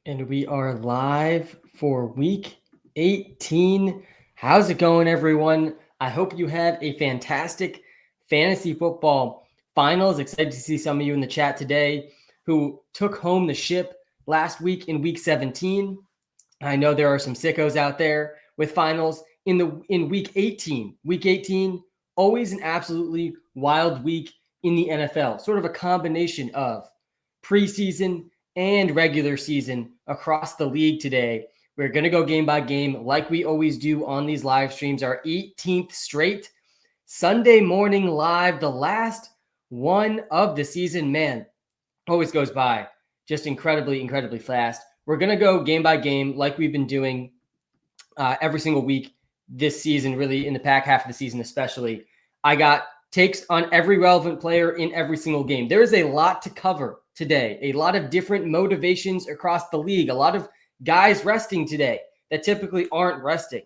And we are live for week 18. How's it going, everyone? I hope you had a fantastic fantasy football finals. Excited to see some of you in the chat today who took home the ship last week in week 17. I know there are some sickos out there with finals in week 18. Week 18, always an absolutely wild week in the NFL. Sort of a combination of preseason and regular season across the league today. We're going to go game by game like we always do on these live streams. Our 18th straight Sunday morning live, the last one of the season. Man, always goes by just incredibly fast. We're going to go game by game like we've been doing every single week this season, really in the back half of the season especially. I got takes on every relevant player in every single game. There is a lot to cover today, a lot of different motivations across the league, a lot of guys resting today that typically aren't resting.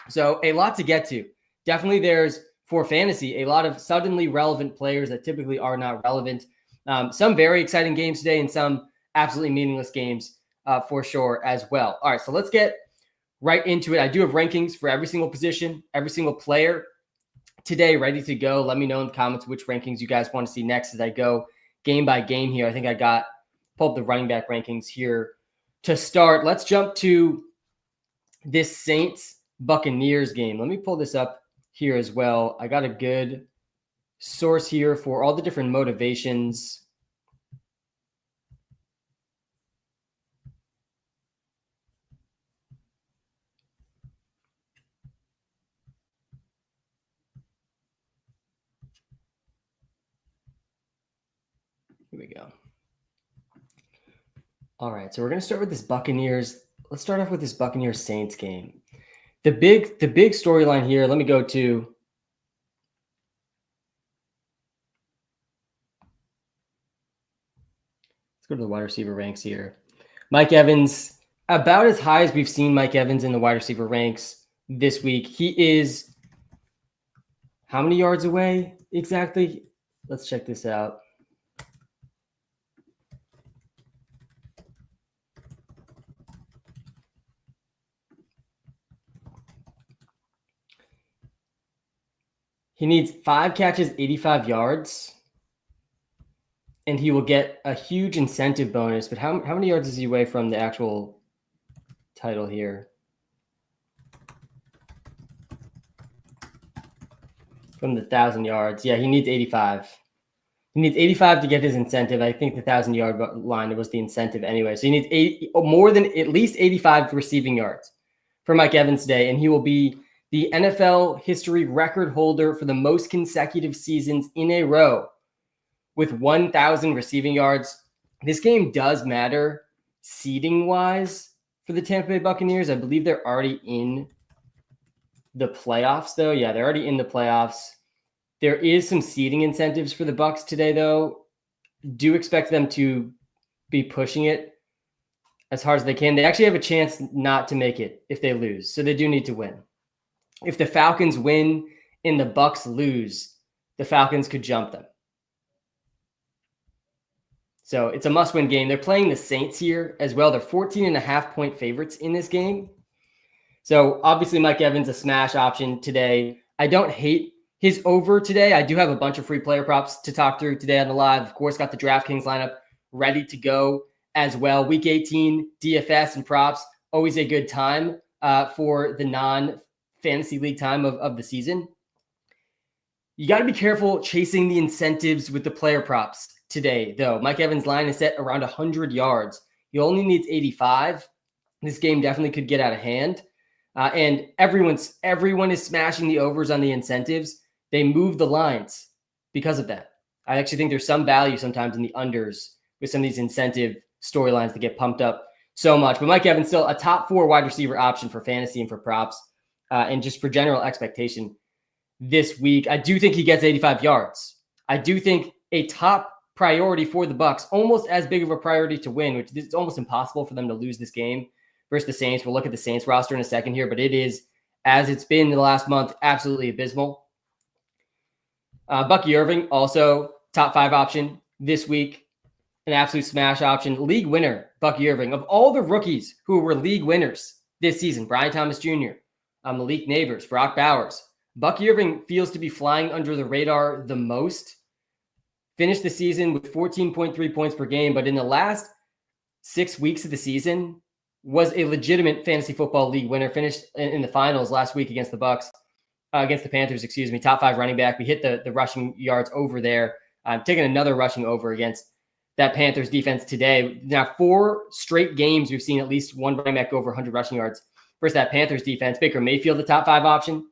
So a lot to get to. Definitely there's, for fantasy, a lot of suddenly relevant players that typically are not relevant. Some very exciting games today and some absolutely meaningless games for sure as well. All right, so let's get right into it. I do have rankings for every single position, every single player today ready to go. Let me know in the comments which rankings you guys want to see next as I go game by game here. I think I pulled up the running back rankings here to start. Let's jump to this Saints Buccaneers game. Let me pull this up here as well. I got a good source here for all the different motivations. Here we go. All right, so we're going to start with this Buccaneers. Let's start off with this Buccaneers Saints game. The big storyline here, let me go to let's go to the wide receiver ranks here. Mike Evans, about as high as we've seen Mike Evans in the wide receiver ranks this week. He is how many yards away exactly? Let's check this out. He needs 5 catches, 85 yards, and he will get a huge incentive bonus. But how many yards is he away from the actual title here? From the 1,000 yards. Yeah, he needs 85. He needs 85 to get his incentive. I think the 1,000-yard line was the incentive anyway. So he needs more than at least 85 receiving yards for Mike Evans today, and he will be the NFL history record holder for the most consecutive seasons in a row with 1,000 receiving yards. This game does matter seeding-wise for the Tampa Bay Buccaneers. I believe they're already in the playoffs, though. Yeah, they're already in the playoffs. There is some seeding incentives for the Bucs today, though. Do expect them to be pushing it as hard as they can. They actually have a chance not to make it if they lose, so they do need to win. If the Falcons win and the Bucs lose, the Falcons could jump them. So it's a must-win game. They're playing the Saints here as well. They're 14.5-point favorites in this game. So obviously Mike Evans, a smash option today. I don't hate his over today. I do have a bunch of free player props to talk through today on the live. Of course, got the DraftKings lineup ready to go as well. Week 18, DFS and props, always a good time for the non-fantasy league time of the season. You got to be careful chasing the incentives with the player props today, though. Mike Evans' line is set around 100 yards. He only needs 85. This game definitely could get out of hand. And everyone is smashing the overs on the incentives. They move the lines because of that. I actually think there's some value sometimes in the unders with some of these incentive storylines that get pumped up so much. But Mike Evans still a top 4 wide receiver option for fantasy and for props and just for general expectation this week. I do think he gets 85 yards. I do think a top priority for the Bucs, almost as big of a priority to win, which it's almost impossible for them to lose this game versus the Saints. We'll look at the Saints roster in a second here, but it is, as it's been the last month, absolutely abysmal. Bucky Irving, also top 5 option this week. an absolute smash option. League winner, Bucky Irving. Of all the rookies who were league winners this season, Brian Thomas Jr., Malik Neighbors, Brock Bowers, Bucky Irving feels to be flying under the radar the most. Finished the season with 14.3 points per game, but in the last 6 weeks of the season was a legitimate fantasy football league winner. Finished in the finals last week against the Panthers, top 5 running back. We hit the rushing yards over there. Taking another rushing over against that Panthers defense today. Now, 4 straight games, we've seen at least one running back go over 100 rushing yards versus that Panthers defense. Baker Mayfield, the top 5 option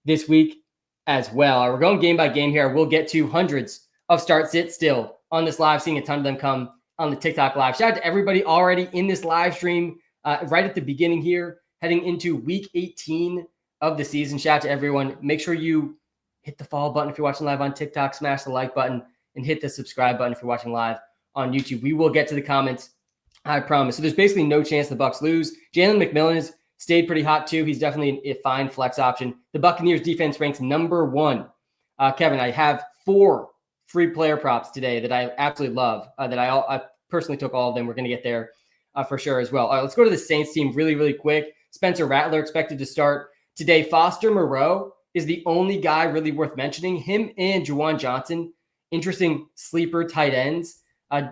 this week as well. We're going game by game here. We'll get to hundreds of start-sit still on this live, seeing a ton of them come on the TikTok live. Shout out to everybody already in this live stream right at the beginning here, heading into week 18 of the season. Shout out to everyone. Make sure you hit the follow button if you're watching live on TikTok, smash the like button, and hit the subscribe button if you're watching live on YouTube. We will get to the comments, I promise. So there's basically no chance the Bucs lose. Jalen McMillan has stayed pretty hot too. He's definitely a fine flex option. The Buccaneers defense ranks number 1. Kevin, I have 4 free player props today that I absolutely love, that I personally took all of them. We're going to get there for sure as well. All right, let's go to the Saints team really, really quick. Spencer Rattler expected to start today. Foster Moreau is the only guy really worth mentioning. Him and Juwan Johnson, interesting sleeper tight ends.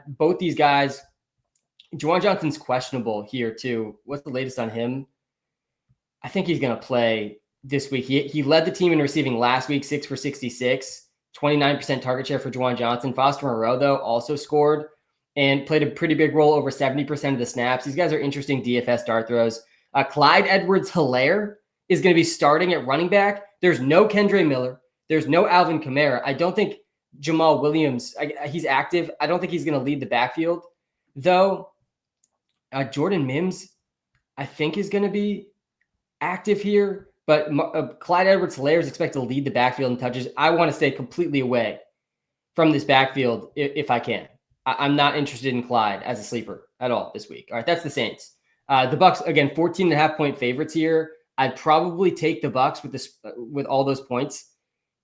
Both these guys, Juwan Johnson's questionable here too. What's the latest on him? I think he's going to play this week. He led the team in receiving last week, 6 for 66, 29% target share for Juwan Johnson. Foster Moreau, though, also scored and played a pretty big role, over 70% of the snaps. These guys are interesting DFS dart throws. Clyde Edwards-Helaire is going to be starting at running back. There's no Kendre Miller. There's no Alvin Kamara. I don't think Jamal Williams, he's active. I don't think he's going to lead the backfield, though. Jordan Mims, I think, is going to be active here, but Clyde Edwards-Helaire is expected to lead the backfield in touches. I want to stay completely away from this backfield if I can. I'm not interested in Clyde as a sleeper at all this week. All right, that's the Saints. The Bucs, again, 14.5-point favorites here. I'd probably take the Bucs with all those points.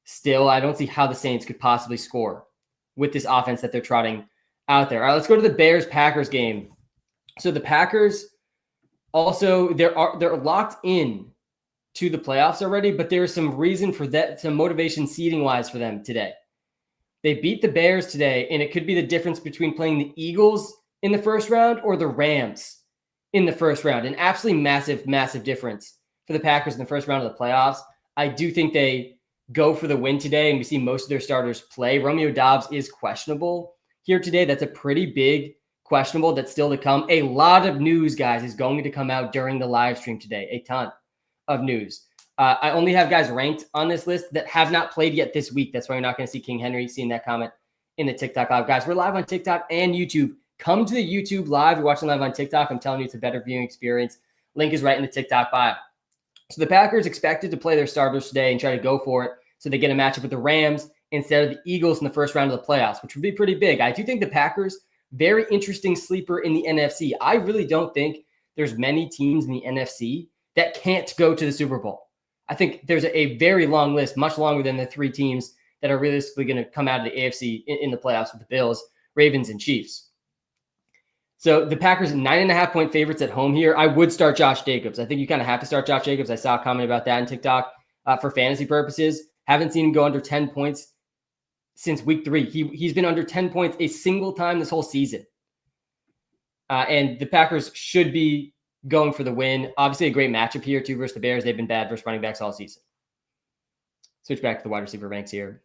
Still, I don't see how the Saints could possibly score with this offense that they're trotting out there. All right, let's go to the Bears-Packers game. So the Packers also, they're locked in to the playoffs already, but there's some reason for that, some motivation seeding-wise for them today. They beat the Bears today, and it could be the difference between playing the Eagles in the first round or the Rams in the first round. An absolutely massive, massive difference for the Packers in the first round of the playoffs. I do think they go for the win today, and we see most of their starters play. Romeo Doubs is questionable here today. That's a pretty big questionable that's still to come. A lot of news, guys, is going to come out during the live stream today. A ton of news. I only have guys ranked on this list that have not played yet this week. That's why you're not going to see King Henry seeing that comment in the TikTok live. Guys, we're live on TikTok and YouTube. Come to the YouTube live. You're watching live on TikTok. I'm telling you, it's a better viewing experience. Link is right in the TikTok bio. So the Packers expected to play their starters today and try to go for it so they get a matchup with the Rams instead of the Eagles in the first round of the playoffs, which would be pretty big. I do think the Packers, very interesting sleeper in the NFC. I really don't think there's many teams in the NFC that can't go to the Super Bowl. I think there's a very long list, much longer than the 3 teams that are realistically going to come out of the AFC in the playoffs with the Bills, Ravens, and Chiefs. So the Packers 9.5-point favorites at home here. I would start Josh Jacobs. I think you kind of have to start Josh Jacobs. I saw a comment about that on TikTok for fantasy purposes. Haven't seen him go under 10 points since week 3. He's been under 10 points a single time this whole season. And the Packers should be going for the win. Obviously a great matchup here too versus the Bears. They've been bad versus running backs all season. Switch back to the wide receiver ranks here.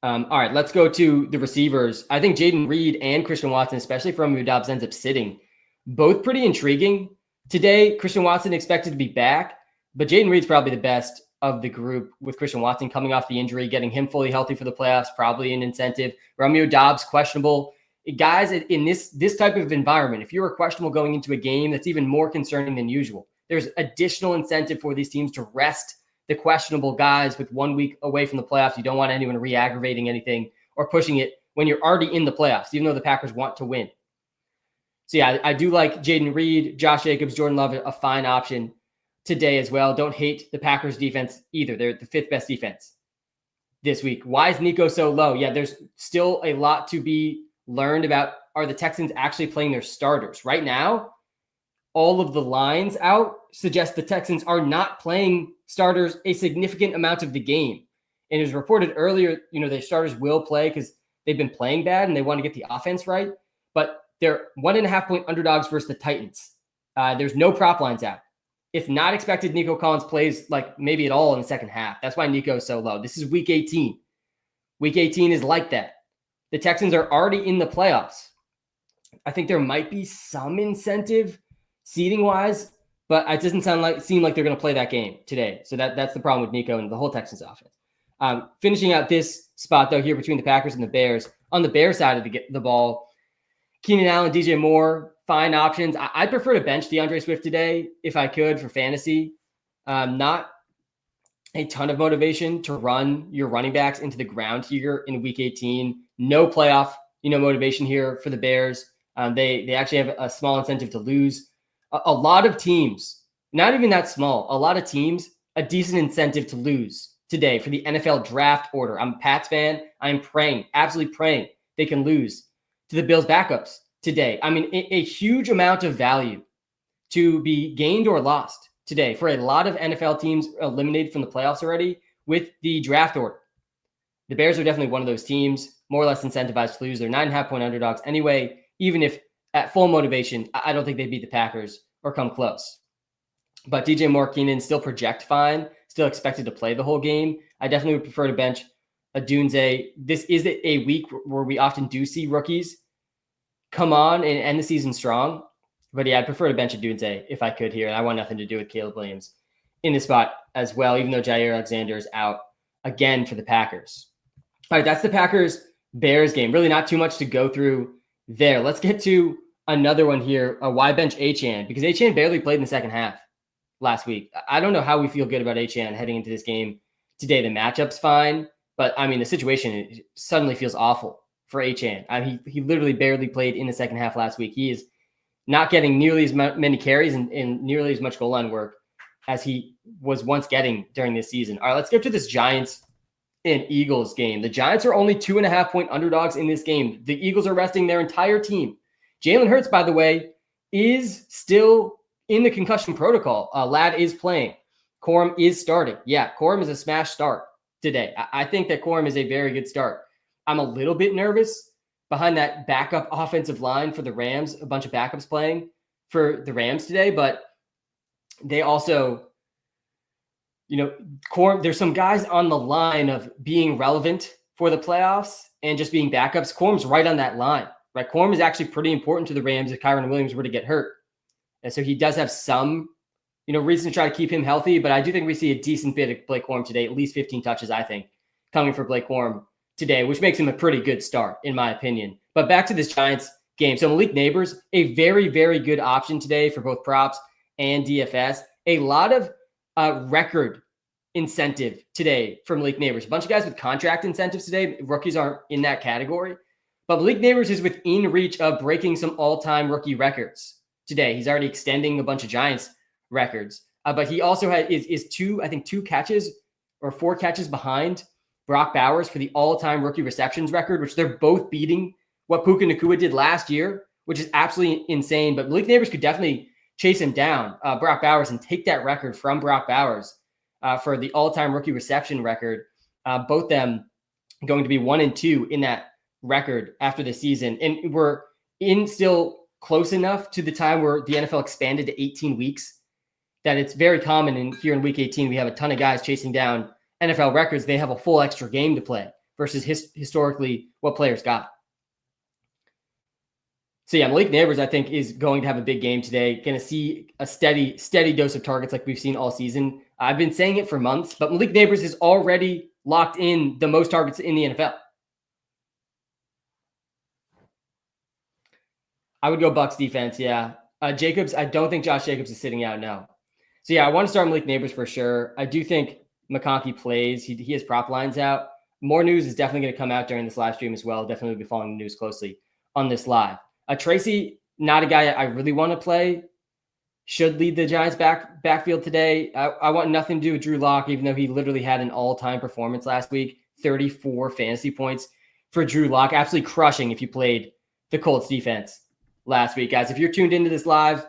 All right, let's go to the receivers. I think Jaden Reed and Christian Watson, especially if Romeo Doubs ends up sitting, both pretty intriguing. Today, Christian Watson expected to be back, but Jaden Reed's probably the best of the group with Christian Watson coming off the injury, getting him fully healthy for the playoffs, probably an incentive. Romeo Doubs, questionable. Guys, in this type of environment, if you were questionable going into a game, that's even more concerning than usual. There's additional incentive for these teams to rest the questionable guys with 1 week away from the playoffs. You don't want anyone re-aggravating anything or pushing it when you're already in the playoffs, even though the Packers want to win. So yeah, I do like Jaden Reed, Josh Jacobs, Jordan Love, a fine option today as well. Don't hate the Packers defense either. They're the 5th best defense this week. Why is Nico so low? Yeah, there's still a lot to be learned about, are the Texans actually playing their starters? Right now, all of the lines out suggest the Texans are not playing starters a significant amount of the game. And it was reported earlier, their starters will play because they've been playing bad and they want to get the offense right. But they're 1.5-point underdogs versus the Titans. There's no prop lines out. It's not expected Nico Collins plays like maybe at all in the second half. That's why Nico is so low. This is week 18. Week 18 is like that. The Texans are already in the playoffs. I think there might be some incentive seeding wise, but it doesn't seem like they're going to play that game today. So that's the problem with Nico and the whole Texans offense. Finishing out this spot though here between the Packers and the Bears. On the Bears side of the ball, Keenan Allen, DJ Moore, fine options. I'd prefer to bench DeAndre Swift today if I could for fantasy. Not a ton of motivation to run your running backs into the ground here in week 18. No playoff, motivation here for the Bears. They actually have a small incentive to lose. A lot of teams, not even that small, a lot of teams, a decent incentive to lose today for the NFL draft order. I'm a Pats fan. I'm praying, absolutely praying they can lose to the Bills backups today. I mean, a huge amount of value to be gained or lost today for a lot of NFL teams eliminated from the playoffs already with the draft order. The Bears are definitely one of those teams, more or less incentivized to lose. They're 9.5-point underdogs anyway, even if at full motivation, I don't think they beat the Packers or come close. But DJ Moore, Keenan still project fine, still expected to play the whole game. I definitely would prefer to bench a Dunze. This is a week where we often do see rookies come on and end the season strong. But yeah, I'd prefer to bench a Dunze if I could here. And I want nothing to do with Caleb Williams in this spot as well, even though Jair Alexander is out again for the Packers. All right, that's the Packers-Bears game. Really not too much to go through there. Let's get to another one here. Why bench Achane? Because Achane barely played in the second half last week. I don't know how we feel good about Achane heading into this game today. The matchup's fine, but I mean, the situation suddenly feels awful for Achane. He literally barely played in the second half last week. He is not getting nearly as many carries and nearly as much goal line work as he was once getting during this season. All right, let's get to this Giants and Eagles game. The Giants are only 2.5-point underdogs in this game. The Eagles are resting their entire team. Jalen Hurts, by the way, is still in the concussion protocol. Ladd is playing. Corum is starting. Yeah, Corum is a smash start today. I think that Corum is a very good start. I'm a little bit nervous behind that backup offensive line for the Rams, a bunch of backups playing for the Rams today, but they also, Corum, there's some guys on the line of being relevant for the playoffs and just being backups. Corum's right on that line, right? Corum is actually pretty important to the Rams if Kyron Williams were to get hurt. And so he does have some, reason to try to keep him healthy, but I do think we see a decent bit of Blake Corum today, at least 15 touches, I think, coming for Blake Corum today, which makes him a pretty good start, in my opinion. But back to this Giants game. So Malik Neighbors, a very, very good option today for both props and DFS. A lot of record incentive today for Malik Neighbors. A bunch of guys with contract incentives today. Rookies aren't in that category. But Malik Neighbors is within reach of breaking some all-time rookie records today. He's already extending a bunch of Giants records. But he also is two catches or 4 catches behind Brock Bowers for the all-time rookie receptions record, which they're both beating what Puka Nacua did last year, which is absolutely insane. But Malik Neighbors could definitely chase him down, Brock Bowers, and take that record from Brock Bowers for the all-time rookie reception record. Both them going to be 1 and 2 in that record after the season. And we're still close enough to the time where the NFL expanded to 18 weeks that it's very common here in week 18, we have a ton of guys chasing down NFL records. They have a full extra game to play versus historically what players got. So yeah, Malik Neighbors, I think, is going to have a big game today. Going to see a steady dose of targets like we've seen all season. I've been saying it for months, but Malik Neighbors is already locked in the most targets in the NFL. I would go Bucs defense, yeah. Jacobs, I don't think Josh Jacobs is sitting out now. So yeah, I want to start Malik Neighbors for sure. I do think McConkey plays. He has prop lines out. More news is definitely going to come out during this live stream as well. Definitely be following the news closely on this live. Tracy, not a guy I really want to play. Should lead the Giants backfield today. I want nothing to do with Drew Lock, even though he literally had an all-time performance last week. 34 fantasy points for Drew Lock. Absolutely crushing if you played the Colts defense last week, guys. If you're tuned into this live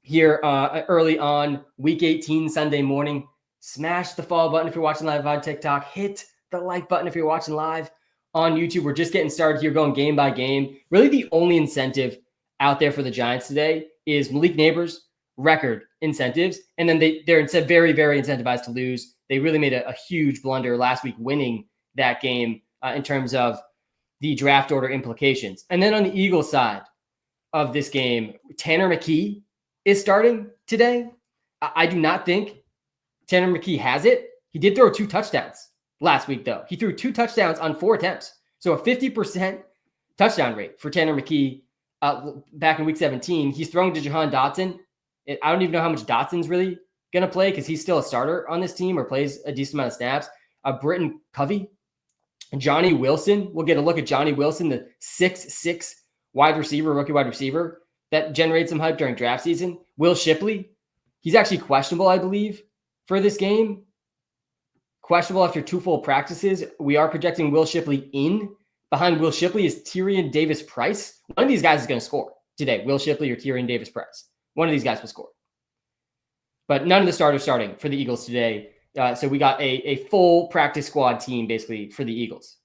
here early on week 18 Sunday morning, smash the follow button if you're watching live on TikTok. Hit the like button if you're watching live on YouTube. We're just getting started here, going game by game. Really the only incentive out there for the Giants today is Malik Neighbors' record incentives. And then they're instead very, very incentivized to lose. They really made a huge blunder last week winning that game in terms of the draft order implications. And then on the Eagles side of this game, Tanner McKee is starting today. I do not think Tanner McKee has it. He did throw 2 touchdowns last week, though. He threw 2 touchdowns on 4 attempts. So a 50% touchdown rate for Tanner McKee back in week 17. He's throwing to Jahan Dotson. I don't even know how much Dotson's really going to play because he's still a starter on this team or plays a decent amount of snaps. Britton Covey, Johnny Wilson. We'll get a look at Johnny Wilson, the 6'6" wide receiver, rookie wide receiver that generated some hype during draft season. Will Shipley, he's actually questionable, I believe, for this game. Questionable after 2 full practices. We are projecting Will Shipley in. Behind Will Shipley is Tyrion Davis-Price. One of these guys is going to score today, Will Shipley or Tyrion Davis-Price. One of these guys will score. But none of the starters starting for the Eagles today. So we got a full practice squad team basically for the Eagles.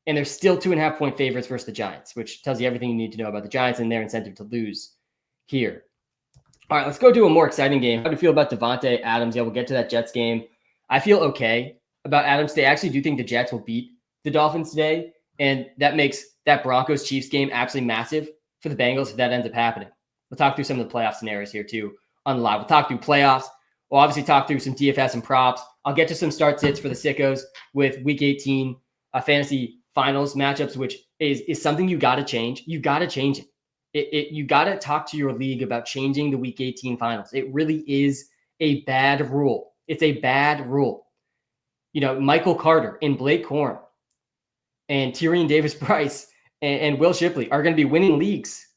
And they're still 2.5-point favorites versus the Giants, which tells you everything you need to know about the Giants and their incentive to lose here. All right, let's go to a more exciting game. How do you feel about Devontae Adams? Yeah, we'll get to that Jets game. I feel okay about Adams today. I actually do think the Jets will beat the Dolphins today, and that makes that Broncos-Chiefs game absolutely massive for the Bengals if that ends up happening. We'll talk through some of the playoff scenarios here too on the live. We'll talk through playoffs. We'll obviously talk through some DFS and props. I'll get to some start sits for the sickos with week 18 fantasy finals matchups, which is something you got to change. You got to change it. You got to talk to your league about changing the week 18 finals. It really is a bad rule. It's a bad rule. You know, Michael Carter and Blake Corn and Tyrion Davis-Price and Will Shipley are going to be winning leagues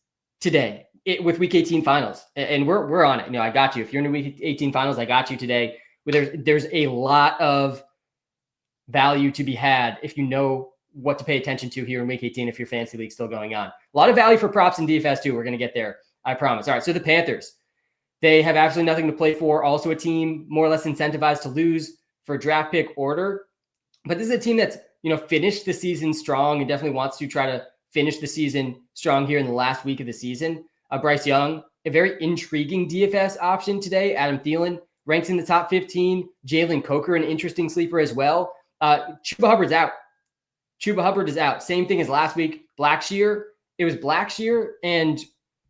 today with week 18 finals. And we're on it. You know, I got you. If you're in the week 18 finals, I got you today. There's a lot of value to be had if you know what to pay attention to here in week 18 if your fantasy league's still going on. A lot of value for props and DFS too. We're going to get there, I promise. All right, so the Panthers, they have absolutely nothing to play for. Also a team more or less incentivized to lose for draft pick order. But this is a team that's, you know, finished the season strong and definitely wants to try to finish the season strong here in the last week of the season. Bryce Young, a very intriguing DFS option today. Adam Thielen ranks in the top 15. Jalen Coker, an interesting sleeper as well. Chuba Hubbard's out. Chuba Hubbard is out. Same thing as last week. Blackshear. It was Blackshear and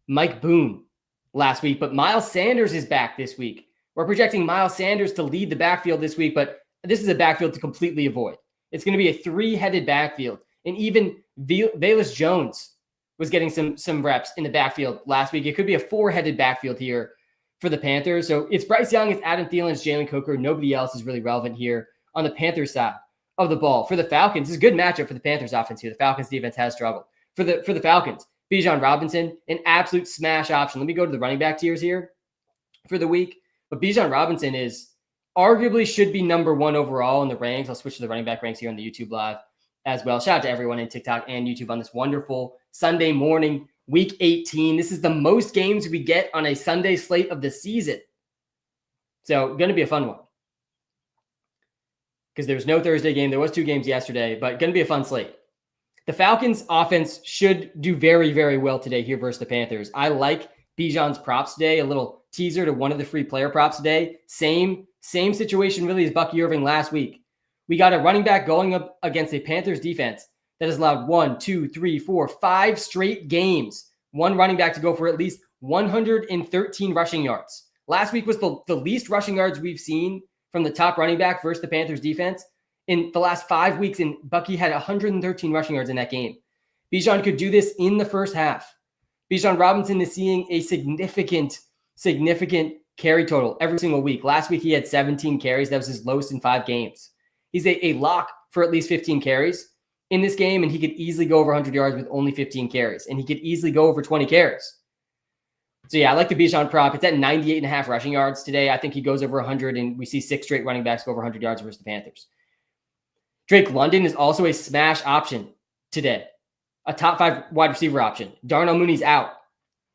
Mike Boone last week, but Miles Sanders is back this week. We're projecting Miles Sanders to lead the backfield this week, but this is a backfield to completely avoid. It's going to be a 3-headed backfield. And even Velus Jones was getting some reps in the backfield last week. It could be a 4-headed backfield here for the Panthers. So it's Bryce Young, it's Adam Thielen, it's Jalen Coker. Nobody else is really relevant here on the Panthers side of the ball. For the Falcons, this is a good matchup for the Panthers offense here. The Falcons defense has struggled. For the Falcons, Bijan Robinson, an absolute smash option. Let me go to the running back tiers here for the week. But Bijan Robinson is arguably should be number 1 overall in the ranks. I'll switch to the running back ranks here on the YouTube live as well. Shout out to everyone in TikTok and YouTube on this wonderful Sunday morning, week 18. This is the most games we get on a Sunday slate of the season. So going to be a fun one. Because there's no Thursday game. There was 2 games yesterday, but going to be a fun slate. The Falcons offense should do very, very well today here versus the Panthers. I like Bijan's props today. A little teaser to one of the free player props today. Same situation really as Bucky Irving last week. We got a running back going up against a Panthers defense that has allowed 5 straight games. One running back to go for at least 113 rushing yards. Last week was the least rushing yards we've seen from the top running back versus the Panthers defense in the last 5 weeks, and Bucky had 113 rushing yards in that game. Bijan could do this in the first half. Bijan Robinson is seeing a significant carry total every single week. Last week, he had 17 carries. That was his lowest in 5 games. He's a lock for at least 15 carries in this game, and he could easily go over 100 yards with only 15 carries, and he could easily go over 20 carries. So, yeah, I like the Bijan prop. It's at 98.5 rushing yards today. I think he goes over 100, and we see 6 straight running backs go over 100 yards versus the Panthers. Drake London is also a smash option today. A top 5 wide receiver option. Darnell Mooney's out.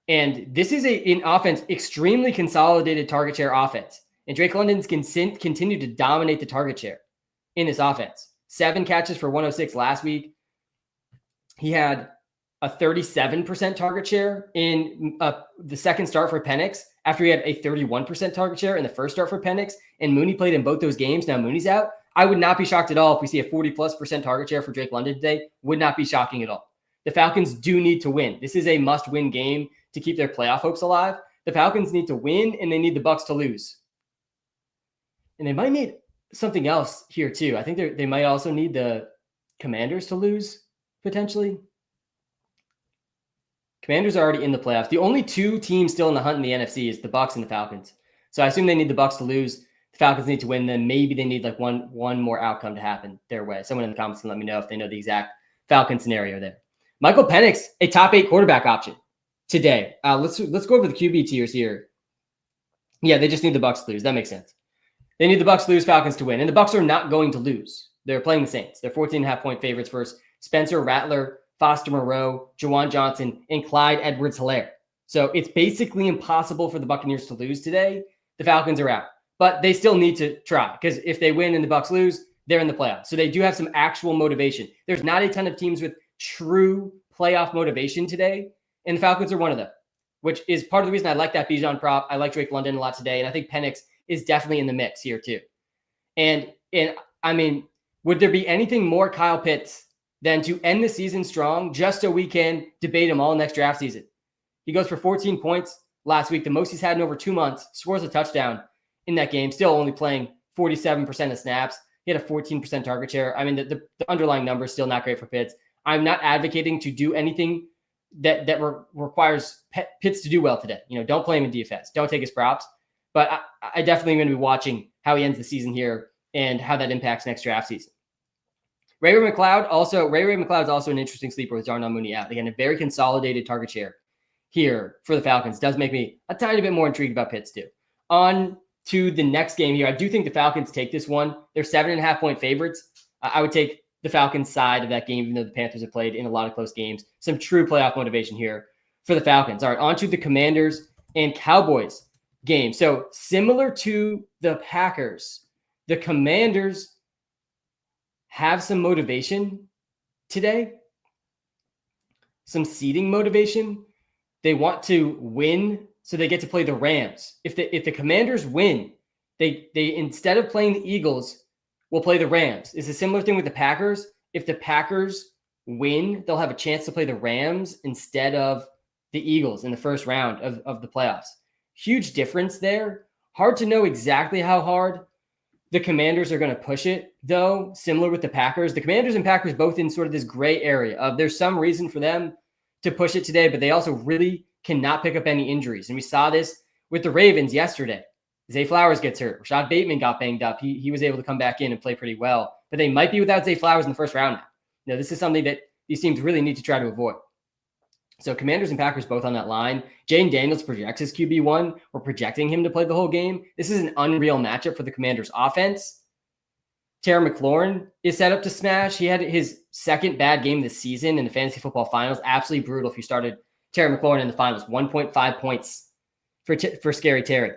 And this is an offense, extremely consolidated target share offense. And Drake London's continue to dominate the target share in this offense. 7 catches for 106 last week. He had a 37% target share in the second start for Penix after he had a 31% target share in the first start for Penix. And Mooney played in both those games. Now Mooney's out. I would not be shocked at all if we see a 40+% target share for Drake London today. Would not be shocking at all. The Falcons do need to win. This is a must-win game to keep their playoff hopes alive. The Falcons need to win, and they need the Bucs to lose. And they might need something else here too. I think they might also need the Commanders to lose, potentially. Commanders are already in the playoffs. The only 2 teams still in the hunt in the NFC is the Bucs and the Falcons. So I assume they need the Bucs to lose. The Falcons need to win. Then maybe they need like one more outcome to happen their way. Someone in the comments can let me know if they know the exact Falcon scenario there. Michael Penix, a top 8 quarterback option today. Let's go over the QB tiers here. Yeah, they just need the Bucs to lose. That makes sense. They need the Bucs to lose, Falcons to win. And the Bucs are not going to lose. They're playing the Saints. They're 14.5-point favorites versus Spencer Rattler, Foster Moreau, Juwan Johnson, and Clyde Edwards-Helaire. So it's basically impossible for the Buccaneers to lose today. The Falcons are out. But they still need to try, because if they win and the Bucs lose, they're in the playoffs. So they do have some actual motivation. There's not a ton of teams with true playoff motivation today, and the Falcons are one of them, which is part of the reason I like that Bijan prop. I like Drake London a lot today, and I think Penix is definitely in the mix here too. And I mean, would there be anything more Kyle Pitts than to end the season strong just so we can debate him all next draft season? He goes for 14 points last week, the most he's had in over 2 months, scores a touchdown in that game, still only playing 47% of snaps. He had a 14% target share. I mean, the underlying number is still not great for Pitts. I'm not advocating to do anything that requires Pitts to do well today. Don't play him in DFS. Don't take his props. But I definitely am going to be watching how he ends the season here and how that impacts next draft season. Ray McLeod's also an interesting sleeper with Darnell Mooney out. Again, a very consolidated target share here for the Falcons. Does make me a tiny bit more intrigued about Pitts too. On to the next game here. I do think the Falcons take this one. They're 7.5-point favorites. I would take the Falcons side of that game, even though the Panthers have played in a lot of close games. Some true playoff motivation here for the Falcons. All right, on to the Commanders and Cowboys game. So similar to the Packers, the Commanders have some motivation today, some seeding motivation. They want to win so they get to play the Rams. If the Commanders win, they instead of playing the Eagles, will play the Rams. It's a similar thing with the Packers. If the Packers win, they'll have a chance to play the Rams instead of the Eagles in the first round of the playoffs. Huge difference there. Hard to know exactly how hard the Commanders are going to push it, though, similar with the Packers. The Commanders and Packers both in sort of this gray area of there's some reason for them to push it today, but they also really cannot pick up any injuries. And we saw this with the Ravens yesterday. Zay Flowers gets hurt. Rashad Bateman got banged up. He was able to come back in and play pretty well. But they might be without Zay Flowers in the first round now. This is something that these teams really need to try to avoid. So Commanders and Packers both on that line. Jayden Daniels projects his QB1. We're projecting him to play the whole game. This is an unreal matchup for the Commanders offense. Terry McLaurin is set up to smash. He had his second bad game this season in the fantasy football finals. Absolutely brutal if you started Terry McLaurin in the finals. 1.5 points for Scary Terry.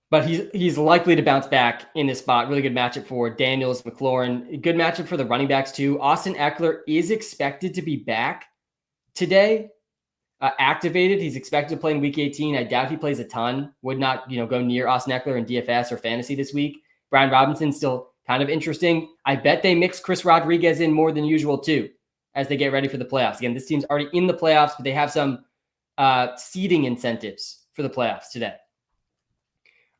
But he's likely to bounce back in this spot. Really good matchup for Daniels, McLaurin. Good matchup for the running backs too. Austin Eckler is expected to be back today, activated. He's expected to play in Week 18. I doubt he plays a ton. Would not go near Austin Eckler in DFS or fantasy this week. Brian Robinson's still kind of interesting. I bet they mix Chris Rodriguez in more than usual too as they get ready for the playoffs. Again, this team's already in the playoffs, but they have some seeding incentives for the playoffs today.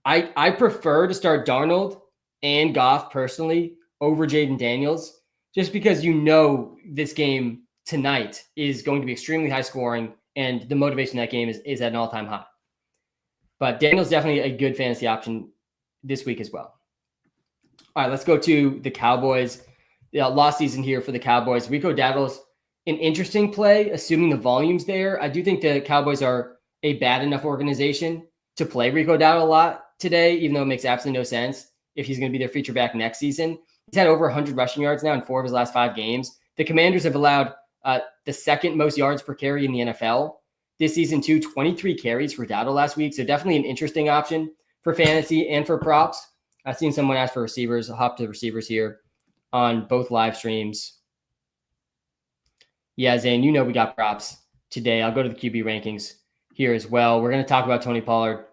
I prefer to start Darnold and Goff personally over Jayden Daniels, just because this game tonight is going to be extremely high scoring and the motivation in that game is at an all-time high. But Daniels definitely a good fantasy option this week as well. All right, let's go to the Cowboys. Lost season here for the Cowboys. Rico Dowdle's an interesting play, assuming the volume's there. I do think the Cowboys are a bad enough organization to play Rico Dowdle a lot today, even though it makes absolutely no sense if he's going to be their feature back next season. He's had over 100 rushing yards now in 4 of his last 5 games. The Commanders have allowed the second most yards per carry in the NFL this season, too. 23 carries for Dowdle last week. So definitely an interesting option for fantasy and for props. I've seen someone ask for receivers. I'll hop to the receivers here on both live streams. Yeah, Zane, you know we got props today. I'll go to the QB rankings here as well. We're going to talk about Tony Pollard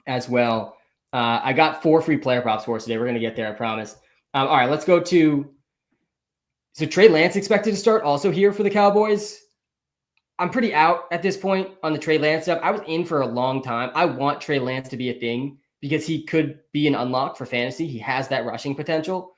as well. I got 4 free player props for us today. We're going to get there, I promise. All right, let's go to – so Trey Lance expected to start also here for the Cowboys. I'm pretty out at this point on the Trey Lance stuff. I was in for a long time. I want Trey Lance to be a thing because he could be an unlock for fantasy. He has that rushing potential.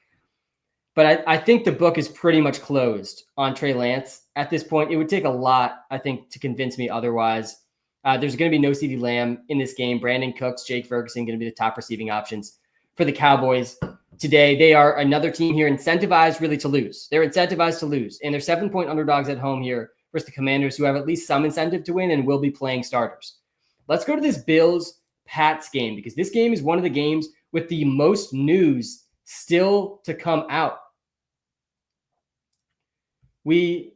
But I think the book is pretty much closed on Trey Lance at this point. It would take a lot, I think, to convince me otherwise. There's going to be no CeeDee Lamb in this game. Brandon Cooks, Jake Ferguson going to be the top receiving options for the Cowboys today. They are another team here incentivized really to lose. They're incentivized to lose. And they're 7-point underdogs at home here versus the Commanders, who have at least some incentive to win and will be playing starters. Let's go to this Bills-Pats game because this game is one of the games with the most news still to come out. We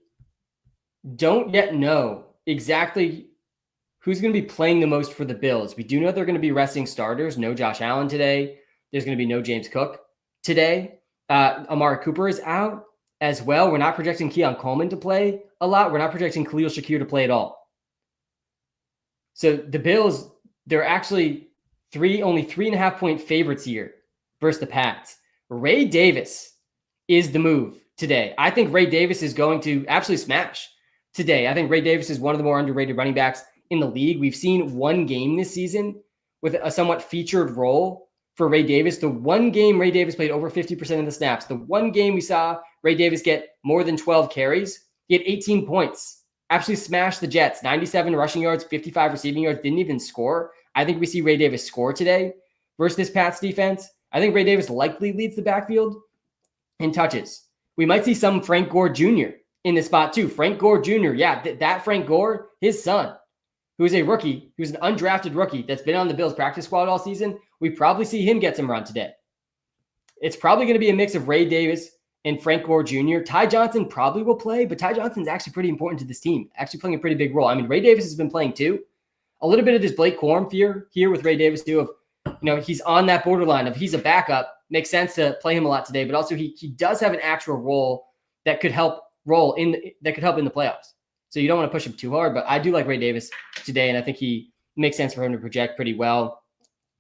don't yet know exactly who's going to be playing the most for the Bills. We do know they're going to be resting starters. No Josh Allen today. There's going to be no James Cook today. Amari Cooper is out as well. We're not projecting Keon Coleman to play a lot. We're not projecting Khalil Shakir to play at all. So the Bills, they're actually only 3.5-point favorites here versus the Pats. Ray Davis is the move today. I think Ray Davis is going to absolutely smash today. I think Ray Davis is one of the more underrated running backs in the league. We've seen one game this season with a somewhat featured role for Ray Davis. The one game Ray Davis played over 50% of the snaps. The one game we saw Ray Davis get more than 12 carries. He had 18 points. Absolutely smashed the Jets. 97 rushing yards, 55 receiving yards. Didn't even score. I think we see Ray Davis score today versus this Pats defense. I think Ray Davis likely leads the backfield in touches. We might see some Frank Gore Jr. in this spot too. Frank Gore Jr. Yeah, that Frank Gore, his son, who is a rookie, who's an undrafted rookie that's been on the Bills practice squad all season. We probably see him get some run today. It's probably going to be a mix of Ray Davis and Frank Gore Jr. Ty Johnson probably will play, but Ty Johnson's actually pretty important to this team, actually playing a pretty big role. I mean, Ray Davis has been playing too. A little bit of this Blake Corum fear here with Ray Davis too, of, he's on that borderline of he's a backup. Makes sense to play him a lot today, but also he does have an actual role that could help in the playoffs. So you don't want to push him too hard, but I do like Ray Davis today, and I think he makes sense for him to project pretty well.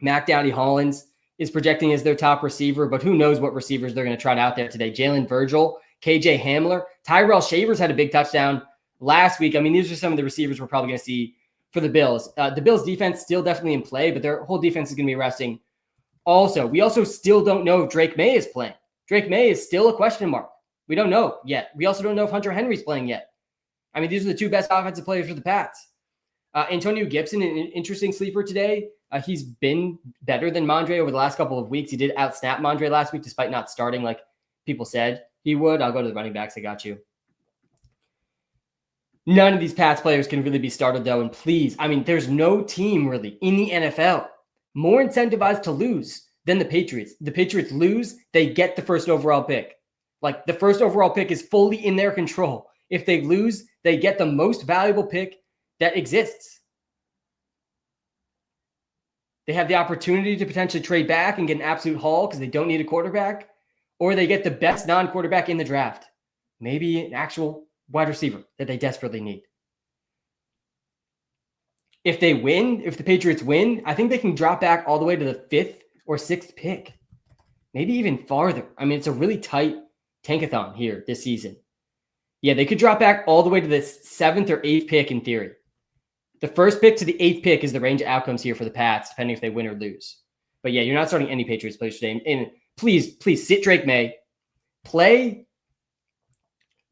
Mac Dowdy Hollins is projecting as their top receiver, but who knows what receivers they're going to trot out there today. Jalen Virgil, KJ Hamler, Tyrell Shavers had a big touchdown last week. I mean, these are some of the receivers we're probably going to see for the Bills. The Bills defense still definitely in play, but their whole defense is going to be resting. Also, we also still don't know if Drake May is playing. Drake May is still a question mark. We don't know yet. We also don't know if Hunter Henry's playing yet. I mean, these are the two best offensive players for the Pats. Antonio Gibson, an interesting sleeper today. He's been better than Mondre over the last couple of weeks. He did outsnap Mondre last week, despite not starting like people said he would. I'll go to the running backs. I got you. None of these Pats players can really be started, though. And please, I mean, there's no team really in the NFL more incentivized to lose than the Patriots. The Patriots lose, they get the first overall pick. Like, the first overall pick is fully in their control. If they lose, they get the most valuable pick that exists. They have the opportunity to potentially trade back and get an absolute haul because they don't need a quarterback, or they get the best non-quarterback in the draft. Maybe an actual wide receiver that they desperately need. If they win, if the Patriots win, I think they can drop back all the way to the 5th or 6th pick. Maybe even farther. I mean, it's a really tight tankathon here this season. Yeah, they could drop back all the way to the 7th or 8th pick in theory. The 1st pick to the 8th pick is the range of outcomes here for the Pats, depending if they win or lose. But yeah, you're not starting any Patriots players today. And please sit Drake May. Play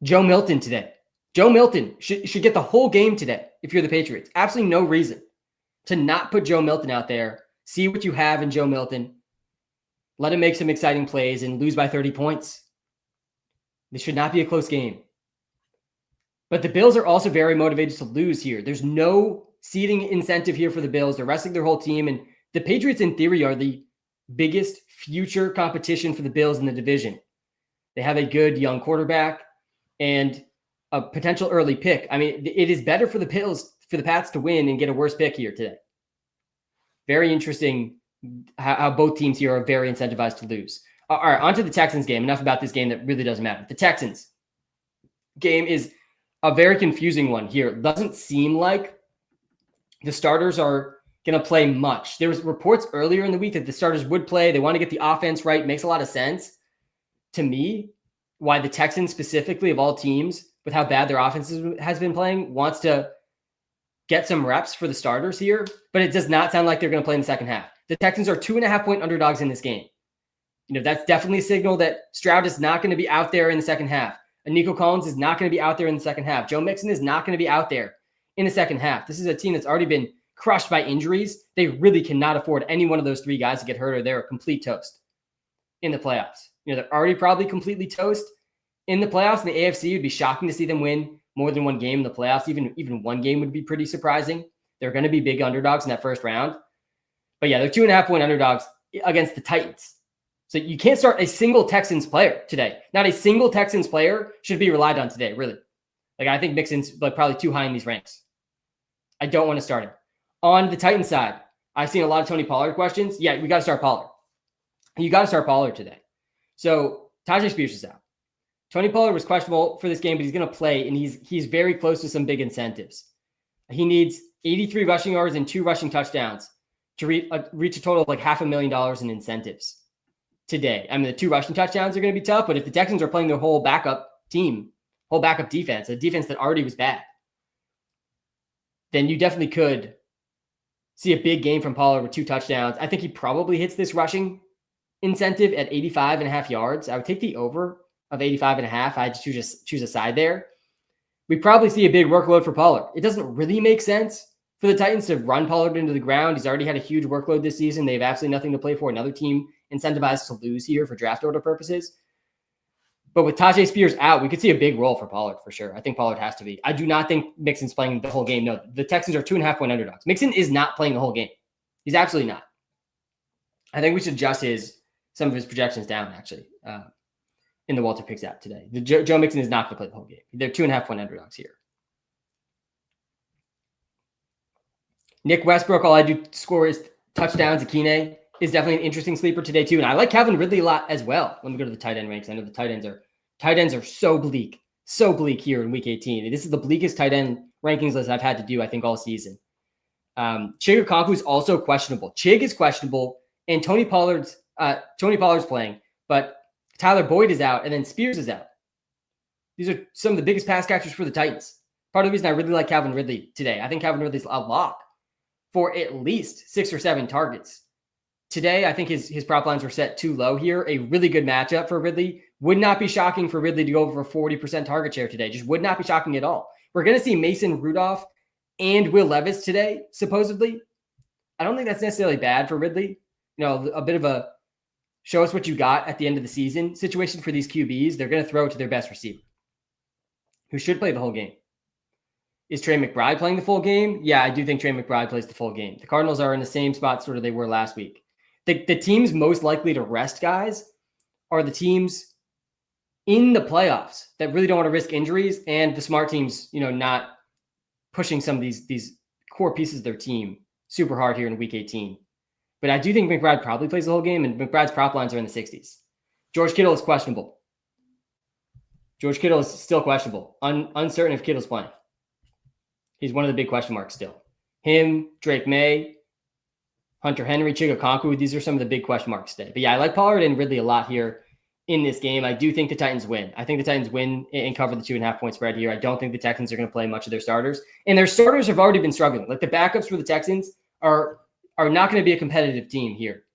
Joe Milton today. Joe Milton should get the whole game today if you're the Patriots. Absolutely no reason to not put Joe Milton out there. See what you have in Joe Milton. Let him make some exciting plays and lose by 30 points. This should not be a close game. But the Bills are also very motivated to lose here. There's no seeding incentive here for the Bills. They're resting their whole team. And the Patriots, in theory, are the biggest future competition for the Bills in the division. They have a good young quarterback and a potential early pick. I mean, it is better for the Pats to win and get a worse pick here today. Very interesting how both teams here are very incentivized to lose. All right, on to the Texans game. Enough about this game that really doesn't matter. The Texans game is a very confusing one here. It doesn't seem like the starters are going to play much. There was reports earlier in the week that the starters would play. They want to get the offense right. Makes a lot of sense to me why the Texans specifically of all teams with how bad their offense has been playing wants to get some reps for the starters here, but it does not sound like they're going to play in the second half. The Texans are 2.5-point underdogs in this game. That's definitely a signal that Stroud is not going to be out there in the second half. Nico Collins is not going to be out there in the second half. Joe Mixon is not going to be out there in the second half. This is a team that's already been crushed by injuries. They really cannot afford any one of those three guys to get hurt or they're a complete toast in the playoffs. They're already probably completely toast in the playoffs. In the AFC, it would be shocking to see them win more than one game in the playoffs. Even one game would be pretty surprising. They're going to be big underdogs in that first round. But yeah, they're 2.5-point underdogs against the Titans. So you can't start a single Texans player today. Not a single Texans player should be relied on today, really. I think Mixon's probably too high in these ranks. I don't want to start him. On the Titans side, I've seen a lot of Tony Pollard questions. Yeah, we got to start Pollard. You got to start Pollard today. So Tajay Spears is out. Tony Pollard was questionable for this game, but he's going to play, and he's very close to some big incentives. He needs 83 rushing yards and 2 rushing touchdowns to reach a total of $500,000 in incentives today. I mean, the 2 rushing touchdowns are going to be tough, but if the Texans are playing their whole backup team, whole backup defense, a defense that already was bad, then you definitely could see a big game from Pollard with 2 touchdowns. I think he probably hits this rushing incentive at 85.5 yards. I would take the over of 85.5. I had to choose a side there. We probably see a big workload for Pollard. It doesn't really make sense for the Titans to run Pollard into the ground. He's already had a huge workload this season. They have absolutely nothing to play for. Another team incentivized to lose here for draft order purposes. But with Tajay Spears out, we could see a big role for Pollard for sure. I think Pollard has to be. I do not think Mixon's playing the whole game. No, the Texans are 2.5-point underdogs. Mixon is not playing the whole game. He's absolutely not. I think we should adjust some of his projections down, actually, in the Walter Picks app today. Joe Mixon is not going to play the whole game. They're 2.5-point underdogs here. Nick Westbrook, all I do score is touchdowns. Akine is definitely an interesting sleeper today too. And I like Calvin Ridley a lot as well when we go to the tight end ranks. I know the tight ends are so bleak here in week 18. This is the bleakest tight end rankings list I've had to do, I think, all season. Chig Okonkwo is also questionable. Chig is questionable, and Tony Pollard's playing, but Tyler Boyd is out, and then Spears is out. These are some of the biggest pass catchers for the Titans. Part of the reason I really like Calvin Ridley today. I think Calvin Ridley's a lock for at least 6 or 7 targets. Today, I think his prop lines were set too low here. A really good matchup for Ridley. Would not be shocking for Ridley to go over 40% target share today. Just would not be shocking at all. We're going to see Mason Rudolph and Will Levis today, supposedly. I don't think that's necessarily bad for Ridley. A bit of a show us what you got at the end of the season situation for these QBs. They're going to throw it to their best receiver, who should play the whole game. Is Trey McBride playing the full game? Yeah, I do think Trey McBride plays the full game. The Cardinals are in the same spot sort of they were last week. The teams most likely to rest guys are the teams in the playoffs that really don't want to risk injuries, and the smart teams, not pushing some of these core pieces of their team super hard here in week 18. But I do think McBride probably plays the whole game, and McBride's prop lines are in the 60s. George Kittle is questionable. George Kittle is still questionable. Uncertain if Kittle's playing. He's one of the big question marks still. Him, Drake May, Hunter Henry, Chig Okonkwo, these are some of the big question marks today. But yeah, I like Pollard and Ridley a lot here in this game. I do think the Titans win. I think the Titans win and cover the 2.5-point spread here. I don't think the Texans are going to play much of their starters. And their starters have already been struggling. The backups for the Texans are not going to be a competitive team here.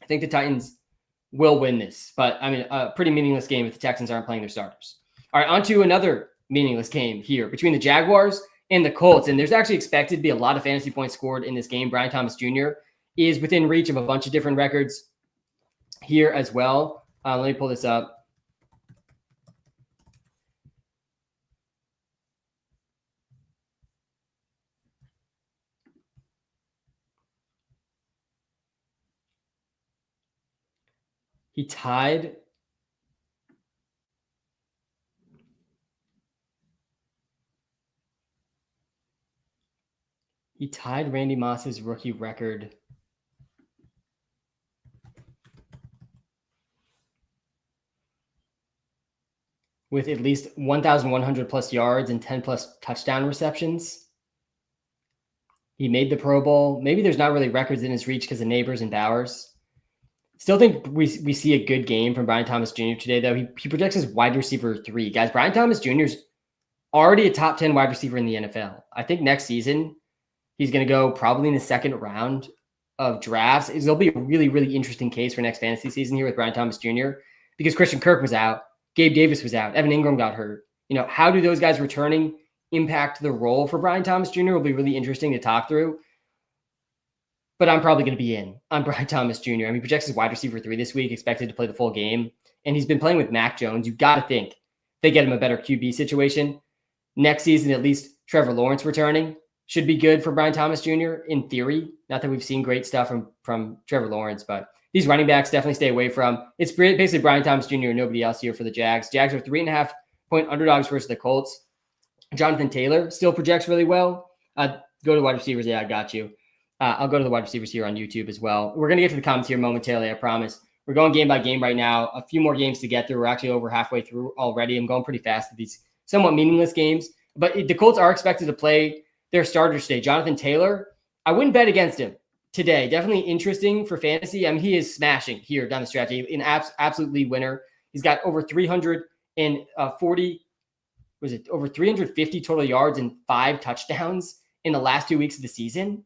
I think the Titans will win this. But, a pretty meaningless game if the Texans aren't playing their starters. All right, on to another meaningless game here between the Jaguars and the Colts. And there's actually expected to be a lot of fantasy points scored in this game. Brian Thomas Jr. is within reach of a bunch of different records here as well. Let me pull this up. He tied He tied Randy Moss's rookie record. With at least 1,100 plus yards and 10 plus touchdown receptions. He made the Pro Bowl. Maybe there's not really records in his reach because of Neighbors and Bowers. Still think we see a good game from Brian Thomas Jr. today, though. He projects as wide receiver 3. Guys, Brian Thomas Jr. is already a top 10 wide receiver in the NFL. I think next season he's going to go probably in the second round of drafts. It'll be a really, really interesting case for next fantasy season here with Brian Thomas Jr. because Christian Kirk was out. Gabe Davis was out. Evan Ingram got hurt. How do those guys returning impact the role for Brian Thomas Jr. will be really interesting to talk through. But I'm probably going to be in on Brian Thomas Jr. He projects as wide receiver 3 this week, expected to play the full game. And he's been playing with Mac Jones. You've got to think they get him a better QB situation. Next season, at least Trevor Lawrence returning should be good for Brian Thomas Jr. in theory. Not that we've seen great stuff from Trevor Lawrence, but these running backs definitely stay away from. It's basically Brian Thomas Jr. and nobody else here for the Jags. Jags are 3.5-point underdogs versus the Colts. Jonathan Taylor still projects really well. Go to wide receivers. Yeah, I got you. I'll go to the wide receivers here on YouTube as well. We're going to get to the comments here momentarily, I promise. We're going game by game right now. A few more games to get through. We're actually over halfway through already. I'm going pretty fast with these somewhat meaningless games. But the Colts are expected to play their starters today. Jonathan Taylor, I wouldn't bet against him today. Definitely interesting for fantasy. He is smashing here down the stretch. An absolute league winner. He's got over 350 total yards and 5 touchdowns in the last 2 weeks of the season.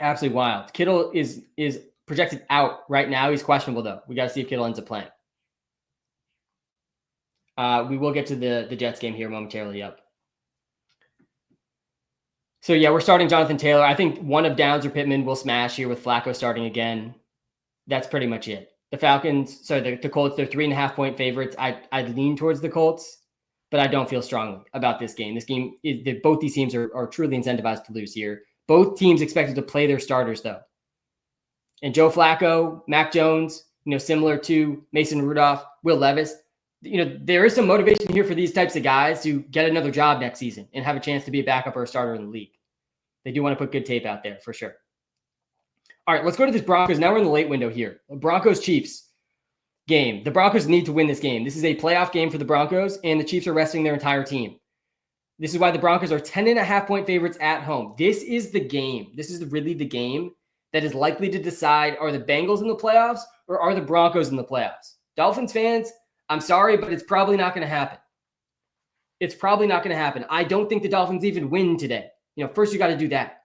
Absolutely wild. Kittle is projected out right now. He's questionable, though. We got to see if Kittle ends up playing. We will get to the Jets game here momentarily. Up. So, yeah, we're starting Jonathan Taylor. I think one of Downs or Pittman will smash here with Flacco starting again. That's pretty much it. The Falcons, the Colts, they're 3.5-point favorites. I'd lean towards the Colts, but I don't feel strongly about this game. This game, both these teams are truly incentivized to lose here. Both teams expected to play their starters, though. And Joe Flacco, Mac Jones, similar to Mason Rudolph, Will Levis, there is some motivation here for these types of guys to get another job next season and have a chance to be a backup or a starter in the league. They do want to put good tape out there for sure. All right, let's go to this Broncos. Now we're in the late window here. Broncos-Chiefs game. The Broncos need to win this game. This is a playoff game for the Broncos, and the Chiefs are resting their entire team. This is why the Broncos are 10.5-point favorites at home. This is the game. This is really the game that is likely to decide, are the Bengals in the playoffs or are the Broncos in the playoffs? Dolphins fans, I'm sorry, but it's probably not going to happen. It's probably not going to happen. I don't think the Dolphins even win today. First you got to do that.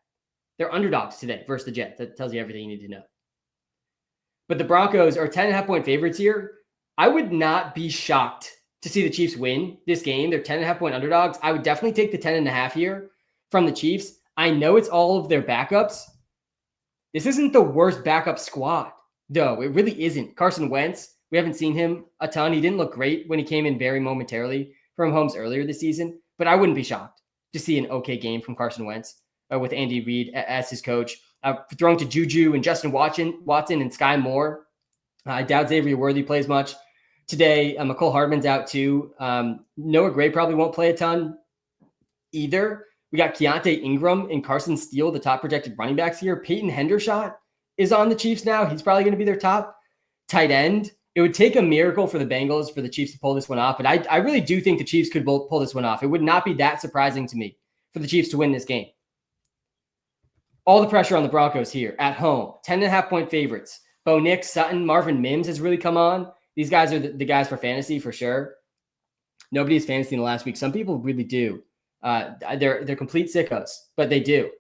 They're underdogs today versus the Jets. That tells you everything you need to know. But the Broncos are 10.5-point favorites here. I would not be shocked to see the Chiefs win this game. They're 10.5-point underdogs. I would definitely take the 10.5 here from the Chiefs. I know it's all of their backups. This isn't the worst backup squad, though. It really isn't. Carson Wentz, we haven't seen him a ton. He didn't look great when he came in very momentarily from Holmes earlier this season, but I wouldn't be shocked to see an okay game from Carson Wentz with Andy Reid as his coach. Throwing to Juju and Justin Watson and Sky Moore. I doubt Xavier Worthy plays much today. McCole Hardman's out too. Noah Gray probably won't play a ton either. We got Keontae Ingram and Carson Steele, the top projected running backs here. Peyton Hendershot is on the Chiefs now. He's probably going to be their top tight end. It would take a miracle for the Bengals for the Chiefs to pull this one off, but I really do think the Chiefs could pull this one off. It would not be that surprising to me for the Chiefs to win this game. All the pressure on the Broncos here at home. 10.5-point favorites. Bo Nix, Sutton, Marvin Mims has really come on. These guys are the guys for fantasy for sure. Nobody has fantasy in the last week. Some people really do. They're complete sickos, but they do.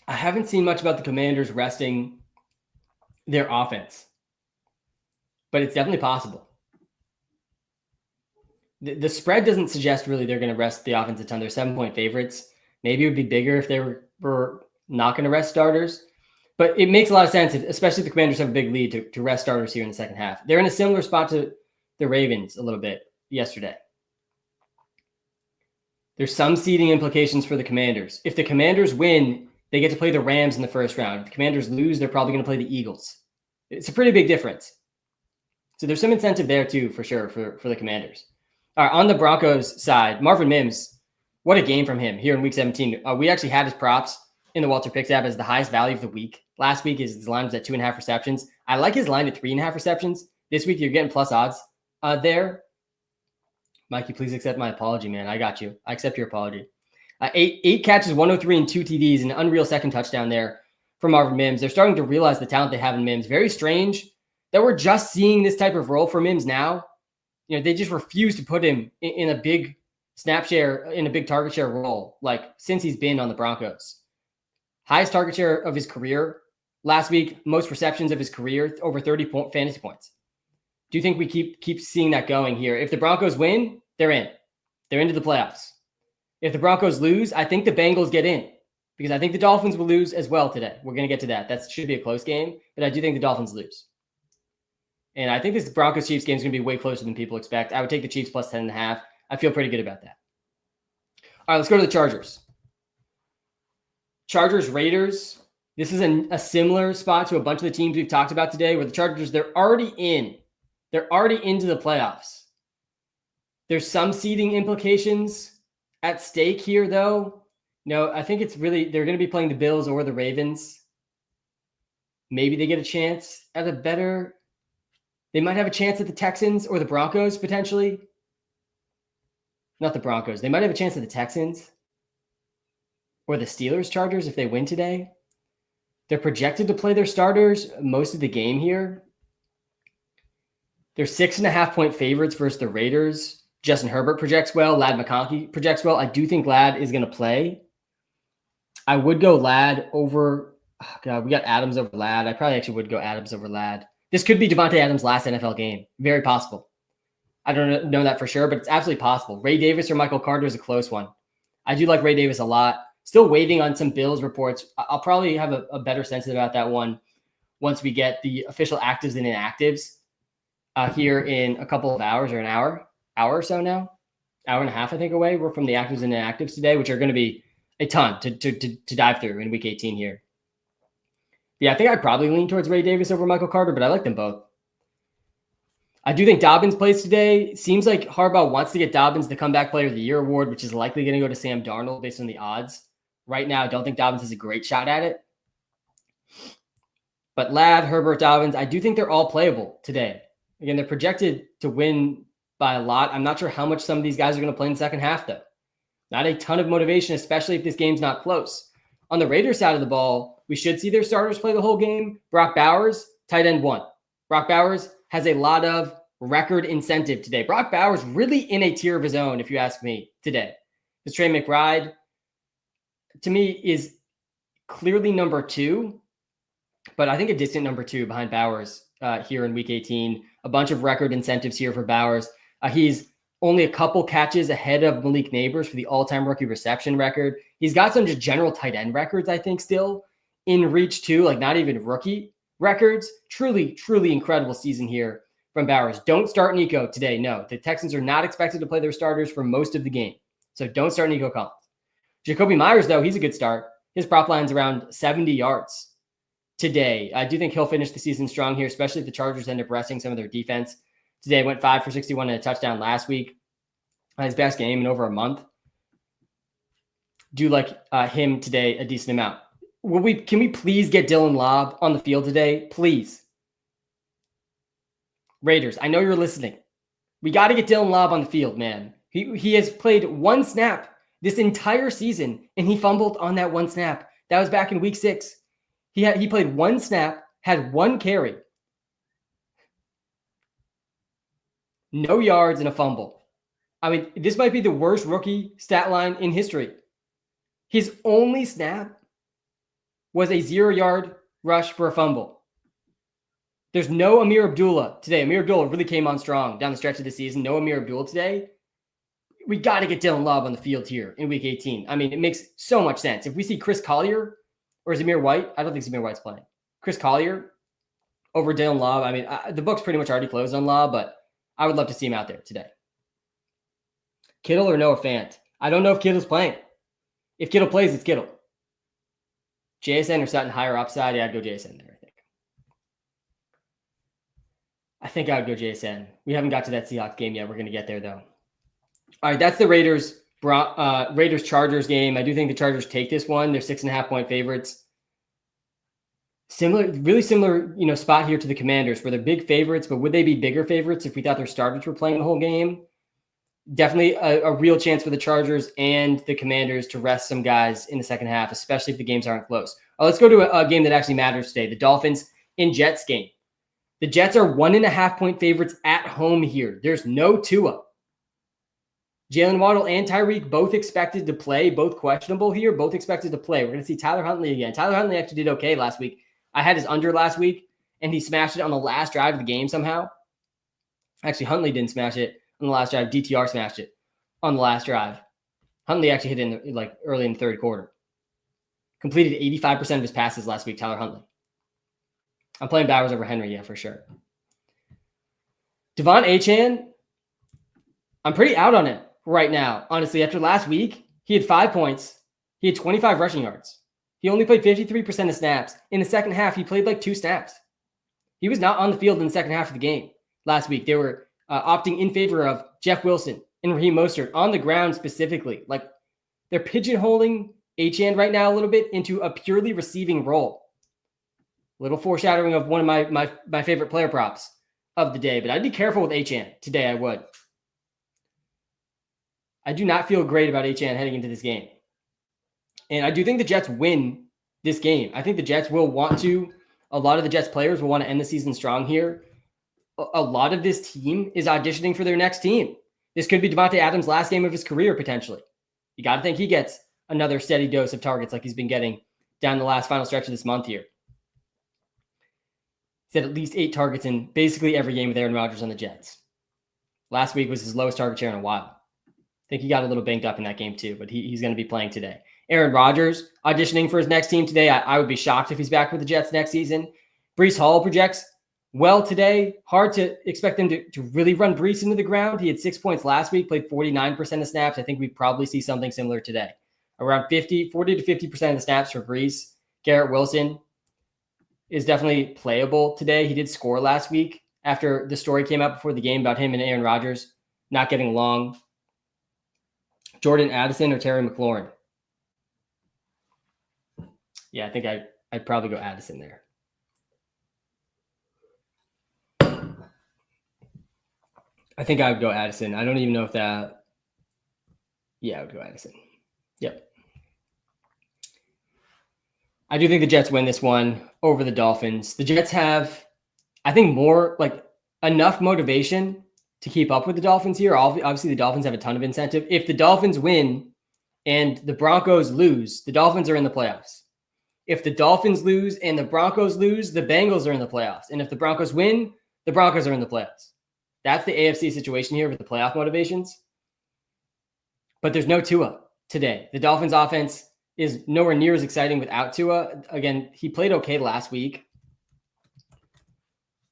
I haven't seen much about the Commanders resting their offense, but it's definitely possible. The spread doesn't suggest really they're going to rest the offense a ton. They're 7-point favorites. Maybe it would be bigger if they were not going to rest starters. But it makes a lot of sense, especially if the Commanders have a big lead to rest starters here in the second half. They're in a similar spot to the Ravens a little bit yesterday. There's some seeding implications for the Commanders. If the Commanders win, they get to play the Rams in the first round. If the Commanders lose, they're probably going to play the Eagles. It's a pretty big difference. So there's some incentive there too, for sure, for the Commanders. All right, on the Broncos side, Marvin Mims, what a game from him here in Week 17. We actually had his props in the Walter Picks app as the highest value of the week. Last week, his line was at 2.5 receptions. I like his line at 3.5 receptions. This week, you're getting plus odds there. Mikey, please accept my apology, man. I got you. I accept your apology. Eight catches, 103 and 2 TDs, and an unreal second touchdown there from Marvin Mims. They're starting to realize the talent they have in Mims. Very strange that we're just seeing this type of role for Mims now. You know, they just refuse to put him in a big snap share, in a big target share role, like since he's been on the Broncos. Highest target share of his career last week, most receptions of his career, over 30 fantasy points. Do you think we keep seeing that going here? If the Broncos win, they're in. They're into the playoffs. If the Broncos lose, I think the Bengals get in, because I think the Dolphins will lose as well today. We're going to get to that. That should be a close game, but I do think the Dolphins lose. And I think this Broncos-Chiefs game is going to be way closer than people expect. I would take the Chiefs plus 10.5. I feel pretty good about that. All right, let's go to the Chargers. Chargers-Raiders. This is a similar spot to a bunch of the teams we've talked about today, where the Chargers, they're already in. They're already into the playoffs. There's some seeding implications at stake here, though. No, I think it's really, they're going to be playing the Bills or the Ravens. Maybe they get a chance at they might have a chance at the Texans or the Broncos, potentially. Not the Broncos. They might have a chance at the Texans or the Steelers, Chargers, if they win today. They're projected to play their starters most of the game here. They're 6.5-point favorites versus the Raiders. Justin Herbert projects well. Ladd McConkey projects well. I do think Ladd is going to play. I would go Ladd over. Oh God, we got Adams over Ladd. I probably actually would go Adams over Ladd. This could be Devontae Adams' last NFL game. Very possible. I don't know that for sure, but it's absolutely possible. Ray Davis or Michael Carter is a close one. I do like Ray Davis a lot. Still waiting on some Bills reports. I'll probably have a better sense about that one once we get the official actives and inactives here in a couple of hours, or an hour or so now. Hour and a half, I think, away. We're from the actives and inactives today, which are going to be a ton to dive through in Week 18 here. Yeah, I think I'd probably lean towards Ray Davis over Michael Carter, but I like them both. I do think Dobbins plays today. Seems like Harbaugh wants to get Dobbins the Comeback Player of the Year award, which is likely going to go to Sam Darnold based on the odds. Right now, I don't think Dobbins has a great shot at it. But Ladd, Herbert, Dobbins, I do think they're all playable today. Again, they're projected to win by a lot. I'm not sure how much some of these guys are going to play in the second half, though. Not a ton of motivation, especially if this game's not close. On the Raiders side of the ball, we should see their starters play the whole game. Brock Bowers, tight end 1. Brock Bowers has a lot of record incentive today. Brock Bowers really in a tier of his own, if you ask me, today. Because Trey McBride, to me, is clearly number 2, but I think a distant number 2 behind Bowers here in Week 18. A bunch of record incentives here for Bowers. He's only a couple catches ahead of Malik Neighbors for the all-time rookie reception record. He's got some just general tight end records, I think, still in reach too, like not even rookie records. Truly, truly incredible season here from Bowers. Don't start Nico today. No, the Texans are not expected to play their starters for most of the game. So don't start Nico Collins. Jacoby Myers, though, he's a good start. His prop line's around 70 yards today. I do think he'll finish the season strong here, especially if the Chargers end up resting some of their defense. Today went 5 for 61 and a touchdown last week. His best game in over a month. Do like him today a decent amount. Can we please get Dylan Lobb on the field today? Please. Raiders, I know you're listening. We got to get Dylan Lobb on the field, man. He has played 1 snap this entire season, and he fumbled on that 1 snap. That was back in Week 6. He played 1 snap, had 1 carry. No yards and a fumble. I mean, this might be the worst rookie stat line in history. His only snap was a 0-yard rush for a fumble. There's no Amir Abdullah today. Amir Abdullah really came on strong down the stretch of the season. No Amir Abdullah today. We got to get Dylan Lobb on the field here in Week 18. I mean, it makes so much sense. If we see Chris Collier or Zamir White, I don't think Zamir White's playing. Chris Collier over Dylan Lobb. I mean, the book's pretty much already closed on Lobb, but I would love to see him out there today. Kittle or Noah Fant? I don't know if Kittle's playing. If Kittle plays, it's Kittle. JSN or Sutton higher upside? Yeah, I'd go JSN there, I think. I think I would go JSN. We haven't got to that Seahawks game yet. We're going to get there, though. All right, that's the Raiders-Chargers game. I do think the Chargers take this one. They're 6.5-point favorites. Really similar, spot here to the Commanders, where they're big favorites, but would they be bigger favorites if we thought their starters were playing the whole game? Definitely a real chance for the Chargers and the Commanders to rest some guys in the second half, especially if the games aren't close. Let's go to a game that actually matters today, the Dolphins and Jets game. The Jets are 1.5-point favorites at home here. There's no Tua. Jalen Waddle and Tyreek both expected to play, both questionable here, both expected to play. We're going to see Tyler Huntley again. Tyler Huntley actually did okay last week. I had his under last week, and he smashed it on the last drive of the game somehow. Actually, Huntley didn't smash it on the last drive. DTR smashed it on the last drive. Huntley actually hit in early in the third quarter. Completed 85% of his passes last week, Tyler Huntley. I'm playing Bowers over Henry, yeah, for sure. Devon Achane, I'm pretty out on it right now. Honestly, after last week, he had 5 points. He had 25 rushing yards. He only played 53% of snaps. In the second half, he played 2 snaps. He was not on the field in the second half of the game last week. They were opting in favor of Jeff Wilson and Raheem Mostert on the ground specifically. They're pigeonholing Achane right now a little bit into a purely receiving role. Little foreshadowing of one of my favorite player props of the day, but I'd be careful with Achane today. I would. I do not feel great about Achane heading into this game. And I do think the Jets win this game. I think the Jets will want to. A lot of the Jets players will want to end the season strong here. A lot of this team is auditioning for their next team. This could be Devontae Adams' last game of his career, potentially. You got to think he gets another steady dose of targets like he's been getting down the final stretch of this month here. He's had at least 8 targets in basically every game with Aaron Rodgers on the Jets. Last week was his lowest target share in a while. I think he got a little banged up in that game too, but he's going to be playing today. Aaron Rodgers auditioning for his next team today. I would be shocked if he's back with the Jets next season. Breece Hall projects well today. Hard to expect them to really run Breece into the ground. He had 6 points last week, played 49% of snaps. I think we probably see something similar today. Around 40 to 50% of the snaps for Breece. Garrett Wilson is definitely playable today. He did score last week after the story came out before the game about him and Aaron Rodgers not getting along. Jordan Addison or Terry McLaurin? Yeah, I think I'd probably go Addison there. I think I would go Addison. I don't even know if that... Yeah, I would go Addison. Yep. I do think the Jets win this one over the Dolphins. The Jets have, I think, more enough motivation to keep up with the Dolphins here. Obviously, the Dolphins have a ton of incentive. If the Dolphins win and the Broncos lose, the Dolphins are in the playoffs. If the Dolphins lose and the Broncos lose, the Bengals are in the playoffs. And if the Broncos win, the Broncos are in the playoffs. That's the AFC situation here with the playoff motivations. But there's no Tua today. The Dolphins offense is nowhere near as exciting without Tua. Again, he played okay last week.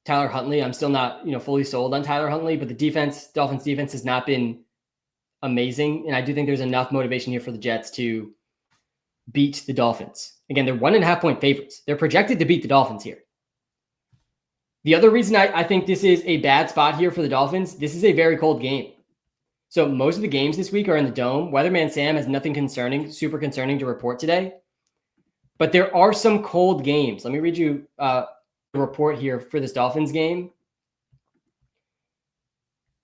Tyler Huntley, I'm still not, fully sold on Tyler Huntley, but the Dolphins defense has not been amazing. And I do think there's enough motivation here for the Jets to beat the Dolphins. Again, they're 1.5-point favorites. They're projected to beat the Dolphins here. The other reason I think this is a bad spot here for the Dolphins, this is a very cold game. So most of the games this week are in the Dome. Weatherman Sam has nothing super concerning to report today. But there are some cold games. Let me read you the report here for this Dolphins game.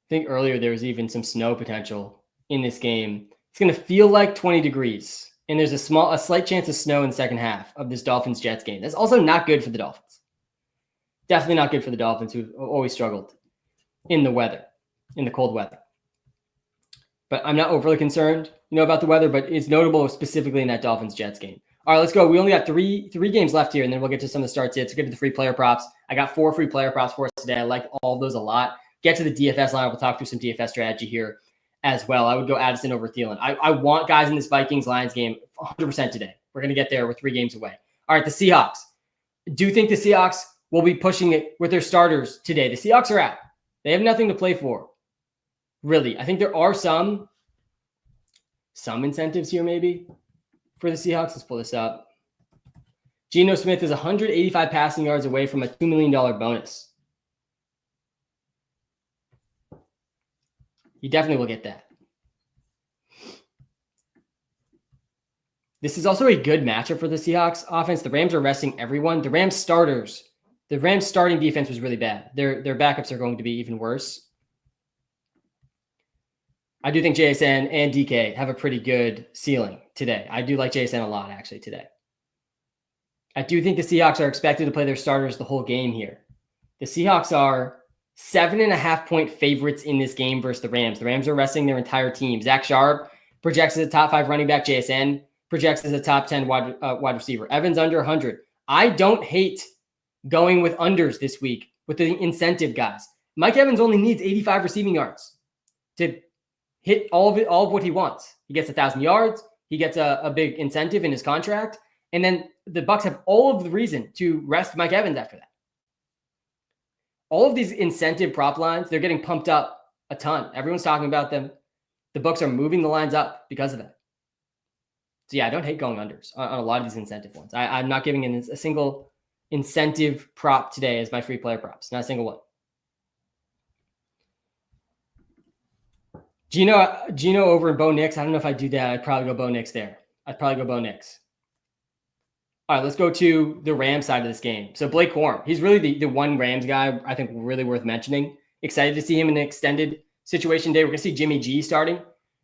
I think earlier there was even some snow potential in this game. It's going to feel like 20 degrees. And there's a slight chance of snow in the second half of this Dolphins-Jets game. That's also not good for the Dolphins. Definitely not good for the Dolphins, who've always struggled in the cold weather. But I'm not overly concerned, about the weather, but it's notable specifically in that Dolphins-Jets game. All right, let's go. We only got three games left here, and then we'll get to some of the starts hits. We'll get to the free player props. I got 4 free player props for us today. I like all of those a lot. Get to the DFS line. We'll talk through some DFS strategy here as well. I would go Addison over Thielen. I want guys in this Vikings-Lions game 100% today. We're going to get there. We're 3 games away. All right, the Seahawks. Do you think the Seahawks will be pushing it with their starters today? The Seahawks are out. They have nothing to play for, really. I think there are some incentives here maybe for the Seahawks. Let's pull this up. Geno Smith is 185 passing yards away from a $2 million bonus. You definitely will get that. This is also a good matchup for the Seahawks offense. The Rams are resting everyone. The Rams starting defense was really bad. Their backups are going to be even worse. I do think JSN and DK have a pretty good ceiling today. I do like JSN a lot, actually, today. I do think the Seahawks are expected to play their starters the whole game here. The Seahawks are 7.5-point favorites in this game versus the Rams. The Rams are resting their entire team. Zach Sharp projects as a top 5 running back. JSN projects as a top 10 wide receiver. Evans under 100. I don't hate going with unders this week with the incentive guys. Mike Evans only needs 85 receiving yards to hit all of what he wants. He gets 1,000 yards. He gets a big incentive in his contract. And then the Bucs have all of the reason to rest Mike Evans after that. All of these incentive prop lines, they're getting pumped up a ton. Everyone's talking about them. The books are moving the lines up because of it. So yeah, I don't hate going unders on a lot of these incentive ones. I'm not giving in a single incentive prop today as my free player props. Not a single one. Gino over in Bo Nix. I don't know if I do that. I'd probably go Bo Nix there. All right, let's go to the Rams side of this game. So Blake Corum, he's really the one Rams guy I think really worth mentioning. Excited to see him in an extended situation day. We're going to see Jimmy G starting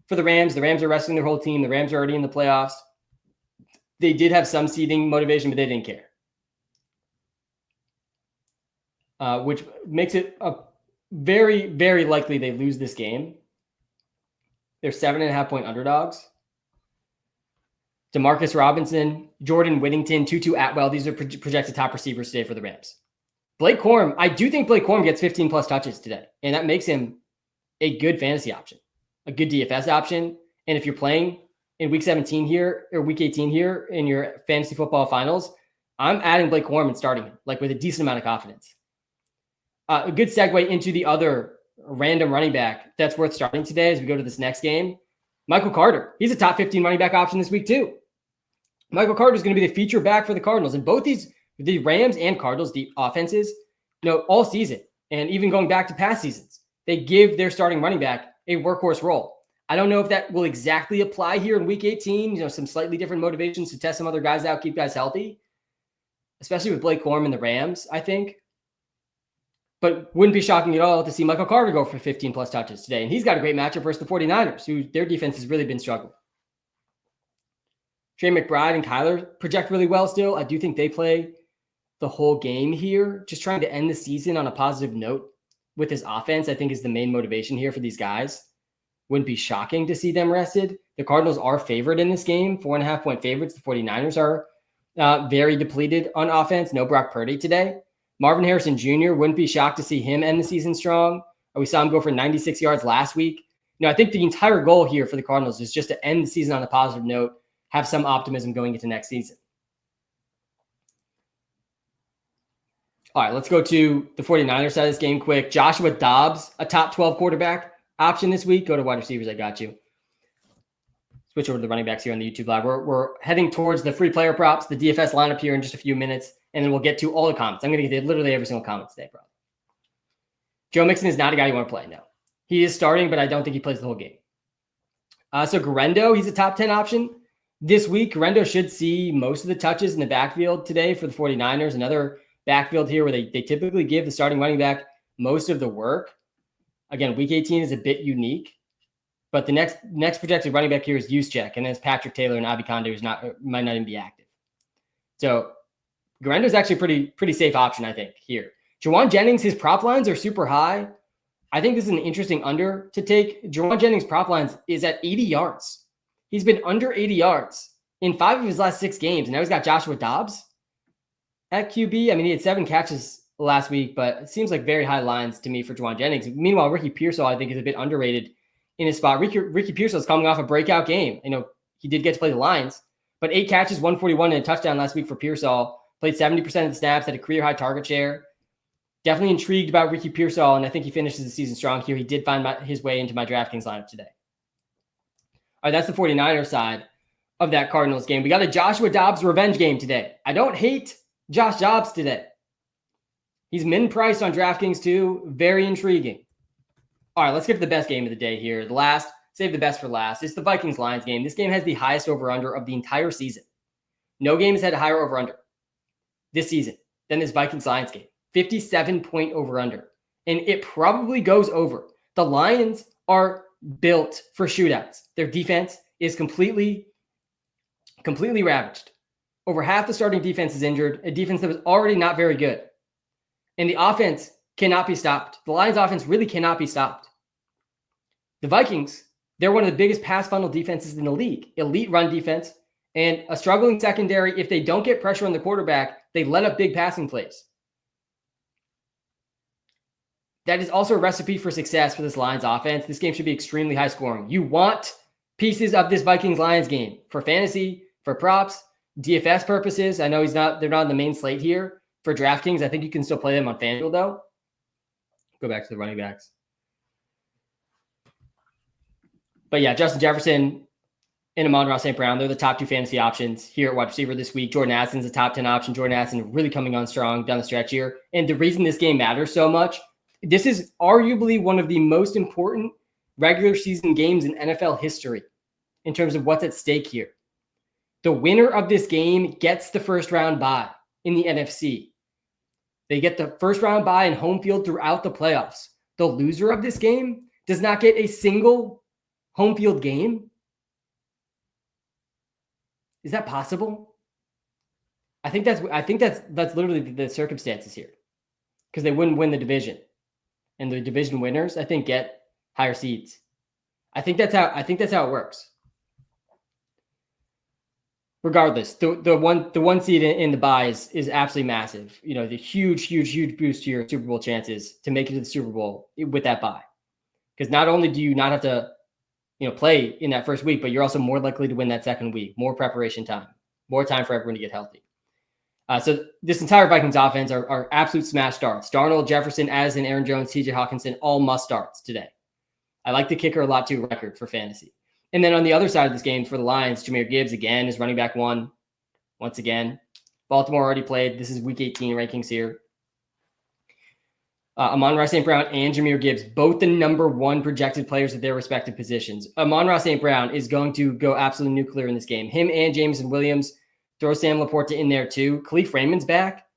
for the Rams. The Rams are resting their whole team. The Rams are already in the playoffs. They did have some seeding motivation, but they didn't care. Which makes it very, very likely they lose this game. They're 7.5-point underdogs. Demarcus Robinson, Jordan Whittington, Tutu Atwell. These are projected top receivers today for the Rams. Blake Corum, I do think Blake Corum gets 15 plus touches today, and that makes him a good fantasy option, a good DFS option. And if you're playing in week 17 here or week 18 here in your fantasy football finals, I'm adding Blake Corum and starting him like with a decent amount of confidence. A good segue into the other random running back that's worth starting today as we go to this next game. Michael Carter. He's a top 15 running back option this week too. Michael Carter is going to be the feature back for the Cardinals. And both the Rams and Cardinals, the offenses, all season and even going back to past seasons, they give their starting running back a workhorse role. I don't know if that will exactly apply here in week 18. Some slightly different motivations to test some other guys out, keep guys healthy, especially with Blake Corum and the Rams, I think. But wouldn't be shocking at all to see Michael Carter go for 15 plus touches today. And he's got a great matchup versus the 49ers, who their defense has really been struggling. Trey McBride and Kyler project really well still. I do think they play the whole game here. Just trying to end the season on a positive note with his offense, I think, is the main motivation here for these guys. Wouldn't be shocking to see them rested. The Cardinals are favored in this game, 4.5-point favorites. The 49ers are very depleted on offense. No Brock Purdy today. Marvin Harrison Jr., wouldn't be shocked to see him end the season strong. We saw him go for 96 yards last week. I think the entire goal here for the Cardinals is just to end the season on a positive note, have some optimism going into next season. All right, let's go to the 49ers side of this game quick. Joshua Dobbs, a top 12 quarterback option this week. Go to wide receivers. I got you. Switch over to the running backs here on the YouTube Live. We're heading towards the free player props, the DFS lineup here in just a few minutes, and then we'll get to all the comments. I'm going to get to literally every single comment today, bro. Joe Mixon is not a guy you want to play, no. He is starting, but I don't think he plays the whole game. So Guerendo, he's a top 10 option this week. Guerendo should see most of the touches in the backfield today for the 49ers. Another backfield here where they typically give the starting running back most of the work. Again, week 18 is a bit unique. But the next projected running back here is Juszczyk, and then it's Patrick Taylor and Abi Conde, who's might not even be active. So Guerendo is actually a pretty safe option, I think, here. Jawan Jennings, his prop lines are super high. I think this is an interesting under to take. Jawan Jennings' prop lines is at 80 yards. He's been under 80 yards in 5 of his last 6 games, and now he's got Joshua Dobbs at QB. I mean, he had 7 catches last week, but it seems like very high lines to me for Jawan Jennings. Meanwhile, Ricky Pearsall, I think, is a bit underrated in his spot. Ricky Pearsall is coming off a breakout game. He did get to play the Lions, but 8 catches, 141 and a touchdown last week for Pearsall. Played 70% of the snaps, had a career high target share. Definitely intrigued about Ricky Pearsall, and I think he finishes the season strong here. He did find his way into my DraftKings lineup today. All right, that's the 49ers side of that Cardinals game. We got a Joshua Dobbs revenge game today. I don't hate Josh Dobbs today. He's min-priced on DraftKings too. Very intriguing. All right, let's get to the best game of the day here. Save the best for last. It's the Vikings-Lions game. This game has the highest over-under of the entire season. No game has had a higher over-under this season than this Vikings-Lions game. 57-point over-under. And it probably goes over. The Lions are built for shootouts. Their defense is completely ravaged. Over half the starting defense is injured, a defense that was already not very good. And the offense cannot be stopped. The Lions offense really cannot be stopped. The Vikings, they're one of the biggest pass funnel defenses in the league. Elite run defense and a struggling secondary. If they don't get pressure on the quarterback, they let up big passing plays. That is also a recipe for success for this Lions offense. This game should be extremely high scoring. You want pieces of this Vikings-Lions game for fantasy, for props, DFS purposes. I know they're not on the main slate here for DraftKings. I think you can still play them on FanDuel though. Go back to the running backs. But yeah, Justin Jefferson and Amon-Ra St. Brown, they're the top two fantasy options here at wide receiver this week. Jordan Addison's a top 10 option. Jordan Addison really coming on strong down the stretch here. And the reason this game matters so much, this is arguably one of the most important regular season games in NFL history in terms of what's at stake here. The winner of this game gets the first round bye in the NFC. They get the first round bye and home field throughout the playoffs. The loser of this game does not get a single home field game. Is that possible? I think that's literally the circumstances here, because they wouldn't win the division, and the division winners, I think, get higher seeds. I think that's how it works. Regardless, the one seed in the bye is absolutely massive. You know, the huge boost to your Super Bowl chances to make it to the Super Bowl with that bye, because not only do you not have to play in that first week, but you're also more likely to win that second week. More preparation time, more time for everyone to get healthy. So this entire Vikings offense are absolute smash starts. Darnold, Jefferson, Addison, Aaron Jones, TJ Hawkinson, all must starts today. I like the kicker a lot too, record for fantasy. And then on the other side of this game for the Lions, Jahmyr Gibbs again is running back one once again. Baltimore already played. This is week 18 rankings here. Amon-Ra St. Brown and Jahmyr Gibbs, both the number one projected players at their respective positions. Amon-Ra St. Brown is going to go absolutely nuclear in this game. Him and Jameson Williams. Throw Sam Laporta in there too. Khalif Raymond's back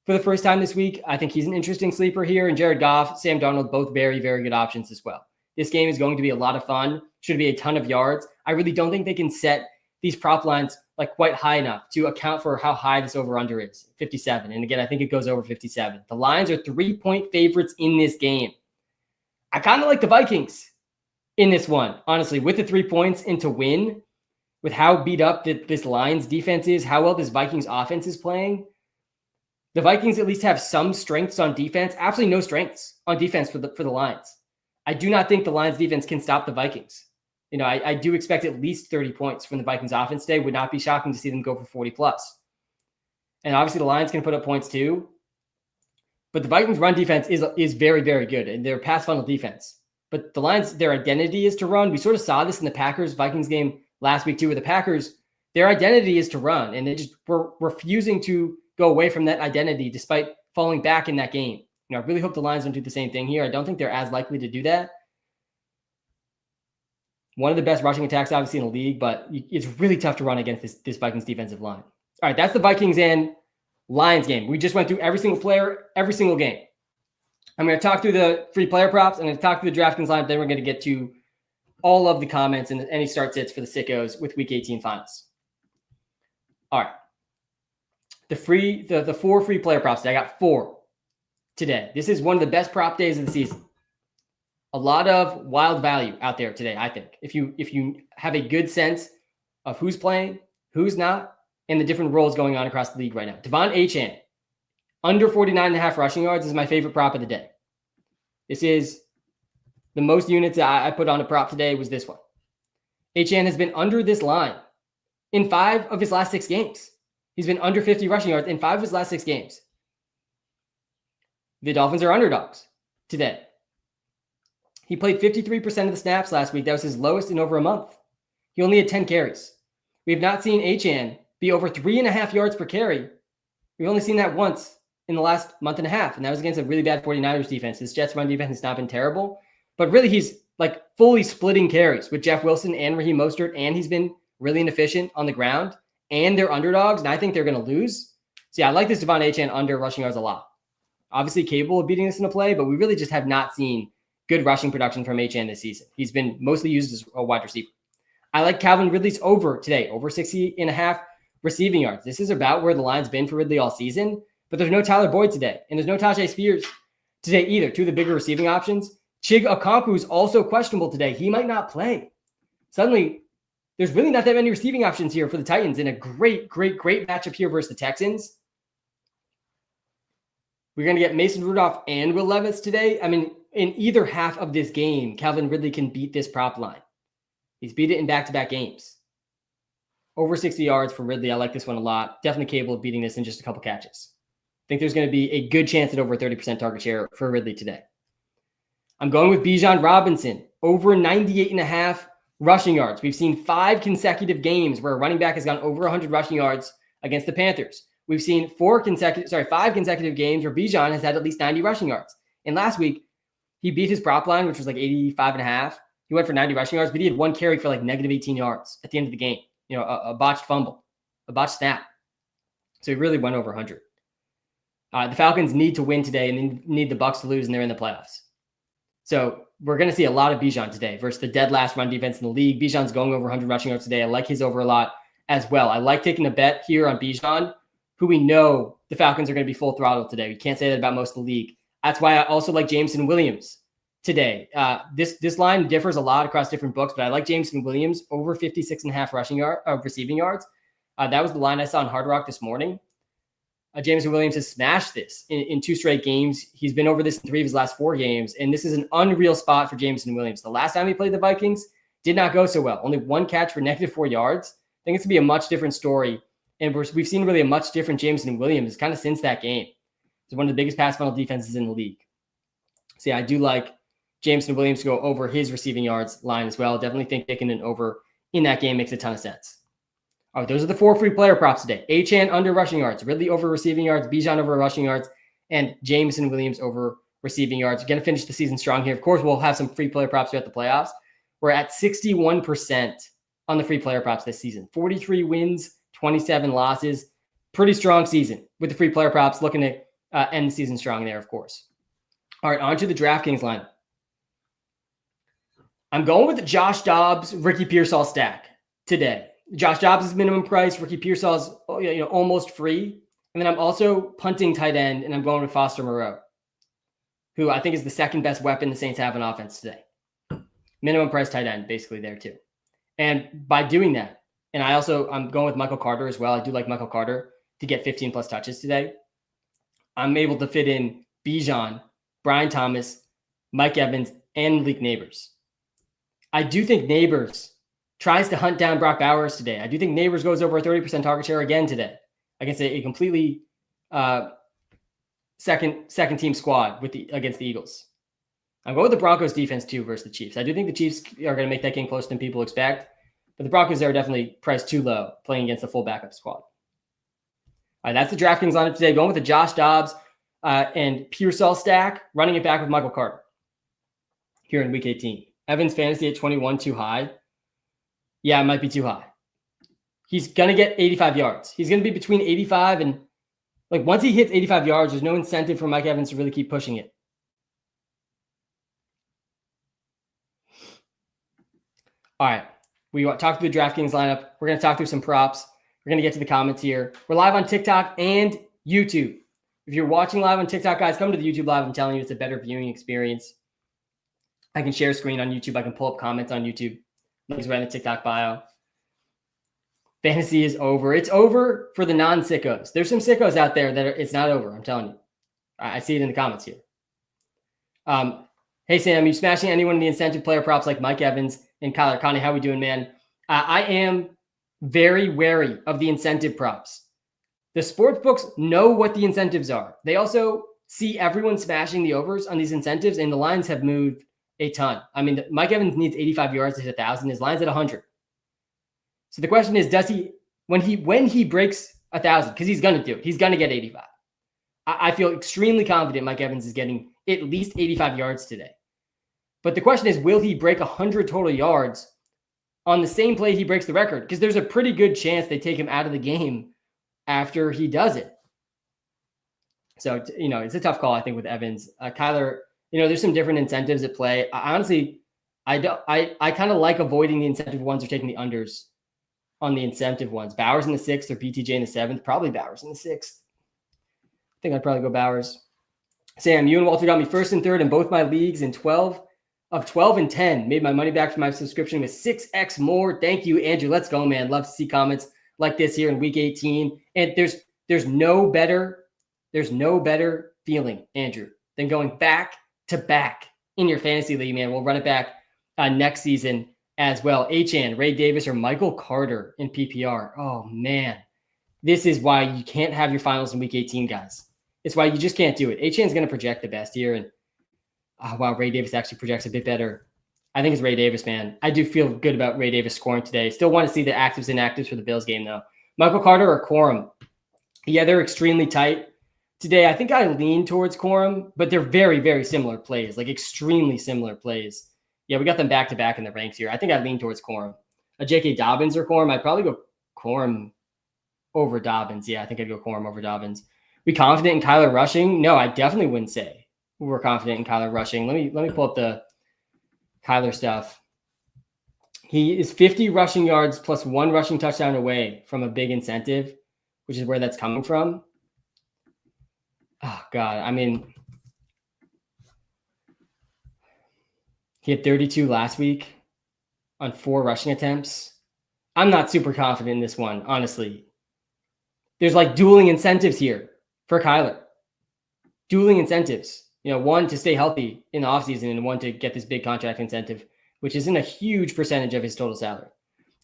for the first time this week. I think he's an interesting sleeper here. And Jared Goff, Sam Darnold, both very, very good options as well. This game is going to be a lot of fun. Should be a ton of yards. I really don't think they can set these prop lines like quite high enough to account for how high this over-under is, 57. And again, I think it goes over 57. The Lions are 3-point favorites in this game. I kind of like the Vikings in this one, honestly, with the 3 points and to win, with how beat up this Lions defense is, how well this Vikings offense is playing. The Vikings at least have some strengths on defense, absolutely no strengths on defense for the Lions. I do not think the Lions defense can stop the Vikings. I do expect at least 30 points from the Vikings offense today. Would not be shocking to see them go for 40 plus. And obviously the Lions can put up points too. But the Vikings run defense is very, very good. And they're pass funnel defense. But the Lions, their identity is to run. We sort of saw this in the Packers-Vikings game last week too, with the Packers. Their identity is to run. And they just were refusing to go away from that identity despite falling back in that game. I really hope the Lions don't do the same thing here. I don't think they're as likely to do that. One of the best rushing attacks, obviously, in the league, but it's really tough to run against this Vikings defensive line. All right, that's the Vikings and Lions game. We just went through every single player, every single game. I'm going to talk through the free player props. I'm going to talk through the DraftKings lineup. Then we're going to get to all of the comments and any start sits for the sickos with Week 18 finals. All right. The 4 free player props today. I got 4 today. This is one of the best prop days of the season. A lot of wild value out there today, I think. If you have a good sense of who's playing, who's not, and the different roles going on across the league right now. Devon Achane, under 49.5 rushing yards is my favorite prop of the day. This is the most units that I put on a prop today was this one. Achane has been under this line in 5 of his last 6 games. He's been under 50 rushing yards in 5 of his last 6 games. The Dolphins are underdogs today. He played 53% of the snaps last week. That was his lowest in over a month. He only had 10 carries. We have not seen Achane be over 3.5 yards per carry. We've only seen that once in the last month and a half, and that was against a really bad 49ers defense. This Jets run defense has not been terrible, but really he's like fully splitting carries with Jeff Wilson and Raheem Mostert, and he's been really inefficient on the ground, and they're underdogs, and I think they're going to lose. So yeah, I like this Devon Achane under rushing yards a lot. Obviously capable of beating this in a play, but we really just have not seen good rushing production from Achane this season. He's been mostly used as a wide receiver. I like Calvin Ridley's over today, over 60.5 receiving yards. This is about where the line's been for Ridley all season, but there's no Tyler Boyd today, and there's no Tajay Spears today either, two of the bigger receiving options. Chig Okonkwo is also questionable today. He might not play. Suddenly, there's really not that many receiving options here for the Titans in a great matchup here versus the Texans. We're going to get Mason Rudolph and Will Levis today. I mean, in either half of this game, Calvin Ridley can beat this prop line. He's beat it in back-to-back games. Over 60 yards for Ridley. I like this one a lot. Definitely capable of beating this in just a couple catches. I think there's going to be a good chance at over 30% target share for Ridley today. I'm going with Bijan Robinson, over 98.5 rushing yards. We've seen 5 consecutive games where a running back has gone over 100 rushing yards against the Panthers. We've seen 5 consecutive games where Bijan has had at least 90 rushing yards. And last week, he beat his prop line, which was like 85.5. He went for 90 rushing yards, but he had one carry for like negative 18 yards at the end of the game. A botched fumble, a botched snap. So he really went over 100. The Falcons need to win today, and they need the Bucs to lose, and they're in the playoffs. So we're going to see a lot of Bijan today versus the dead last run defense in the league. Bijan's going over 100 rushing yards today. I like his over a lot as well. I like taking a bet here on Bijan, who we know the Falcons are going to be full throttle today. We can't say that about most of the league. That's why I also like Jameson Williams today. This line differs a lot across different books, but I like Jameson Williams over 56.5 receiving yards. That was the line I saw on Hard Rock this morning. Jameson Williams has smashed this in 2 straight games. He's been over this in 3 of his last 4 games, and this is an unreal spot for Jameson Williams. The last time he played the Vikings did not go so well. Only 1 catch for negative 4 yards. I think it's going to be a much different story, and we've seen really a much different Jameson Williams kind of since that game. He's one of the biggest pass funnel defenses in the league. So yeah, I do like Jameson Williams to go over his receiving yards line as well. Definitely think taking an over in that game makes a ton of sense. All right, those are the 4 free player props today. Achane under rushing yards, Ridley over receiving yards, Bijan over rushing yards, and Jameson Williams over receiving yards. We're going to finish the season strong here. Of course, we'll have some free player props throughout the playoffs. We're at 61% on the free player props this season. 43 wins, 27 losses. Pretty strong season with the free player props. Looking to end the season strong there, of course. All right, on to the DraftKings lineup. I'm going with the Josh Dobbs, Ricky Pearsall stack today. Josh Dobbs is minimum price. Ricky Pearsall is almost free. And then I'm also punting tight end, and I'm going with Foster Moreau, who I think is the second best weapon the Saints have on offense today. Minimum price tight end, basically there too. And by doing that, and I'm going with Michael Carter as well. I do like Michael Carter to get 15 plus touches today. I'm able to fit in Bijan, Brian Thomas, Mike Evans, and Malik Neighbors. I do think Neighbors tries to hunt down Brock Bowers today. I do think Neighbors goes over a 30% target share again today against a completely second team squad against the Eagles. I'm going with the Broncos defense too versus the Chiefs. I do think the Chiefs are going to make that game closer than people expect, but the Broncos are definitely priced too low playing against the full backup squad. All right, that's the DraftKings lineup today. Going with the Josh Dobbs and Pearsall stack, running it back with Michael Carter here in Week 18. Evans fantasy at 21, too high. Yeah, it might be too high. He's going to get 85 yards. He's going to be between 85 and once he hits 85 yards, there's no incentive for Mike Evans to really keep pushing it. All right. We talked through the DraftKings lineup. We're going to talk through some props. We're going to get to the comments here. We're live on TikTok and YouTube. If you're watching live on TikTok, guys, come to the YouTube live. I'm telling you, it's a better viewing experience. I can share screen on YouTube. I can pull up comments on YouTube. Links right in the TikTok bio. Fantasy is over. It's over for the non-sickos. There's some sickos out there that it's not over. I'm telling you. I see it in the comments here. Hey, Sam, you smashing anyone in the incentive player props like Mike Evans and Kyler Connie? How we doing, man? I am very wary of the incentive props. The sports books know what the incentives are. They also see everyone smashing the overs on these incentives, and the lines have moved a ton. I mean, Mike Evans needs 85 yards to hit 1,000. His line's at 100. So the question is, does he, when he breaks 1,000, because he's going to do it, he's going to get 85. I feel extremely confident Mike Evans is getting at least 85 yards today. But the question is, will he break 100 total yards on the same play he breaks the record? Because there's a pretty good chance they take him out of the game after he does it. So, it's a tough call, I think, with Evans. Kyler, there's some different incentives at play. Honestly, I kind of like avoiding the incentive ones or taking the unders on the incentive ones. Bowers in the 6th or BTJ in the 7th. Probably Bowers in the 6th. I think I'd probably go Bowers. Sam, you and Walter got me 1st and 3rd in both my leagues in 12 and 10. Made my money back from my subscription with 6x more. Thank you, Andrew. Let's go, man. Love to see comments like this here in week 18. And there's no better feeling, Andrew, than going back to back in your fantasy league, man. We'll run it back next season as well. Achan, Ray Davis, or Michael Carter in PPR. Oh, man. This is why you can't have your finals in week 18, guys. It's why you just can't do it. Achan's going to project the best here. And wow, Ray Davis actually projects a bit better. I think it's Ray Davis, man. I do feel good about Ray Davis scoring today. Still want to see the actives and inactives for the Bills game, though. Michael Carter or Corum? Yeah, they're extremely tight. Today, I think I lean towards Corum, but they're very, very similar plays, like extremely similar plays. Yeah, we got them back-to-back in the ranks here. I think I lean towards Corum. A J.K. Dobbins or Corum? I'd probably go Corum over Dobbins. Yeah, I think I'd go Corum over Dobbins. We confident in Kyler rushing? No, I definitely wouldn't say we're confident in Kyler rushing. Let me pull up the Kyler stuff. He is 50 rushing yards plus 1 rushing touchdown away from a big incentive, which is where that's coming from. Oh, God. I mean, he had 32 last week on 4 rushing attempts. I'm not super confident in this one, honestly. There's like dueling incentives here for Kyler. Dueling incentives. One to stay healthy in the offseason and one to get this big contract incentive, which isn't a huge percentage of his total salary.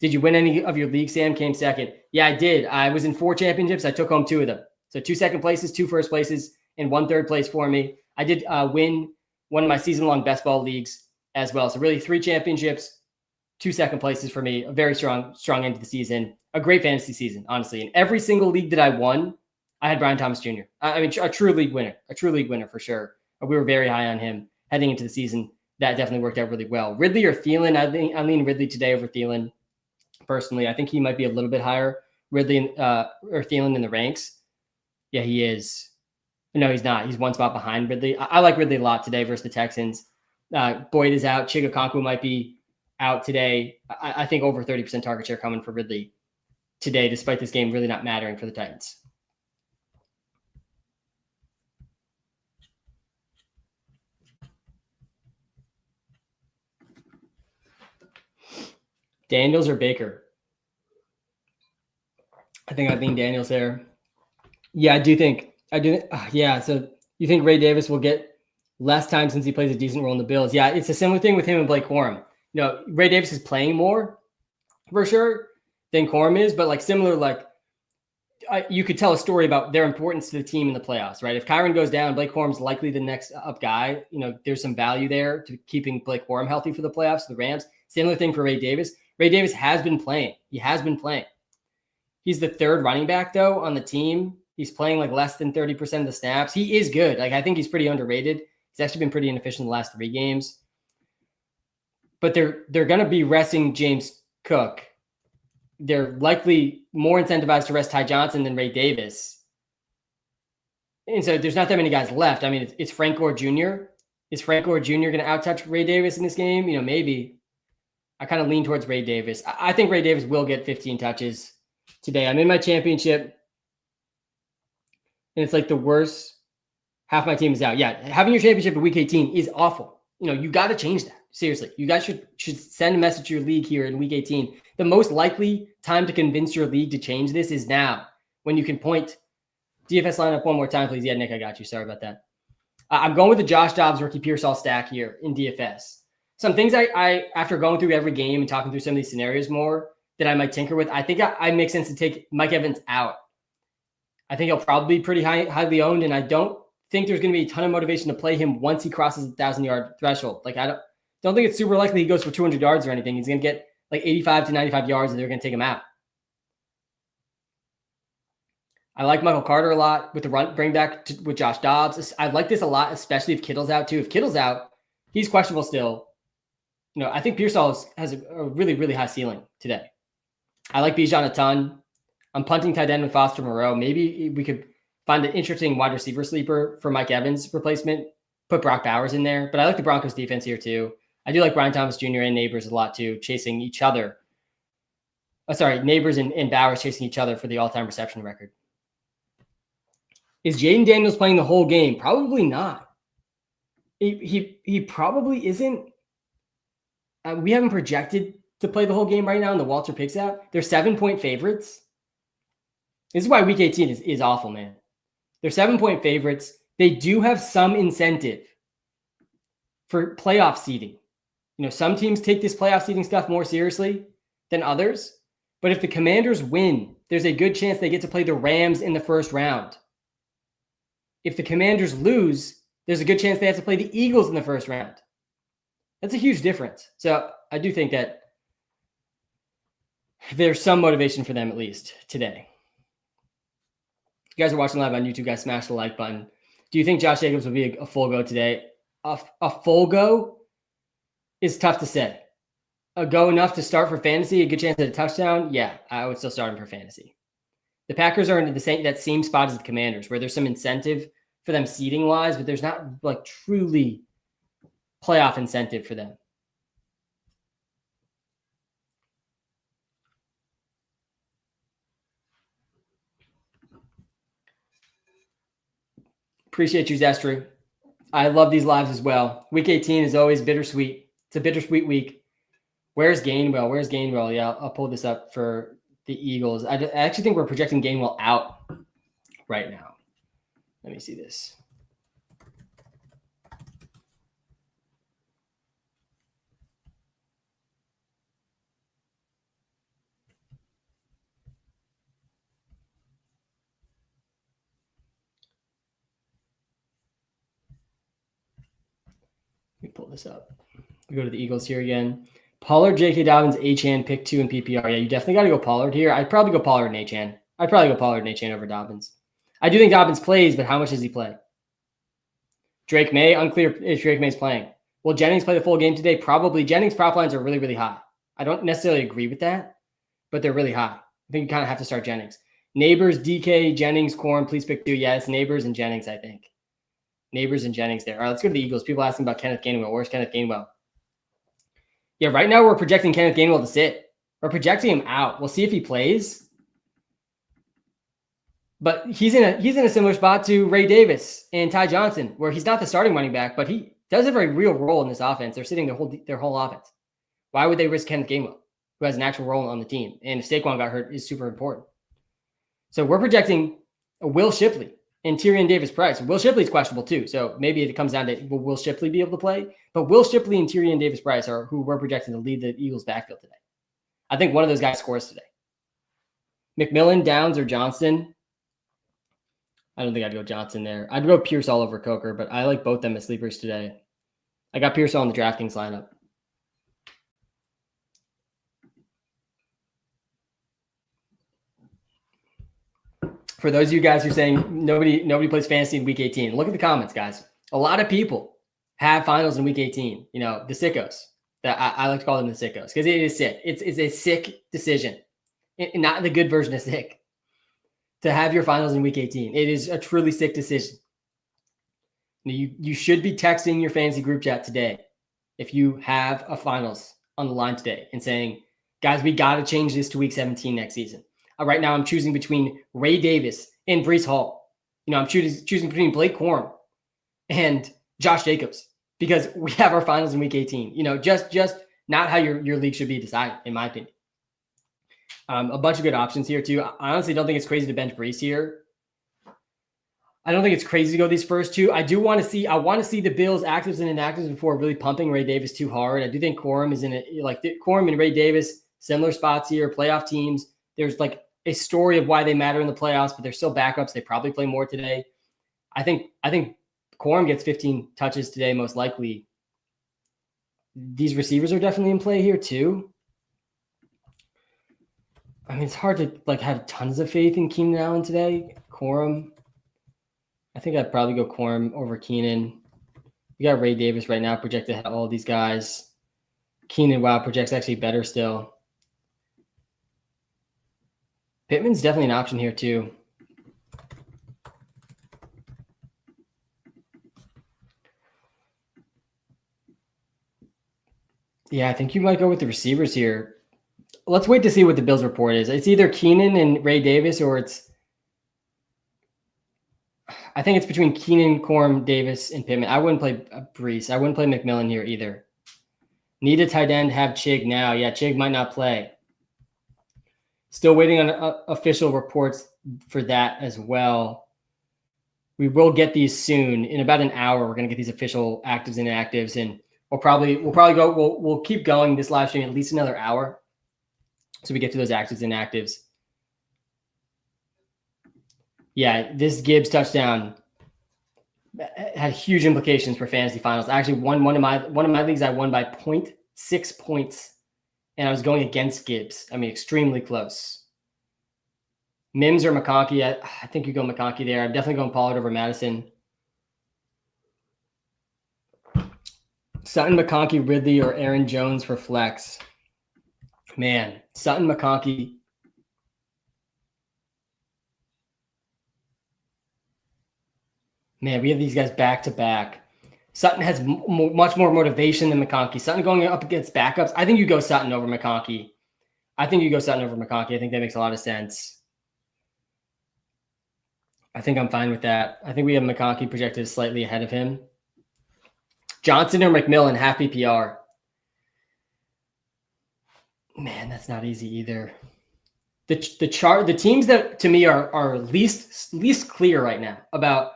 Did you win any of your leagues, Sam? Came second. Yeah, I did. I was in 4 championships. I took home 2 of them. So 2 second places, 2 first places, and 1 third place for me. I did win one of my season-long best ball leagues as well. So really 3 championships, 2 second places for me. A very strong end to the season. A great fantasy season, honestly. In every single league that I won, I had Brian Thomas Jr. I mean, a true league winner for sure. We were very high on him heading into the season. That definitely worked out really well. Ridley or Thielen? I lean Ridley today over Thielen. Personally, I think he might be a little bit higher, Ridley or Thielen in the ranks. Yeah, he is. No, he's not. He's 1 spot behind Ridley. I like Ridley a lot today versus the Texans. Boyd is out. Chigakonkwo might be out today. I think over 30% target share coming for Ridley today, despite this game really not mattering for the Titans. Daniels or Baker? I think I'd lean Daniels there. Yeah, I do. Yeah, so you think Ray Davis will get less time since he plays a decent role in the Bills? Yeah, it's a similar thing with him and Blake Corum. Ray Davis is playing more for sure than Corum is, but you could tell a story about their importance to the team in the playoffs, right? If Kyron goes down, Blake Corum's likely the next up guy. There's some value there to keeping Blake Corum healthy for the playoffs, the Rams. Similar thing for Ray Davis. Ray Davis has been playing. He has been playing. He's the 3rd running back, though, on the team. He's playing less than 30% of the snaps. He is good. I think he's pretty underrated. He's actually been pretty inefficient in the last 3 games. But they're going to be resting James Cook. They're likely more incentivized to rest Ty Johnson than Ray Davis. And so there's not that many guys left. I mean, it's Frank Gore Jr. Is Frank Gore Jr. going to outtouch Ray Davis in this game? Maybe. I kind of lean towards Ray Davis. I think Ray Davis will get 15 touches today. I'm in my championship, and it's the worst. Half my team is out. Yeah, having your championship in week 18 is awful. You got to change that. Seriously, you guys should send a message to your league here in week 18. The most likely time to convince your league to change this is now, when you can point. DFS lineup one more time, please. Yeah, Nick, I got you. Sorry about that. I'm going with the Josh Dobbs rookie Pearsall stack here in DFS. Some things I after going through every game and talking through some of these scenarios more that I might tinker with, I think I make sense to take Mike Evans out. I think he'll probably be pretty highly owned, and I don't think there's going to be a ton of motivation to play him once he crosses the 1,000-yard threshold. I don't think it's super likely he goes for 200 yards or anything. He's going to get 85 to 95 yards, and they're going to take him out. I like Michael Carter a lot with the run bring back with Josh Dobbs. I like this a lot, especially if Kittle's out too. If Kittle's out, he's questionable still. I think Pearsall has a really, really high ceiling today. I like Bijan a ton. I'm punting tight end with Foster Moreau. Maybe we could find an interesting wide receiver sleeper for Mike Evans replacement. Put Brock Bowers in there. But I like the Broncos defense here too. I do like Brian Thomas Jr. and Neighbors a lot too, chasing each other. Neighbors and Bowers chasing each other for the all-time reception record. Is Jaden Daniels playing the whole game? Probably not. He probably isn't. We haven't projected to play the whole game right now in the Walter Picks app. They're 7-point favorites. This is why Week 18 is awful, man. They're 7-point favorites. They do have some incentive for playoff seeding. Some teams take this playoff seeding stuff more seriously than others. But if the Commanders win, there's a good chance they get to play the Rams in the first round. If the Commanders lose, there's a good chance they have to play the Eagles in the first round. That's a huge difference. So I do think that there's some motivation for them at least today. If you guys are watching live on YouTube, guys, smash the like button. Do you think Josh Jacobs will be a full go today? A full go is tough to say. A go enough to start for fantasy, a good chance at a touchdown? Yeah, I would still start him for fantasy. The Packers are in that same spot as the Commanders, where there's some incentive for them seeding-wise, but there's not truly playoff incentive for them. Appreciate you, Zestru. I love these lives as well. Week 18 is always bittersweet. It's a bittersweet week. Where's Gainwell? Yeah, I'll pull this up for the Eagles. I actually think we're projecting Gainwell out right now. Let me see this. Let me pull this up. We go to the Eagles here again. Pollard, J.K. Dobbins, Achane, pick 2 in PPR. Yeah, you definitely got to go Pollard here. I'd probably go Pollard and Achane. I'd probably go Pollard and Achane over Dobbins. I do think Dobbins plays, but how much does he play? Drake May, unclear if Drake May's playing. Will Jennings play the full game today? Probably. Jennings' prop lines are really, really high. I don't necessarily agree with that, but they're really high. I think you kind of have to start Jennings. Neighbors, DK, Jennings, Corn, please pick 2. Yeah, it's Neighbors and Jennings, I think. Neighbors and Jennings there. All right, let's go to the Eagles. People asking about Kenneth Gainwell. Where's Kenneth Gainwell? Yeah, right now we're projecting Kenneth Gainwell to sit. We're projecting him out. We'll see if he plays. But he's in a similar spot to Ray Davis and Ty Johnson, where he's not the starting running back, but he does have a real role in this offense. They're sitting their whole offense. Why would they risk Kenneth Gainwell, who has an actual role on the team? And if Saquon got hurt, is super important. So we're projecting a Will Shipley and Tyrion Davis-Price. Will Shipley's questionable too, so maybe it comes down to will Will Shipley be able to play? But Will Shipley and Tyrion Davis-Price are who we're projecting to lead the Eagles' backfield today. I think one of those guys scores today. McMillan, Downs, or Johnston. I don't think I'd go Johnson there. I'd go Pearsall over Coker, but I like both them as sleepers today. I got Pearsall in the DraftKings lineup. For those of you guys who are saying nobody plays fantasy in Week 18, look at the comments, guys. A lot of people have finals in Week 18. The sickos. That I like to call them the sickos because it is sick. It's a sick decision, not the good version of sick. To have your finals in Week 18. It is a truly sick decision. You should be texting your fantasy group chat today if you have a finals on the line today and saying, guys, we got to change this to Week 17 next season. Right now, I'm choosing between Ray Davis and Breece Hall. I'm choosing between Blake Corum and Josh Jacobs because we have our finals in Week 18. Just not how your league should be decided, in my opinion. A bunch of good options here too. I honestly don't think it's crazy to bench Breece here. I don't think it's crazy to go these first two. I want to see the Bills actives and inactives before really pumping Ray Davis too hard. I do think Corum is in it. Corum and Ray Davis, similar spots here, playoff teams. There's a story of why they matter in the playoffs, but they're still backups. They probably play more today. I think Corum gets 15 touches today, most likely. These receivers are definitely in play here too. I mean, it's hard to have tons of faith in Keenan Allen today. Corum. I think I'd probably go Corum over Keenan. We got Ray Davis right now projected ahead of all these guys. Keenan, wow, projects actually better still. Pittman's definitely an option here too. Yeah, I think you might go with the receivers here. Let's wait to see what the Bills report is. It's either Keenan and Ray Davis, or I think it's between Keenan, Corum, Davis, and Pittman. I wouldn't play Brees. I wouldn't play McMillan here either. Need a tight end, have Chig now. Yeah, Chig might not play. Still waiting on official reports for that as well. We will get these soon. In about an hour, we're going to get these official actives and inactives, and we'll probably go. We'll keep going this live stream at least another hour, so we get to those actives and inactives. Yeah, this Gibbs touchdown had huge implications for fantasy finals. I actually won one of my leagues. I won by 0.6 points, and I was going against Gibbs. I mean, extremely close. Mims or McConkey? I think you go McConkey there. I'm definitely going Pollard over Madison. Sutton, McConkey, Ridley, or Aaron Jones for flex. Man, Sutton, McConkey. Man, we have these guys back to back. Sutton has much more motivation than McConkey. Sutton going up against backups. I think you go Sutton over McConkey. I think that makes a lot of sense. I think I'm fine with that. I think we have McConkey projected slightly ahead of him. Johnson or McMillan, half PPR. Man, that's not easy either. The teams that to me are least clear right now about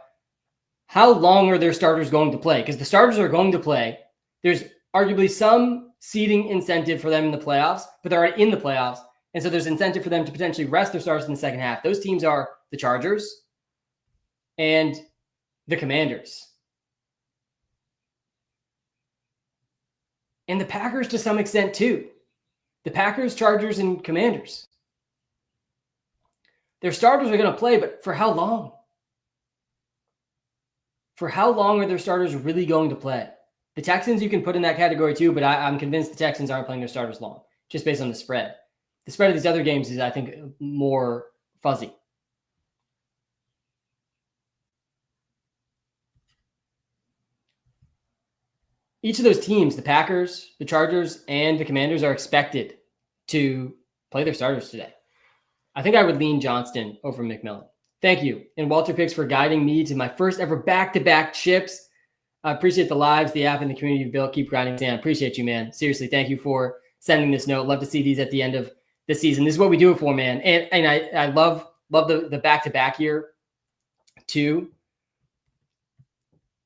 how long are their starters going to play? Because the starters are going to play. There's arguably some seeding incentive for them in the playoffs, but they're already in the playoffs. And so there's incentive for them to potentially rest their starters in the second half. Those teams are the Chargers and the Commanders. And the Packers to some extent too. The Packers, Chargers, and Commanders. Their starters are going to play, but for how long? For how long are their starters really going to play? The Texans you can put in that category too, but I'm convinced the Texans aren't playing their starters long, just based on the spread. The spread of these other games is, I think, more fuzzy. Each of those teams, the Packers, the Chargers, and the Commanders, are expected to play their starters today. I think I would lean Johnston over McMillan. Thank you. And Walter Picks for guiding me to my first ever back-to-back chips. I appreciate the lives, the app, and the community you've built. Keep grinding, Sam. Appreciate you, man. Seriously, thank you for sending this note. Love to see these at the end of the season. This is what we do it for, man. And I love the back-to-back here, too.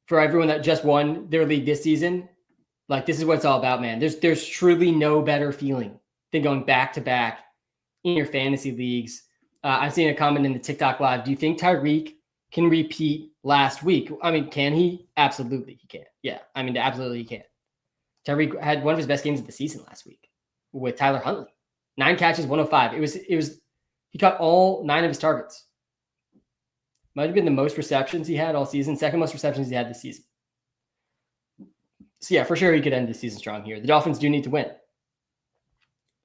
For everyone that just won their league this season, like, this is what it's all about, man. There's truly no better feeling than going back-to-back in your fantasy leagues. I've seen a comment in the TikTok live. Do you think Tyreek can repeat last week? I mean, can he? Absolutely, he can. Yeah, I mean, absolutely he can. Tyreek had one of his best games of the season last week with Tyler Huntley. 9 catches, 105. It was he caught all 9 of his targets. Might have been the most receptions he had all season. Second most receptions he had this season. So yeah, for sure he could end the season strong here. The Dolphins do need to win.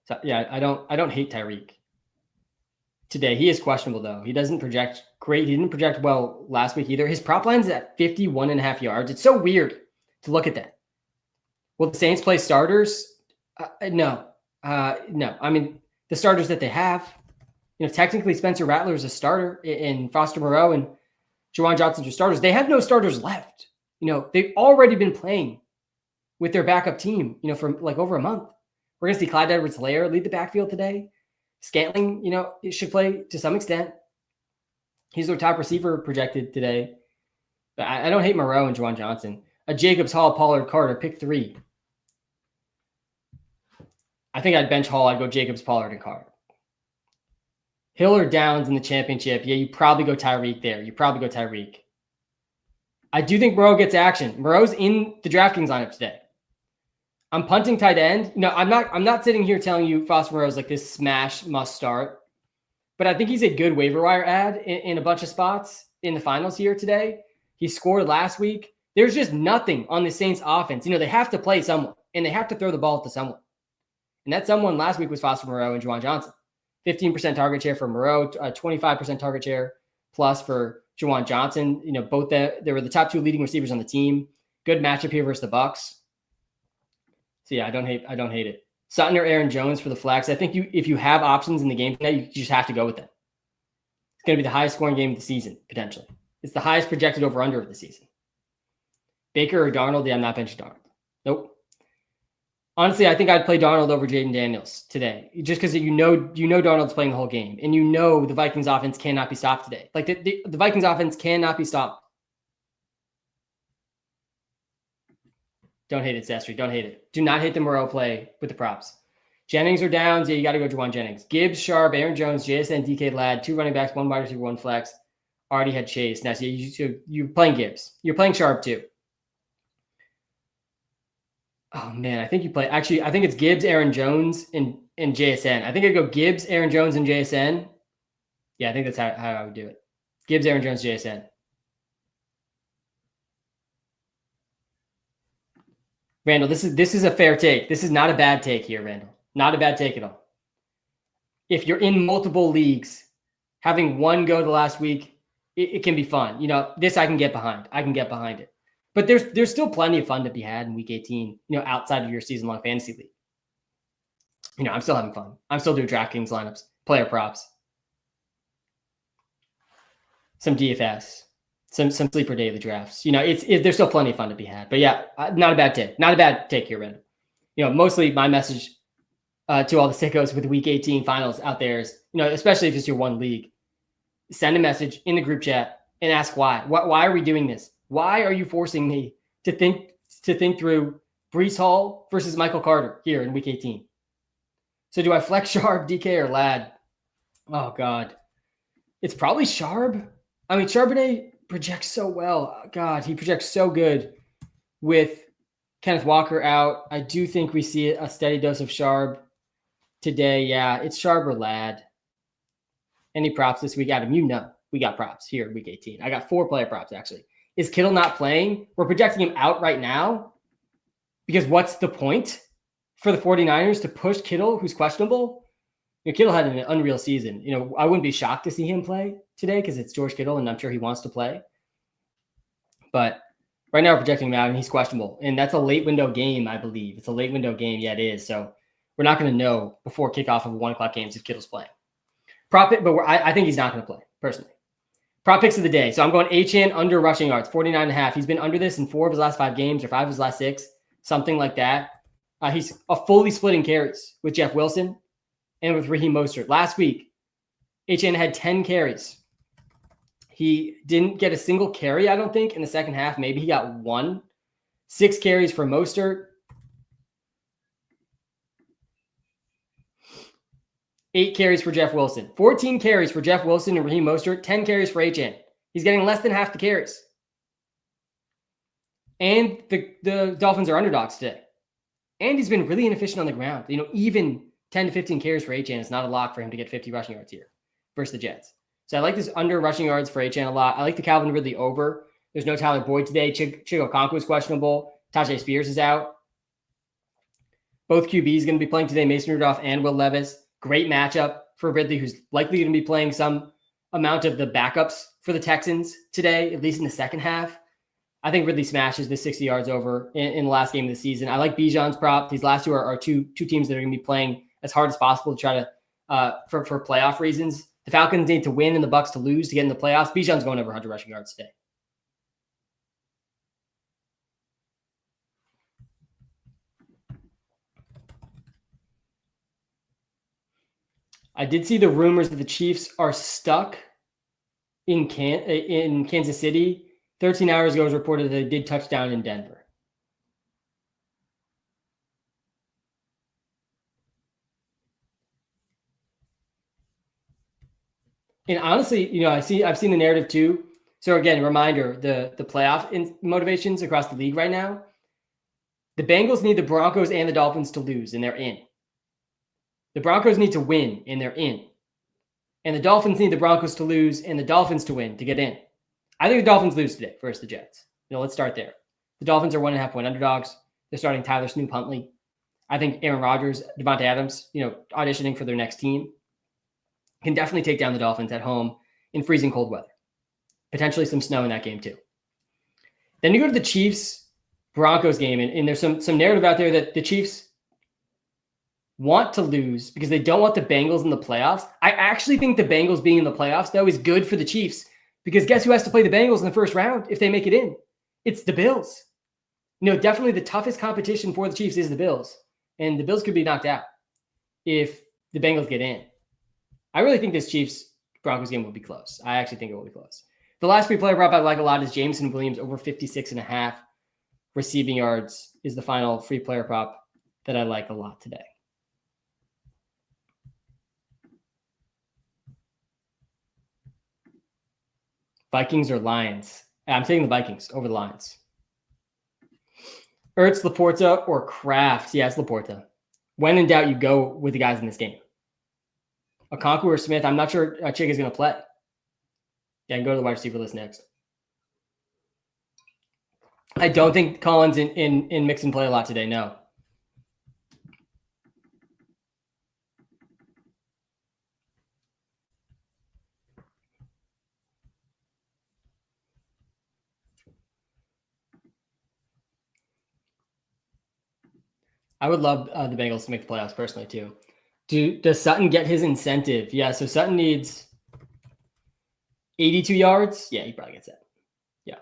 So yeah, I don't hate Tyreek today. He is questionable though. He doesn't project great. He didn't project well last week either. His prop line's at 51.5 yards. It's so weird to look at that. Will the Saints play starters? No. No. I mean, the starters that they have, technically Spencer Rattler is a starter in Foster Moreau, and Juwan Johnson's are starters. They have no starters left. They've already been playing with their backup team, for like over a month. We're going to see Clyde Edwards-Helaire lead the backfield today. Scantling, it should play to some extent. He's their top receiver projected today. But I don't hate Moreau and Juwan Johnson. A Jacobs, Hall, Pollard, Carter, pick 3. I think I'd bench Hall. I'd go Jacobs, Pollard, and Carter. Hill or Downs in the championship. Yeah, you probably go Tyreek there. I do think Moreau gets action. Moreau's in the DraftKings lineup today. I'm punting tight end. I'm not sitting here telling you Foster Moreau's like this smash must start, but I think he's a good waiver wire ad in a bunch of spots in the finals here today. He scored last week. There's just nothing on the Saints offense. They have to play someone. and they have to throw the ball to someone. And that someone last week was Foster Moreau and Juwan Johnson. 15% target share for Moreau, 25% target share plus for Juwan Johnson. Both they were the top 2 leading receivers on the team. Good matchup here versus the Bucs. So yeah, I don't hate it. Sutton or Aaron Jones for the flex. I think if you have options in the game tonight, you just have to go with them. It's going to be the highest scoring game of the season, potentially. It's the highest projected over-under of the season. Baker or Darnold? Yeah, I'm not benching Darnold. Nope. Honestly, I think I'd play Darnold over Jaden Daniels today, just because you know Darnold's playing the whole game, and the Vikings offense cannot be stopped today. Like the Vikings offense cannot be stopped. Don't hate it, Sestry. Don't hate it. Do not hate the Moreau play with the props. Jennings or Downs? Yeah, you got to go Juwan Jennings. Gibbs, Sharp, Aaron Jones, JSN, DK Ladd, 2 running backs, 1 wide receiver, 1 flex. Already had Chase. Now, so you're playing Gibbs. You're playing Sharp too. Oh, man, I think it's Gibbs, Aaron Jones, and JSN. I think I'd go Gibbs, Aaron Jones, and JSN. Yeah, I think that's how I would do it. Gibbs, Aaron Jones, JSN. Randall, this is a fair take. This is not a bad take here, Randall. Not a bad take at all. If you're in multiple leagues, having one go to last week, it can be fun. This I can get behind. I can get behind it. But there's still plenty of fun to be had in week 18, outside of your season-long fantasy league. I'm still having fun. I'm still doing DraftKings lineups, player props, some DFS, some sleeper daily drafts. There's still plenty of fun to be had. But yeah, not a bad take. Not a bad take here, Randall. Mostly my message to all the sickos with week 18 finals out there is, especially if it's your one league, send a message in the group chat and ask why. Why are we doing this? Why are you forcing me to think through Breece Hall versus Michael Carter here in week 18? So do I flex Sharp, DK, or Ladd? Oh, God. It's probably Sharp. I mean, Charbonnet projects so well. God, he projects so good with Kenneth Walker out. I do think we see a steady dose of Sharp today. Yeah, it's Sharp or Ladd. Any props this week, Adam? We got props here in week 18. I got 4 player props, actually. Is Kittle not playing? We're projecting him out right now because what's the point for the 49ers to push Kittle, who's questionable? Kittle had an unreal season. I wouldn't be shocked to see him play today because it's George Kittle, and I'm sure he wants to play. But right now we're projecting him out, and he's questionable. And that's a late window game, I believe. It's a late window game. Yeah, it is. So we're not going to know before kickoff of 1 o'clock games if Kittle's playing. Prop it, but I think he's not going to play, personally. Prop picks of the day. So I'm going Achane under rushing yards, 49.5. He's been under this in 4 of his last 5 games or 5 of his last 6, something like that. He's a fully splitting carries with Jeff Wilson and with Raheem Mostert. Last week, Achane had 10 carries. He didn't get a single carry, I don't think, in the second half. Maybe he got 1. 6 carries for Mostert. 8 carries for Jeff Wilson. 14 carries for Jeff Wilson and Raheem Mostert. 10 carries for Achane. He's getting less than half the carries. And the Dolphins are underdogs today. And he's been really inefficient on the ground. Even 10 to 15 carries for Achane is not a lock for him to get 50 rushing yards here versus the Jets. So I like this under rushing yards for Achane a lot. I like the Calvin Ridley over. There's no Tyler Boyd today. Chigo Okonkwo is questionable. Tajay Spears is out. Both QBs going to be playing today, Mason Rudolph and Will Levis. Great matchup for Ridley, who's likely going to be playing some amount of the backups for the Texans today, at least in the second half. I think Ridley smashes the 60 yards over in the last game of the season. I like Bijan's prop. These last two are two teams that are going to be playing as hard as possible to try to for playoff reasons. The Falcons need to win and the Bucs to lose to get in the playoffs. Bijan's going over 100 rushing yards today. I did see the rumors that the Chiefs are stuck in Kansas City. 13 hours ago, it was reported that they did touch down in Denver. And honestly, I've seen the narrative too. So again, reminder, the playoff motivations across the league right now. The Bengals need the Broncos and the Dolphins to lose, and they're in. The Broncos need to win, and they're in. And the Dolphins need the Broncos to lose and the Dolphins to win to get in. I think the Dolphins lose today versus the Jets. Let's start there. The Dolphins are 1.5 point underdogs. They're starting Tyler Snoop Huntley. I think Aaron Rodgers, Devontae Adams, auditioning for their next team, can definitely take down the Dolphins at home in freezing cold weather. Potentially some snow in that game too. Then you go to the Chiefs-Broncos game, and there's some narrative out there that the Chiefs want to lose because they don't want the Bengals in the playoffs. I actually think the Bengals being in the playoffs, though, is good for the Chiefs because guess who has to play the Bengals in the first round if they make it in? It's the Bills. Definitely the toughest competition for the Chiefs is the Bills, and the Bills could be knocked out if the Bengals get in. I really think this Chiefs-Broncos game will be close. I actually think it will be close. The last free player prop I like a lot is Jameson Williams over 56.5 receiving yards is the final free player prop that I like a lot today. Vikings or Lions? I'm taking the Vikings over the Lions. Ertz, Laporta, or Kraft? Yeah, it's Laporta. When in doubt, you go with the guys in this game. Okonkwo or Smith? I'm not sure Chick is going to play. Yeah, I can go to the wide receiver list next. I don't think Collins in mix and play a lot today, no. I would love the Bengals to make the playoffs personally too. Does Sutton get his incentive? Yeah, so Sutton needs 82 yards. Yeah, he probably gets that. Yeah.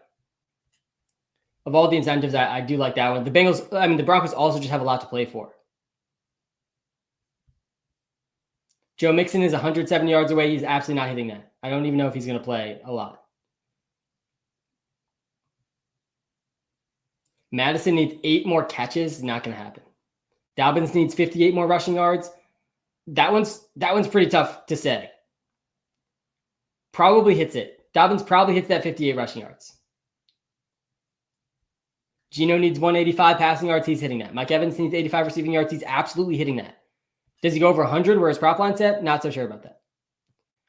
Of all the incentives, I do like that one. The Broncos also just have a lot to play for. Joe Mixon is 170 yards away. He's absolutely not hitting that. I don't even know if he's going to play a lot. Madison needs 8 more catches. Not going to happen. Dobbins needs 58 more rushing yards. That one's pretty tough to say. Probably hits it. Dobbins probably hits that 58 rushing yards. Geno needs 185 passing yards. He's hitting that. Mike Evans needs 85 receiving yards. He's absolutely hitting that. Does he go over 100 where his prop line's at? Not so sure about that.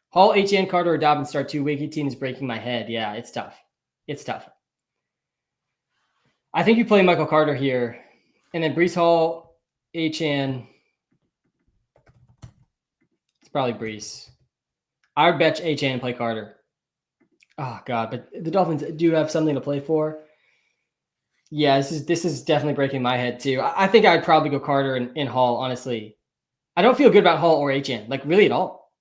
Hall, Etienne, Carter, or Dobbins start 2. Week 18 is breaking my head. Yeah, it's tough. It's tough. I think you play Michael Carter here. And then Breece Hall, Etienne. It's probably Breece. I would bet Etienne and play Carter. Oh, God. But the Dolphins do have something to play for. Yeah, this is definitely breaking my head, too. I think I'd probably go Carter and Hall, honestly. I don't feel good about Hall or Etienne, like really at all.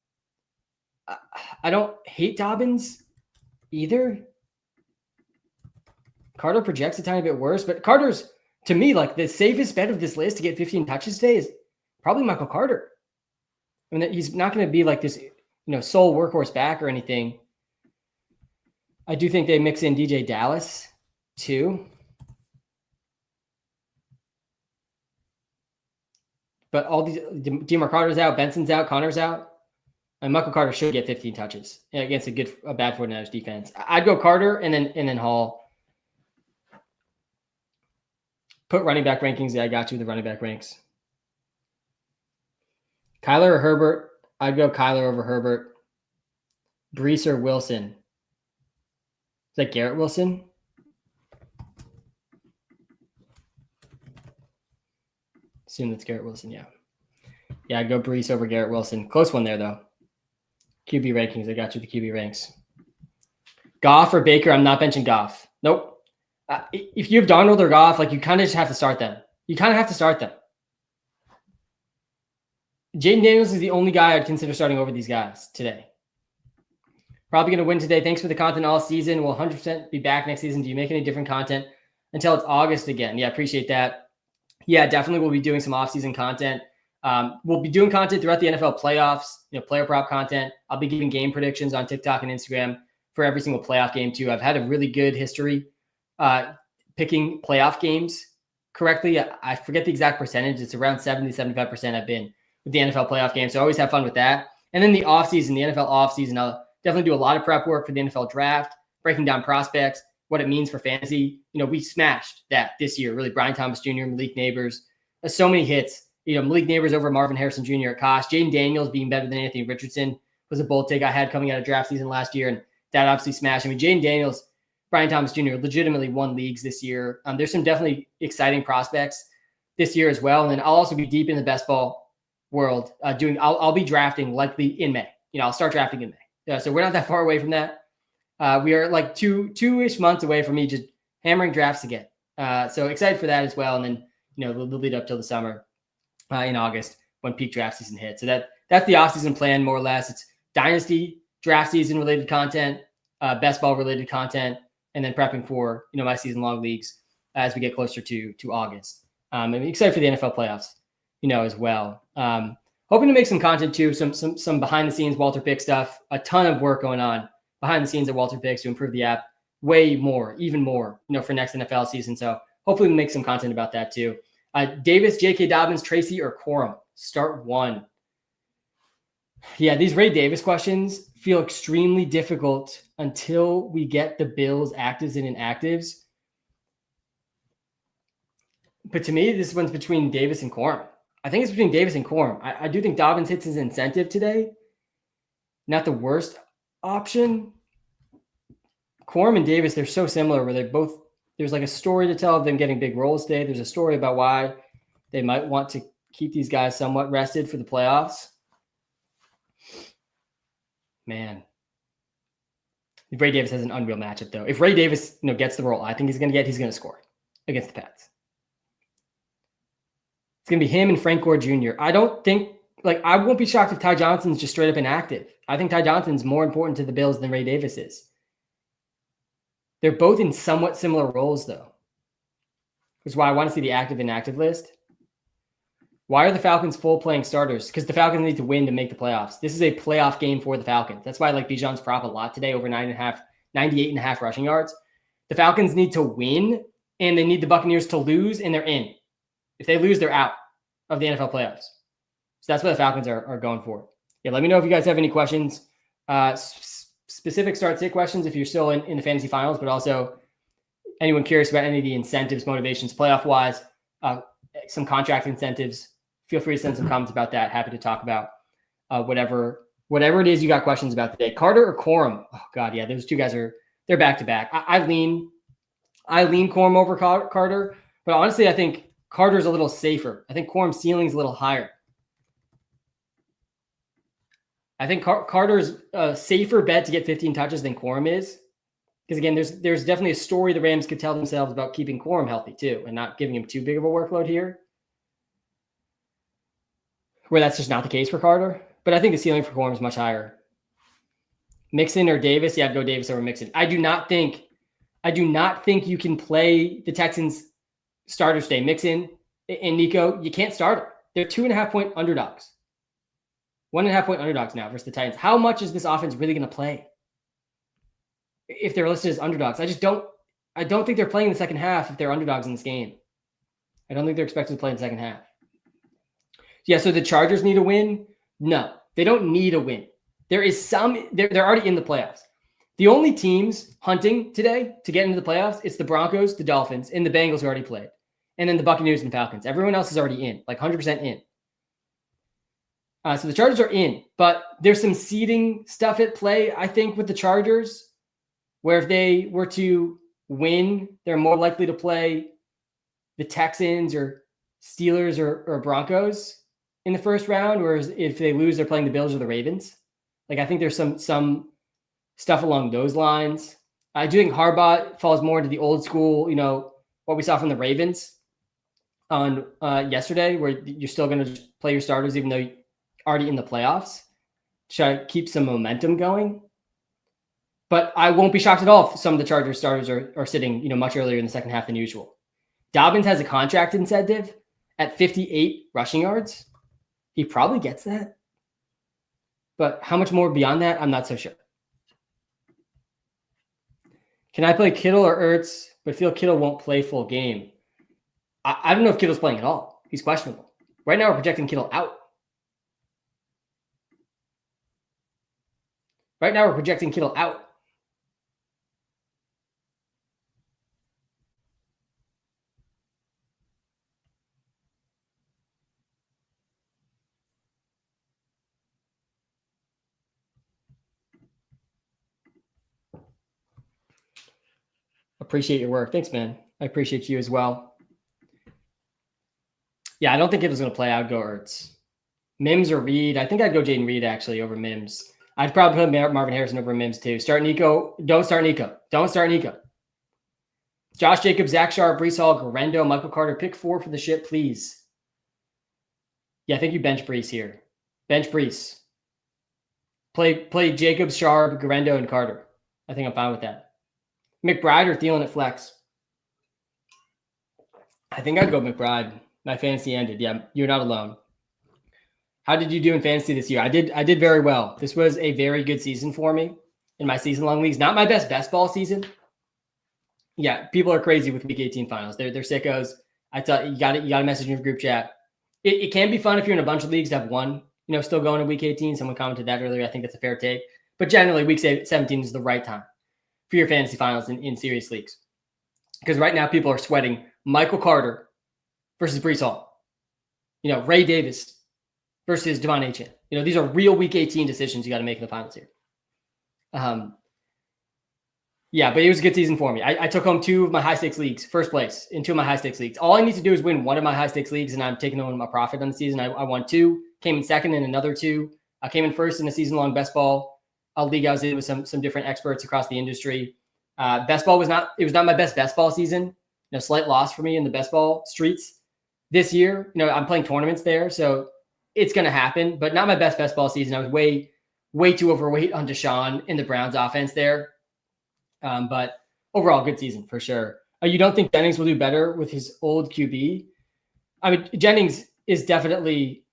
I don't hate Dobbins either. Carter projects a tiny bit worse, but Carter's, to me, like the safest bet of this list to get 15 touches today is probably Michael Carter. I mean, he's not going to be like this, sole workhorse back or anything. I do think they mix in DJ Dallas too. But all these, DeMar Carter's out, Benson's out, Connor's out. And Michael Carter should get 15 touches against a bad 49ers defense. I'd go Carter and then Hall. Put running back rankings. Yeah, I got you, the running back ranks. Kyler or Herbert? I'd go Kyler over Herbert. Breece or Wilson? Is that Garrett Wilson? Assume that's Garrett Wilson, yeah. Yeah, I'd go Breece over Garrett Wilson. Close one there, though. QB rankings. I got you the QB ranks. Goff or Baker? I'm not benching Goff. Nope. If you have Darnold or Goff, like you kind of just have to start them. Jaden Daniels is the only guy I'd consider starting over these guys today. Probably going to win today. Thanks for the content all season. We'll 100% be back next season. Do you make any different content until it's August again? Yeah, appreciate that. Yeah, definitely we'll be doing some off-season content. We'll be doing content throughout the NFL playoffs, player prop content. I'll be giving game predictions on TikTok and Instagram for every single playoff game too. I've had a really good history picking playoff games correctly. I forget the exact percentage. It's around 70-75% I've been with the NFL playoff game. So I always have fun with that. And then the offseason, the NFL offseason, I'll definitely do a lot of prep work for the NFL draft, breaking down prospects, what it means for fantasy. We smashed that this year, really. Brian Thomas Jr., Malik Neighbors, so many hits. Malik Neighbors over Marvin Harrison Jr. at cost. Jaden Daniels being better than Anthony Richardson was a bold take I had coming out of draft season last year, and that obviously smashed. Jaden Daniels Brian Thomas Jr. legitimately won leagues this year. There's some definitely exciting prospects this year as well. And then I'll also be deep in the best ball world I'll be drafting likely in May. I'll start drafting in May. Yeah, so we're not that far away from that. We are like two-ish months away from me just hammering drafts again. So excited for that as well. And then, the lead up till the summer in August when peak draft season hits. So that's the offseason plan, more or less. It's dynasty, draft season related content, best ball related content, and then prepping for, my season long leagues as we get closer to August. I'm excited for the NFL playoffs, as well. Hoping to make some content too, some behind the scenes Walter Pick stuff, a ton of work going on behind the scenes at Walter Picks to improve the app even more, for next NFL season. So hopefully we'll make some content about that too. Davis, J.K. Dobbins, Tracy, or Corum? Start one. Yeah, these Ray Davis questions feel extremely difficult until we get the Bills actives and inactives. But to me, this one's between Davis and Corum. I think it's between Davis and Corum. I do think Dobbins hits his incentive today. Not the worst option. Corum and Davis, they're so similar where there's like a story to tell of them getting big roles today. There's a story about why they might want to keep these guys somewhat rested for the playoffs. Man. Ray Davis has an unreal matchup, though. If Ray Davis, gets the role I think he's going to score against the Pats. It's going to be him and Frank Gore Jr. I don't think, I won't be shocked if Ty Johnson's just straight up inactive. I think Ty Johnson's more important to the Bills than Ray Davis is. They're both in somewhat similar roles, though. Which is why I want to see the active inactive list. Why are the Falcons full playing starters? Because the Falcons need to win to make the playoffs. This is a playoff game for the Falcons. That's why I like Bijan's prop a lot today, over 98.5 rushing yards. The Falcons need to win, and they need the Buccaneers to lose, and they're in. If they lose, they're out of the NFL playoffs. So that's what the Falcons are going for. Yeah, let me know if you guys have any questions. Specific start-sit questions if you're still in the fantasy finals, but also anyone curious about any of the incentives, motivations, playoff-wise, some contract incentives, feel free to send some comments about that. Happy to talk about whatever it is you got questions about today. Carter or Corum? Oh, God, yeah, those two guys they're back-to-back. I lean Corum over Carter, but honestly, I think Carter's a little safer. I think Corum's ceiling's a little higher. I think Carter's a safer bet to get 15 touches than Corum is. Because, again, there's definitely a story the Rams could tell themselves about keeping Corum healthy, too, and not giving him too big of a workload here, where that's just not the case for Carter. But I think the ceiling for Corum is much higher. Mixon or Davis? Yeah, I'd go Davis over Mixon. I do not think you can play the Texans starters today. Mixon and Nico, you can't start them. They're 2.5-point underdogs. 1.5-point underdogs now versus the Titans. How much is this offense really going to play if they're listed as underdogs? I don't think they're playing the second half if they're underdogs in this game. I don't think they're expected to play in the second half. Yeah, so the Chargers need a win? No, they don't need a win. They're already in the playoffs. The only teams hunting today to get into the playoffs, it's the Broncos, the Dolphins, and the Bengals who already played. And then the Buccaneers and Falcons. Everyone else is already in, 100% in. So the Chargers are in, but there's some seeding stuff at play, I think, with the Chargers, where if they were to win, they're more likely to play the Texans or Steelers or Broncos in the first round, whereas if they lose, they're playing the Bills or the Ravens. I think there's some stuff along those lines. I do think Harbaugh falls more into the old school, what we saw from the Ravens on yesterday, where you're still going to play your starters even though you're already in the playoffs, try to keep some momentum going. But I won't be shocked at all if some of the Chargers starters are sitting, much earlier in the second half than usual. Dobbins has a contract incentive at 58 rushing yards. He probably gets that. But how much more beyond that, I'm not so sure. Can I play Kittle or Ertz, but feel Kittle won't play full game? I don't know if Kittle's playing at all. He's questionable. Right now, we're projecting Kittle out. Right now, we're projecting Kittle out. Appreciate your work. Thanks, man. I appreciate you as well. Yeah, I don't think Kittle's going to play. I'd go Ertz. Mims or Reed. I think I'd go Jaden Reed actually over Mims. I'd probably put Marvin Harrison over Mims too. Start Nico. Don't start Nico. Don't start Nico. Josh Jacobs, Zach Sharp, Brees Hall, Garendo, Michael Carter. Pick 4 for the ship, please. Yeah, I think you bench Brees here. Bench Brees. Play Jacobs, Sharp, Garendo, and Carter. I think I'm fine with that. McBride or Thielen at flex? I think I'd go McBride. My fantasy ended. Yeah, you're not alone. How did you do in fantasy this year? I did very well. This was a very good season for me in my season-long leagues. Not my best ball season. Yeah, people are crazy with Week 18 finals. They're sickos. I thought you got to message in your group chat. It can be fun if you're in a bunch of leagues to have one, still going in Week 18. Someone commented that earlier. I think that's a fair take. But generally, Week 17 is the right time for your fantasy finals in serious leagues. Because right now, people are sweating Michael Carter versus Brees Hall. Ray Davis versus Devon Achane. These are real Week 18 decisions you got to make in the finals here. Yeah, but it was a good season for me. I took home 2 of my high-stakes leagues, first place in 2 of my high-stakes leagues. All I need to do is win 1 of my high-stakes leagues, and I'm taking home a profit on the season. I won 2, came in second in another 2. I came in first in a season-long best ball league I was in with some different experts across the industry. Best ball was not my best ball season. Slight loss for me in the best ball streets this year. I'm playing tournaments there, so it's going to happen, but not my best ball season. I was way too overweight on Deshaun in the Browns offense there. But overall, good season for sure. You don't think Jennings will do better with his old QB? I mean, Jennings is definitely,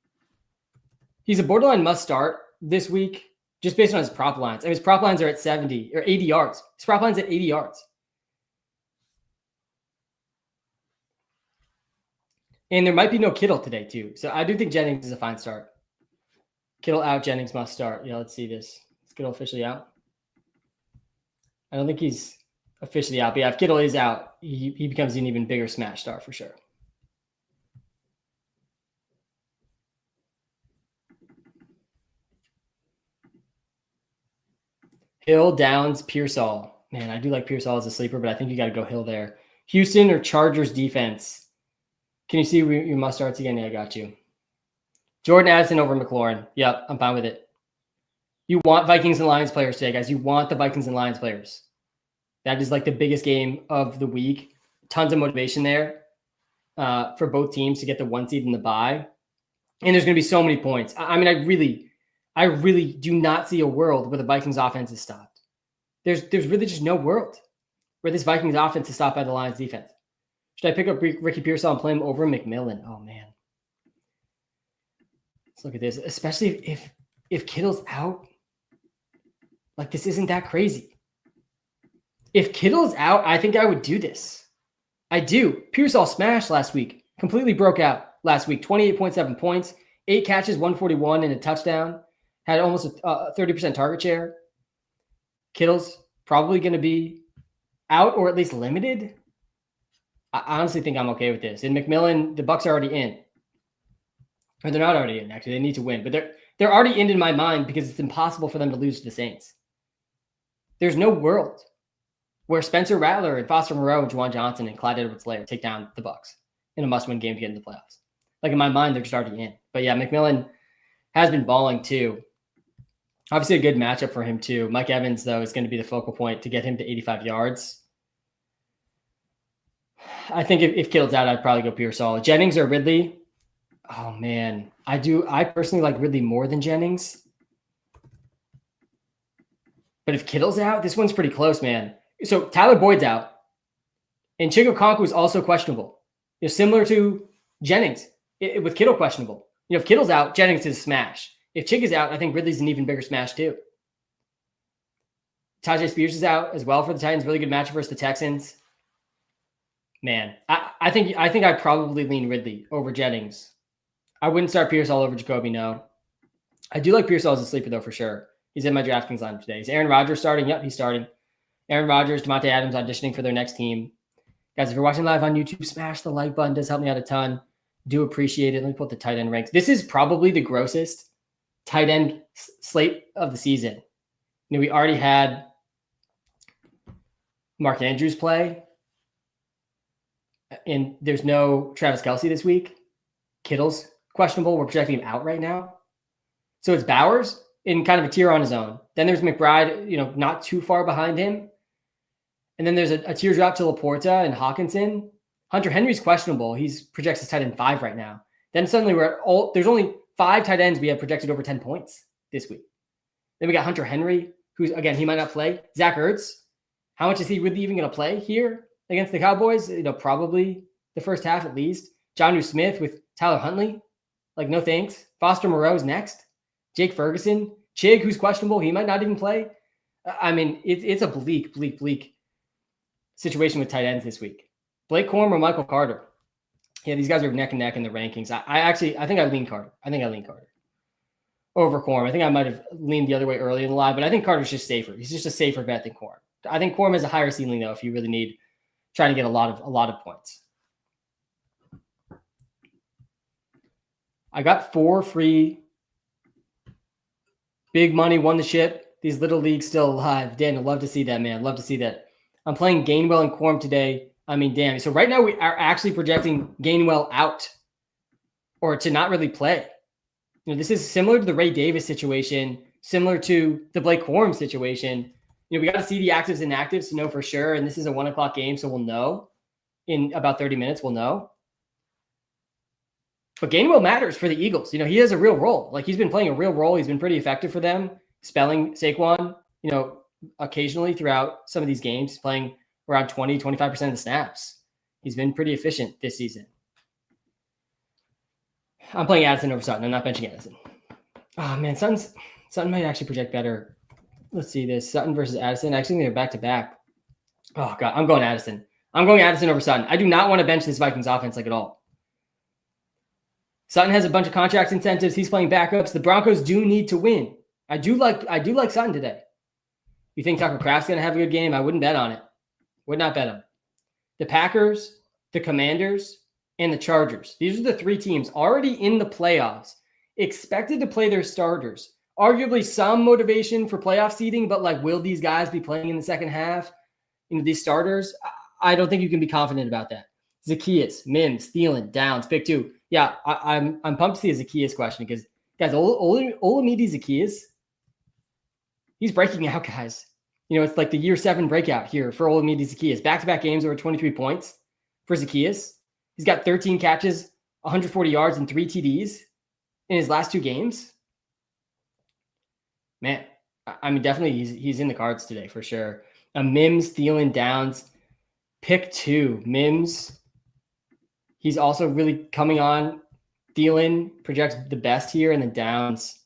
he's a borderline must start this week just based on his prop lines. I mean, his prop lines are at 70 or 80 yards. His prop line's at 80 yards. And there might be no Kittle today too. So I do think Jennings is a fine start. Kittle out, Jennings must start. Yeah, let's see this. Is Kittle officially out? I don't think he's officially out, but yeah, if Kittle is out, he becomes an even bigger smash star for sure. Hill, Downs, Pearsall. Man, I do like Pearsall as a sleeper, but I think you got to go Hill there. Houston or Chargers defense? Can you see your must starts again? Yeah, I got you. Jordan Addison over McLaurin. Yep, I'm fine with it. You want Vikings and Lions players today, guys. You want the Vikings and Lions players. That is like the biggest game of the week. Tons of motivation there for both teams to get the 1 seed in the bye. And there's going to be so many points. I mean, I really do not see a world where the Vikings offense is stopped. There's really just no world where this Vikings offense is stopped by the Lions defense. Should I pick up Ricky Pearsall and play him over McMillan? Oh, man. Let's look at this, especially if Kittle's out. Like, this isn't that crazy. If Kittle's out, I think I would do this. I do. Pearsall smashed last week. Completely broke out last week. 28.7 points, 8 catches, 141, and a touchdown. Had almost a 30% target share. Kittle's probably going to be out or at least limited. I honestly think I'm okay with this. And McMillan, the Bucs are already in. Or they're not already in, actually. They need to win. But they're already in my mind because it's impossible for them to lose to the Saints. There's no world where Spencer Rattler and Foster Moreau and Juwan Johnson and Clyde Edwards-Helaire take down the Bucs in a must-win game to get into the playoffs. Like, in my mind, they're just already in. But yeah, McMillan has been balling too. Obviously a good matchup for him too. Mike Evans, though, is going to be the focal point to get him to 85 yards. I think if Kittle's out, I'd probably go Pearsall. Jennings or Ridley? Oh, man. I personally like Ridley more than Jennings. But if Kittle's out, this one's pretty close, man. So Tyler Boyd's out. And Chico Conku is also questionable. Similar to Jennings with Kittle questionable. If Kittle's out, Jennings is a smash. If Chick is out, I think Ridley's an even bigger smash too. Tajay Spears is out as well for the Titans. Really good matchup versus the Texans. Man, I think I'd probably lean Ridley over Jennings. I wouldn't start Pearsall over Jacoby, no. I do like Pearsall as a sleeper, though, for sure. He's in my DraftKings lineup today. Is Aaron Rodgers starting? Yep, he's starting. Aaron Rodgers, Devontae Adams auditioning for their next team. Guys, if you're watching live on YouTube, smash the like button. It does help me out a ton. Do appreciate it. Let me put the tight end ranks. This is probably the grossest tight end slate of the season. We already had Mark Andrews play. And there's no Travis Kelce this week. Kittle's questionable. We're projecting him out right now. So it's Bowers in kind of a tier on his own. Then there's McBride, not too far behind him. And then there's a tier drop to Laporta and Hawkinson. Hunter Henry's questionable. He's projects as tight end 5 right now. Then suddenly there's only 5 tight ends we have projected over 10 points this week. Then we got Hunter Henry, who's, again, he might not play. Zach Ertz, how much is he really even going to play here against the Cowboys? Probably the first half at least. Jonnu Smith with Tyler Huntley. No thanks. Foster Moreau's next. Jake Ferguson. Chig, who's questionable. He might not even play. It's a bleak situation with tight ends this week. Blake Corum or Michael Carter? Yeah, these guys are neck and neck in the rankings. I think I lean Carter. Over Corum. I think I might have leaned the other way early in the live, but I think Carter's just safer. He's just a safer bet than Corum. I think Corum has a higher ceiling though if you really need trying to get a lot of points. I got 4 free big money, won the ship. These little leagues still alive. Dan, I'd love to see that, man. Love to see that. I'm playing Gainwell and Corum today. Damn. So right now we are actually projecting Gainwell out or to not really play. This is similar to the Ray Davis situation, similar to the Blake Corum situation. We got to see the actives and inactives to know for sure. And this is a 1:00 game, so we'll know in about 30 minutes. We'll know. But Gainwell matters for the Eagles. He has a real role. He's been playing a real role. He's been pretty effective for them, spelling Saquon, occasionally throughout some of these games, playing around 20, 25% of the snaps. He's been pretty efficient this season. I'm playing Addison over Sutton. I'm not benching Addison. Oh, man, Sutton might actually project better. Let's see this. Sutton versus Addison. Actually, they're back-to-back. Oh, God. I'm going Addison. I'm going Addison over Sutton. I do not want to bench this Vikings offense at all. Sutton has a bunch of contract incentives. He's playing backups. The Broncos do need to win. I do like Sutton today. You think Tucker Kraft's going to have a good game? I wouldn't bet on it. Would not bet him. The Packers, the Commanders, and the Chargers. These are the 3 teams already in the playoffs, expected to play their starters. Arguably some motivation for playoff seeding, but will these guys be playing in the second half? These starters, I don't think you can be confident about that. Zacchaeus, Mims, Thielen, Downs, pick 2. Yeah, I'm pumped to see a Zacchaeus question because, guys, Olamide Zacchaeus, he's breaking out, guys. It's like the year 7 breakout here for Olamide Zacchaeus. Back-to-back games over 23 points for Zacchaeus. He's got 13 catches, 140 yards, and 3 TDs in his last 2 games. Man, definitely he's in the cards today for sure. Mims, Thielen, Downs, pick 2. Mims, he's also really coming on. Thielen projects the best here, and then Downs.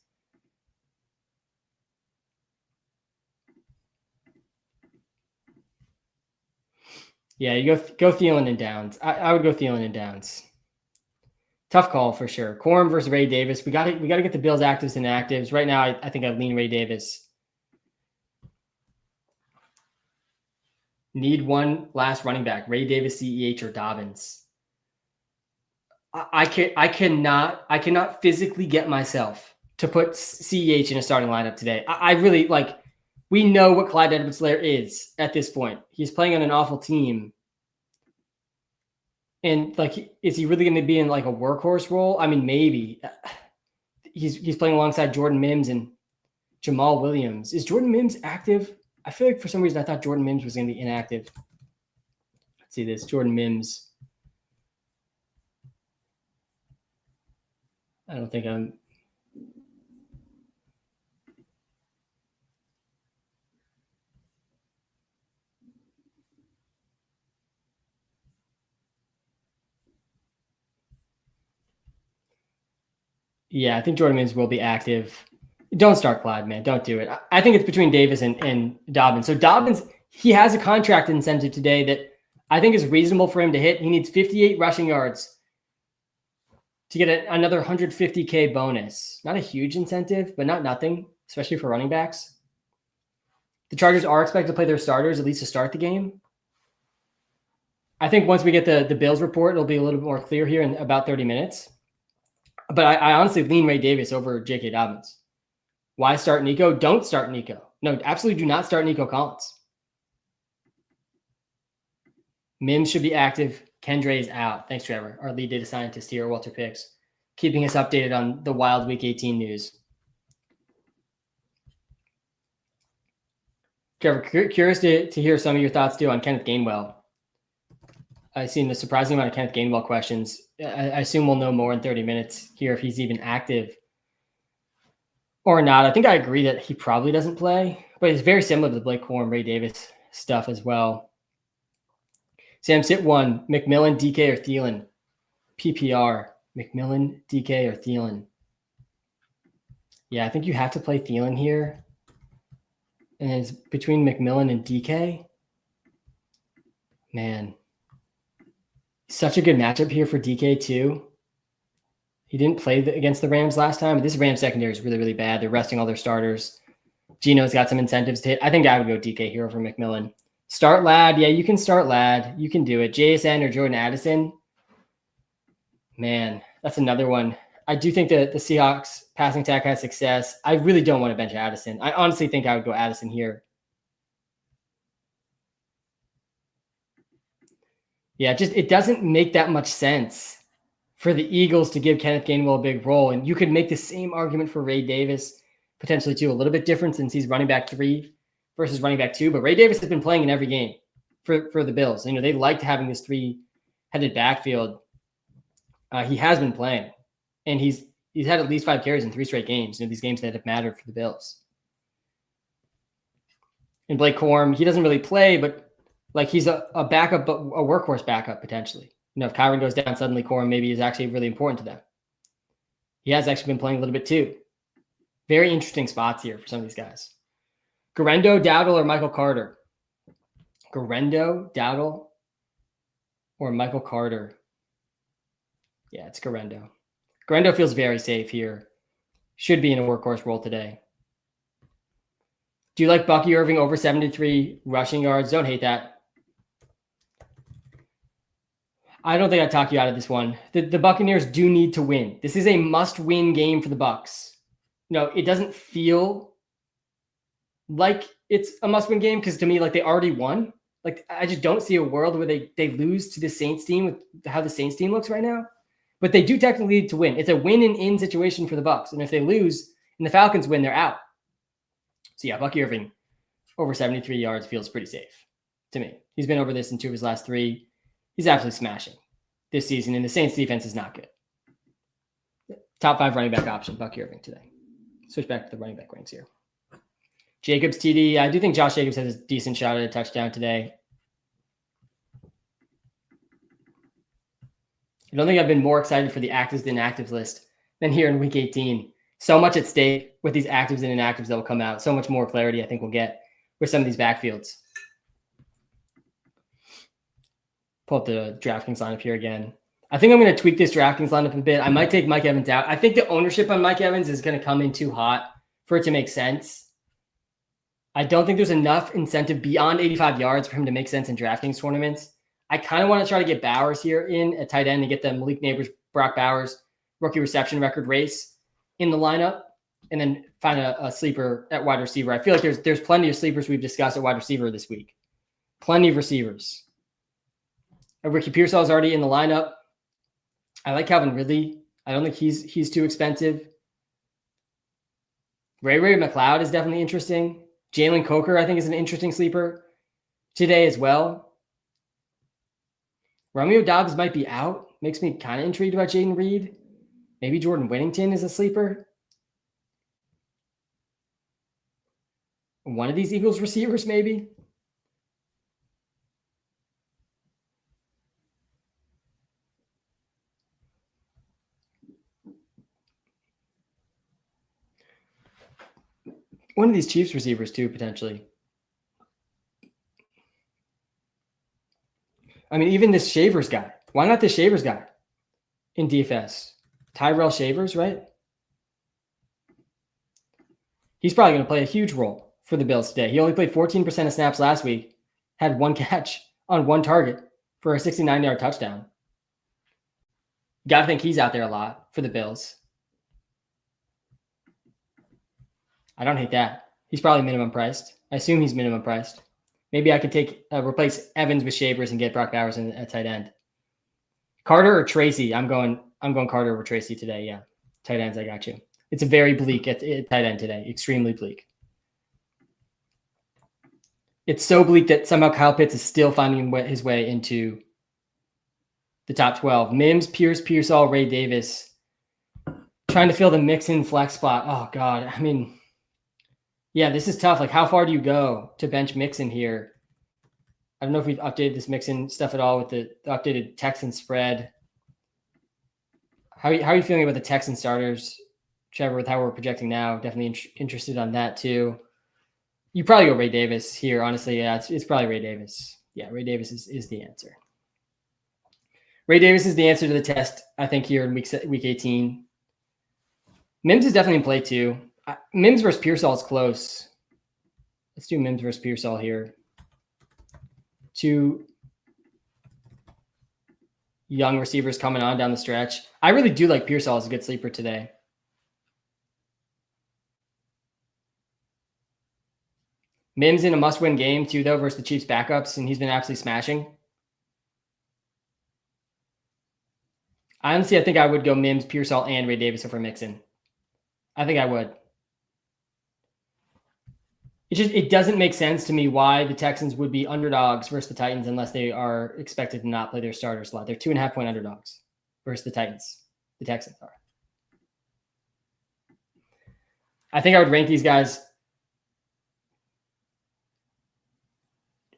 Yeah, you go Thielen and Downs. I would go Thielen and Downs. Tough call for sure. Corum versus Ray Davis. We got to get the Bills actives and inactives. Right now, I think I'd lean Ray Davis. Need one last running back. Ray Davis, CEH, or Dobbins. I cannot physically get myself to put CEH in a starting lineup today. I really we know what Clyde Edwards-Helaire is at this point. He's playing on an awful team. And is he really going to be in a workhorse role? Maybe. He's playing alongside Jordan Mims and Jamal Williams. Is Jordan Mims active? I feel like for some reason I thought Jordan Mims was going to be inactive. Let's see this. Jordan Mims. I don't think I'm. Yeah, I think Jordan Mims will be active. Don't start Clyde, man. Don't do it. I think it's between Davis and Dobbins. So Dobbins, he has a contract incentive today that I think is reasonable for him to hit. He needs 58 rushing yards to get another $150K bonus. Not a huge incentive, but not nothing, especially for running backs. The Chargers are expected to play their starters, at least to start the game. I think once we get the Bills report, it'll be a little bit more clear here in about 30 minutes. But I honestly lean Ray Davis over J.K. Dobbins. Why start Nico? Don't start Nico. No, absolutely do not start Nico Collins. Mims should be active. Kendre is out. Thanks, Trevor, our lead data scientist here, Walter Picks, keeping us updated on the wild Week 18 news. Trevor, curious to hear some of your thoughts too on Kenneth Gainwell. I've seen a surprising amount of Kenneth Gainwell questions. I assume we'll know more in 30 minutes here if he's even active or not. I think I agree that he probably doesn't play, but it's very similar to the Blake Corum, Ray Davis stuff as well. Sam, sit one, McMillan, DK, or Thielen? PPR, McMillan, DK, or Thielen? Yeah, I think you have to play Thielen here. And it's between McMillan and DK. Man, such a good matchup here for DK too. He didn't play against the Rams last time. But this Rams secondary is really, really bad. They're resting all their starters. Gino's got some incentives to hit. I think I would go DK here over McMillan. Start Ladd. Yeah, you can start Ladd. You can do it. JSN or Jordan Addison. Man, that's another one. I do think that the Seahawks passing attack has success. I really don't want to bench Addison. I honestly think I would go Addison here. Yeah, just it doesn't make that much sense for the Eagles to give Kenneth Gainwell a big role. And you could make the same argument for Ray Davis, potentially too. A little bit different since he's running back 3 versus running back 2. But Ray Davis has been playing in every game for the Bills. You know, they liked having this 3-headed backfield. He has been playing. And he's had at least 5 carries in 3 straight games. You know, these games that have mattered for the Bills. And Blake Corum, he doesn't really play, but like he's a backup, but a workhorse backup potentially. You know, if Kyron goes down, suddenly Corum maybe is actually really important to them. He has actually been playing a little bit too. Very interesting spots here for some of these guys. Garendo, Dowdle, or Michael Carter? Garendo, Dowdle, or Michael Carter? Yeah, it's Garendo. Garendo feels very safe here. Should be in a workhorse role today. Do you like Bucky Irving over 73 rushing yards? Don't hate that. I don't think I'd talk you out of this one. The Buccaneers do need to win. This is a must-win game for the Bucs. No, it doesn't feel like it's a must-win game because to me, like they already won. Like I just don't see a world where they lose to the Saints team with how the Saints team looks right now. But they do technically need to win. It's a win-and-in situation for the Bucs. And if they lose and the Falcons win, they're out. So yeah, Bucky Irving over 73 yards feels pretty safe to me. He's been over this in 2 of his last 3. He's absolutely smashing this season, and the Saints defense is not good. Top 5 running back option, Bucky Irving today. Switch back to the running back ranks here. Jacobs TD. I do think Josh Jacobs has a decent shot at a touchdown today. I don't think I've been more excited for the actives and inactives list than here in Week 18. So much at stake with these actives and inactives that will come out. So much more clarity I think we'll get with some of these backfields. Pull up the DraftKings lineup here again. I think I'm going to tweak this DraftKings lineup a bit. I might take Mike Evans out. I think the ownership on Mike Evans is going to come in too hot for it to make sense. I don't think there's enough incentive beyond 85 yards for him to make sense in DraftKings tournaments. I kind of want to try to get Bowers here in at tight end and get the Malik Neighbors, Brock Bowers rookie reception record race in the lineup, and then find a sleeper at wide receiver. I feel like there's plenty of sleepers we've discussed at wide receiver this week. Plenty of receivers. Ricky Pearsall is already in the lineup. I like Calvin Ridley. I don't think he's too expensive. Ray McLeod is definitely interesting. Jalen Coker, I think, is an interesting sleeper today as well. Romeo Dobbs might be out. Makes me kind of intrigued about Jaden Reed. Maybe Jordan Whittington is a sleeper. One of these Eagles receivers, maybe. One of these Chiefs receivers too, potentially. I mean, even this Shavers guy. Why not this Shavers guy in DFS? Tyrell Shavers, right? He's probably going to play a huge role for the Bills today. He only played 14% of snaps last week, had 1 catch on 1 target for a 69-yard touchdown. Got to think he's out there a lot for the Bills. I don't hate that. He's probably minimum priced. I assume he's minimum priced. Maybe I could replace Evans with Shavers and get Brock Bowers at tight end. Carter or Tracy? I'm going Carter over Tracy today. Yeah, tight ends. I got you. It's a very bleak at tight end today. Extremely bleak. It's so bleak that somehow Kyle Pitts is still finding his way into the top 12. Mims, Pierce, Pearsall, Ray Davis. Trying to fill the Mixon flex spot. Oh, God. I mean, yeah, this is tough. Like, how far do you go to bench Mixon here? I don't know if we've updated this Mixon stuff at all with the updated Texan spread. How are you feeling about the Texan starters, Trevor, with how we're projecting now? Definitely interested on that, too. You probably go Ray Davis here, honestly. Yeah, it's probably Ray Davis. Yeah, Ray Davis is the answer. Ray Davis is the answer to the test, I think, here in week 18. Mims is definitely in play, too. Mims versus Pearsall is close. Let's do Mims versus Pearsall here. Two young receivers coming on down the stretch. I really do like Pearsall as a good sleeper today. Mims in a must-win game, too, though, versus the Chiefs backups, and he's been absolutely smashing. Honestly, I think I would go Mims, Pearsall, and Ray Davis over Mixon. I think I would. It doesn't make sense to me why the Texans would be underdogs versus the Titans unless they are expected to not play their starters a lot. They're 2.5-point underdogs versus the Titans. The Texans are. I think I would rank these guys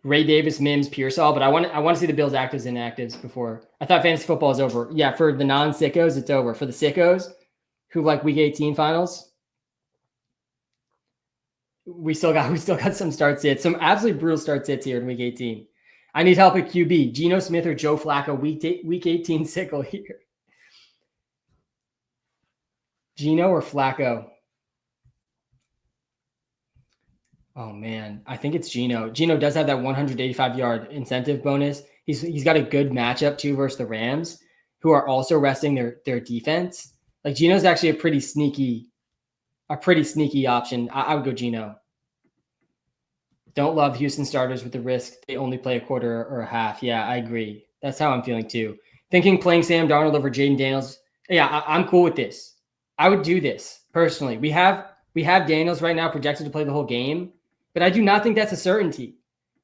Ray Davis, Mims, Pearsall, but I want to see the Bills' actives and inactives before. I thought fantasy football is over. Yeah, for the non-sickos, it's over. For the sickos who like week 18 finals, we still got some start sits, some absolutely brutal start sits here in week 18. I need help at QB. Geno Smith or Joe Flacco, week 18 sickle here. Geno or Flacco? Oh, man. I think it's Geno. Geno does have that 185-yard incentive bonus. He's got a good matchup, too, versus the Rams, who are also resting their defense. Like, Geno's actually a pretty sneaky option. I would go Geno. Don't love Houston starters with the risk they only play a quarter or a half. Yeah, I agree. That's how I'm feeling, too. Thinking playing Sam Darnold over Jaden Daniels. Yeah, I'm cool with this. I would do this, personally. We have Daniels right now projected to play the whole game. But I do not think that's a certainty.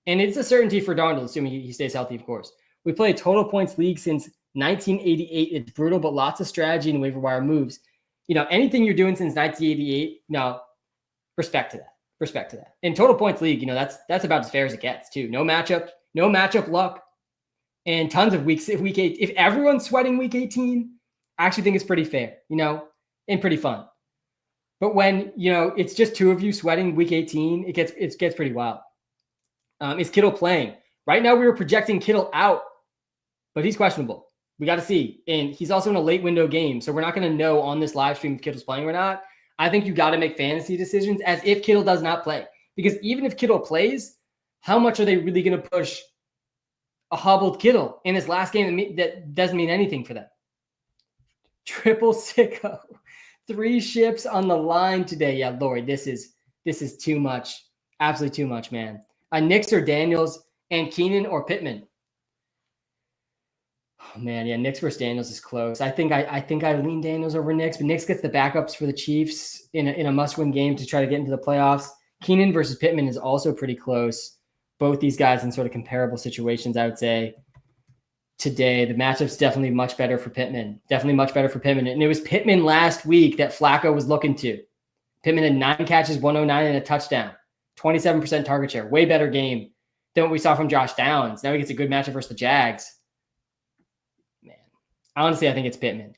And it's a certainty for Darnold, assuming he stays healthy, of course. We play a total points league since 1988. It's brutal, but lots of strategy and waiver wire moves. Anything you're doing since 1988, no, respect to that. In total points league, that's about as fair as it gets, too. No matchup luck, and tons of week 8. If everyone's sweating week 18, I actually think it's pretty fair, and pretty fun. But when, it's just two of you sweating week 18, it gets pretty wild. Is Kittle playing? Right now, we were projecting Kittle out, but he's questionable. We got to see. And he's also in a late window game, so we're not going to know on this live stream if Kittle's playing or not. I think you got to make fantasy decisions as if Kittle does not play. Because even if Kittle plays, how much are they really going to push a hobbled Kittle in his last game that doesn't mean anything for them? Triple sicko. 3 ships on the line today. Yeah, Lord, this is too much. Absolutely too much, man. Nix or Daniels and Keenan or Pittman. Oh, man, yeah, Nix versus Daniels is close. I think I lean Daniels over Nix, but Nix gets the backups for the Chiefs in a must-win game to try to get into the playoffs. Keenan versus Pittman is also pretty close. Both these guys in sort of comparable situations, I would say. Today, the matchup's definitely much better for Pittman. And it was Pittman last week that Flacco was looking to. Pittman had 9 catches, 109, and a touchdown. 27% target share. Way better game than what we saw from Josh Downs. Now he gets a good matchup versus the Jags. Man, honestly, I think it's Pittman.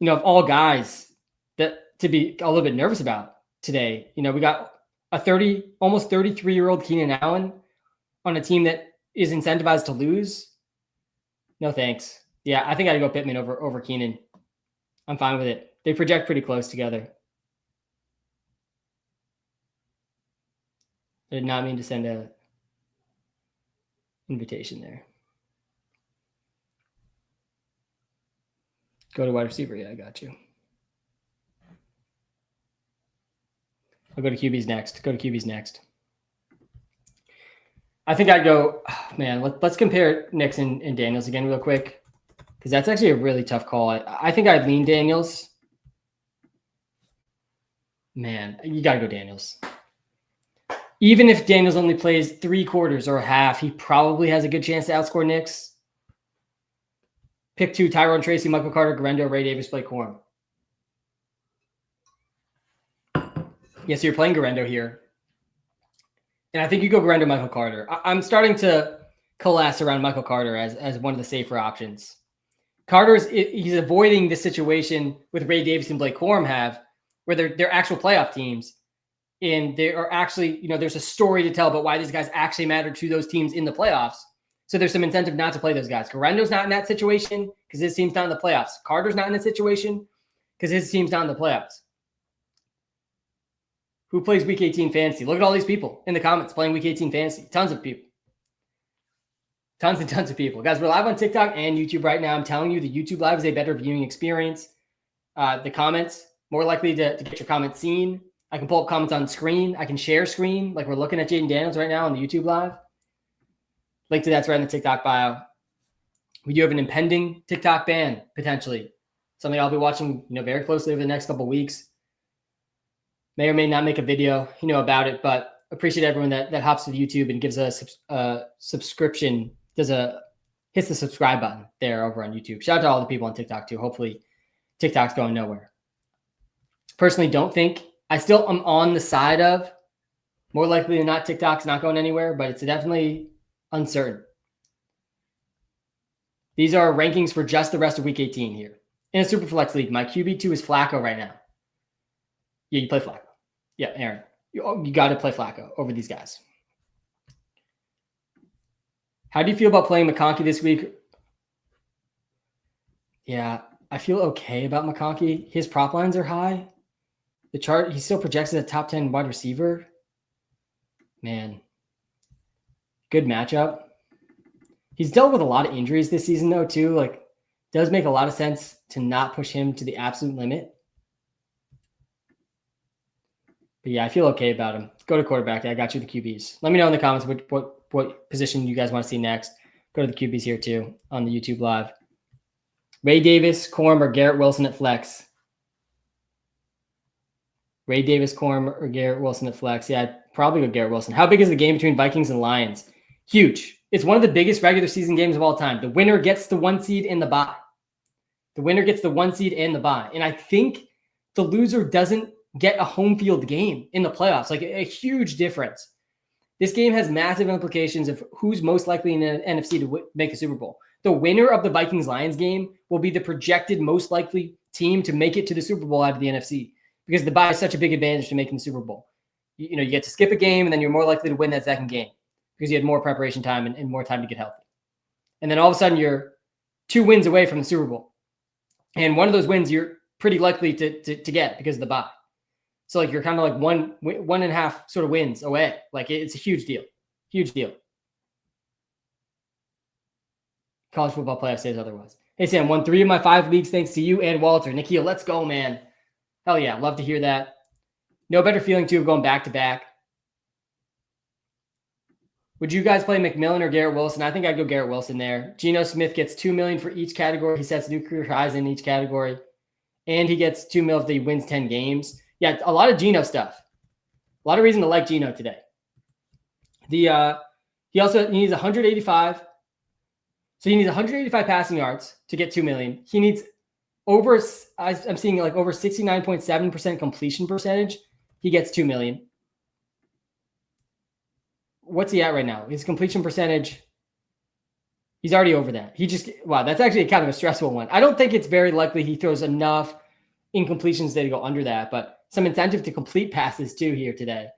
Of all guys that to be a little bit nervous about today, we got a almost 33-year-old Keenan Allen on a team that is incentivized to lose. No thanks. Yeah, I think I'd go Pittman over Keenan. I'm fine with it. They project pretty close together. I did not mean to send a invitation there. Go to wide receiver. Yeah, I got you. I'll go to QBs next. I think I'd go, man, let's compare Nix and Daniels again real quick, because that's actually a really tough call. I think I'd lean Daniels. Man, you got to go Daniels. Even if Daniels only plays 3 quarters or a half, he probably has a good chance to outscore Nix. Pick 2, Tyrone Tracy, Michael Carter, Garendo, Ray Davis, Blake Corum. Yeah, so you're playing Garendo here. And I think you go Garendo, Michael Carter. I'm starting to coalesce around Michael Carter as one of the safer options. He's avoiding the situation with Ray Davis and Blake Corum have, where they're actual playoff teams. And they are actually, there's a story to tell about why these guys actually matter to those teams in the playoffs. So there's some incentive not to play those guys. Garendo's not in that situation because his team's not in the playoffs. Carter's not in that situation because his team's not in the playoffs. Who plays Week 18 fantasy? Look at all these people in the comments playing Week 18 fantasy. Tons of people. Tons and tons of people. Guys, we're live on TikTok and YouTube right now. I'm telling you, the YouTube Live is a better viewing experience. The comments, more likely to get your comments seen. I can pull up comments on screen. I can share screen like we're looking at Jaden Daniels right now on the YouTube Live. Link to that's right in the TikTok bio. We do have an impending TikTok ban, potentially. Something I'll be watching very closely over the next couple of weeks. May or may not make a video about it, but appreciate everyone that hops to YouTube and gives a subscription, hits the subscribe button there over on YouTube. Shout out to all the people on TikTok too. Hopefully TikTok's going nowhere. Personally, don't think. I still am on the side of more likely than not TikTok's not going anywhere, but it's definitely uncertain. These are rankings for just the rest of Week 18 here. In a Superflex league, my QB2 is Flacco right now. Yeah, you play Flacco. Yeah, Aaron. You got to play Flacco over these guys. How do you feel about playing McConkey this week? Yeah, I feel okay about McConkey. His prop lines are high. The chart, he still projects as a top 10 wide receiver. Man, good matchup. He's dealt with a lot of injuries this season, though, too. Does make a lot of sense to not push him to the absolute limit. But yeah, I feel okay about him. Go to quarterback. I got you the QBs. Let me know in the comments what position you guys want to see next. Go to the QBs here too on the YouTube Live. Ray Davis, Corum, or Garrett Wilson at flex. Ray Davis, Corum, or Garrett Wilson at flex. Yeah, I'd probably go Garrett Wilson. How big is the game between Vikings and Lions? Huge. It's one of the biggest regular season games of all time. The winner gets the 1 seed and the bye. The winner gets the 1 seed and the bye. And I think the loser doesn't get a home field game in the playoffs, a huge difference. This game has massive implications of who's most likely in the NFC to make the Super Bowl. The winner of the Vikings-Lions game will be the projected most likely team to make it to the Super Bowl out of the NFC because the bye is such a big advantage to making the Super Bowl. You get to skip a game, and then you're more likely to win that second game because you had more preparation time and more time to get healthy. And then all of a sudden, you're 2 wins away from the Super Bowl. And one of those wins you're pretty likely to get because of the bye. So you're kind of 1.5 sort of wins away. It's a huge deal. Huge deal. College football playoff says otherwise. Hey, Sam, won 3 of my 5 leagues thanks to you and Walter. Nikhil, let's go, man. Hell yeah. Love to hear that. No better feeling, too, of going back-to-back. Would you guys play McMillan or Garrett Wilson? I think I'd go Garrett Wilson there. Geno Smith gets $2 million for each category. He sets new career highs in each category. And he gets $2 million if he wins 10 games. Yeah, a lot of Geno stuff. A lot of reason to like Geno today. He needs 185. So he needs 185 passing yards to get $2 million. He needs over 69.7% completion percentage. He gets $2 million. What's he at right now? His completion percentage, he's already over that. That's actually kind of a stressful one. I don't think it's very likely he throws enough incompletions to go under that, but some incentive to complete passes too here today.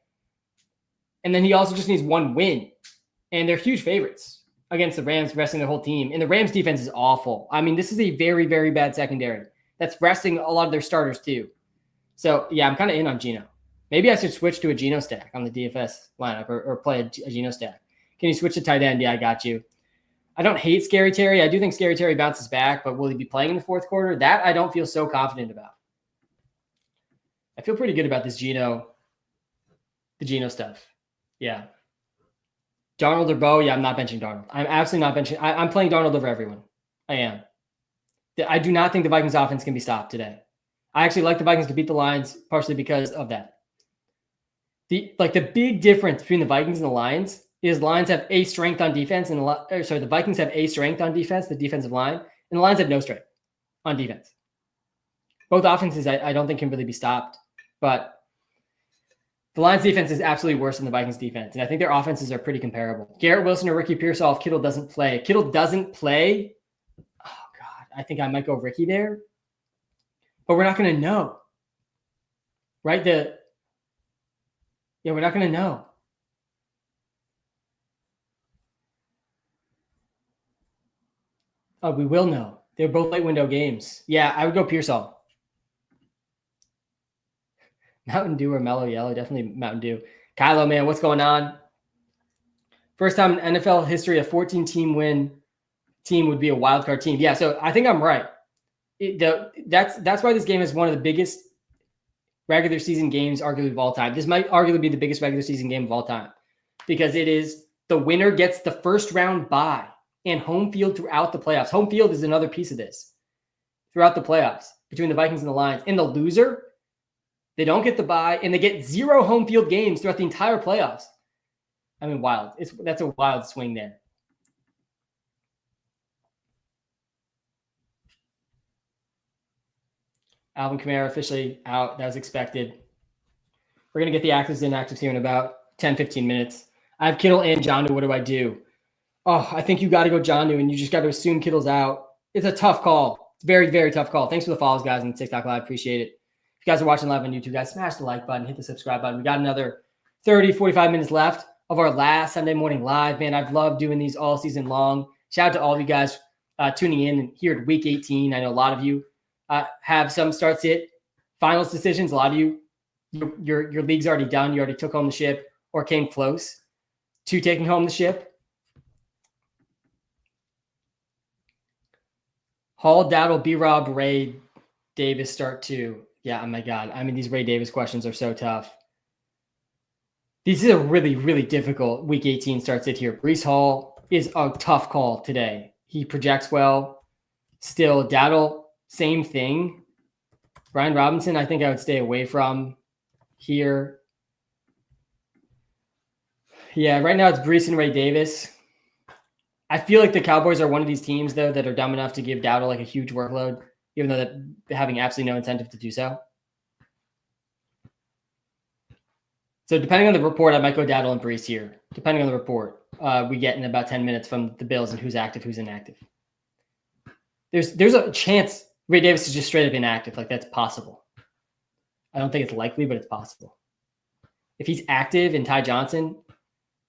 And then he also just needs 1 win. And they're huge favorites against the Rams, resting their whole team. And the Rams defense is awful. I mean, this is a very, very bad secondary that's resting a lot of their starters too. So yeah, I'm kind of in on Geno. Maybe I should switch to a Geno stack on the DFS lineup or play a Geno stack. Can you switch to tight end? Yeah, I got you. I don't hate Scary Terry. I do think Scary Terry bounces back, but will he be playing in the 4th quarter? That I don't feel so confident about. I feel pretty good about the Geno stuff. Yeah. Darnold or Bo? Yeah, I'm not benching Darnold. I'm absolutely not benching. I'm playing Darnold over everyone. I am. I do not think the Vikings offense can be stopped today. I actually like the Vikings to beat the Lions partially because of that. The big difference between the Vikings and the Lions is Lions have a strength on defense, and the Vikings have a strength on defense, the defensive line, and the Lions have no strength on defense. Both offenses, I don't think can really be stopped, but the Lions defense is absolutely worse than the Vikings defense, and I think their offenses are pretty comparable. Garrett Wilson or Ricky Pearsall if Kittle doesn't play. If Kittle doesn't play, oh God, I think I might go Ricky there, but we're not going to know, right? We're not going to know. Oh, we will know. They're both late window games. Yeah, I would go Pearsall. Mountain Dew or Mellow Yellow? Definitely Mountain Dew. Kylo, man, what's going on? First time in NFL history, a 14-team win team would be a wild card team. Yeah, so I think I'm right. That's why this game is one of the biggest regular season games, arguably of all time. This might arguably be the biggest regular season game of all time because it is the winner gets the first round bye and home field throughout the playoffs. Home field is another piece of this throughout the playoffs between the Vikings and the Lions. And the loser, they don't get the bye, and they get 0 home field games throughout the entire playoffs. I mean, wild. That's a wild swing there. Alvin Kamara officially out. That was expected. We're going to get the actives and inactives here in about 10, 15 minutes. I have Kittle and Jonnu. What do I do? Oh, I think you got to go Jonnu, and you just got to assume Kittle's out. It's a tough call. It's a very, very tough call. Thanks for the follows, guys, on the TikTok Live. Appreciate it. If you guys are watching live on YouTube, guys, smash the like button, hit the subscribe button. We got another 30, 45 minutes left of our last Sunday morning live. Man, I've loved doing these all season long. Shout out to all of you guys tuning in here at week 18. I know a lot of you have some start sit finals decisions. A lot of you, your league's already done. You already took home the ship or came close to taking home the ship. Hall, Dowdle, B-Rob, Ray Davis start too. Yeah, oh my God. I mean, these Ray Davis questions are so tough. This is a really, really difficult week 18 start sit here. Breece Hall is a tough call today. He projects well. Still, Dowdle, same thing. Brian Robinson, I think I would stay away from here. Yeah, right now it's Breece and Ray Davis. I feel like the Cowboys are one of these teams, though, that are dumb enough to give Dowdle like a huge workload, even though they're having absolutely no incentive to do so. So depending on the report, I might go Dowdle and Breece here. Depending on the report, we get in about 10 minutes from the Bills and who's active, who's inactive. There's a chance Ray Davis is just straight up inactive. Like, that's possible. I don't think it's likely, but it's possible. If he's active and Ty Johnson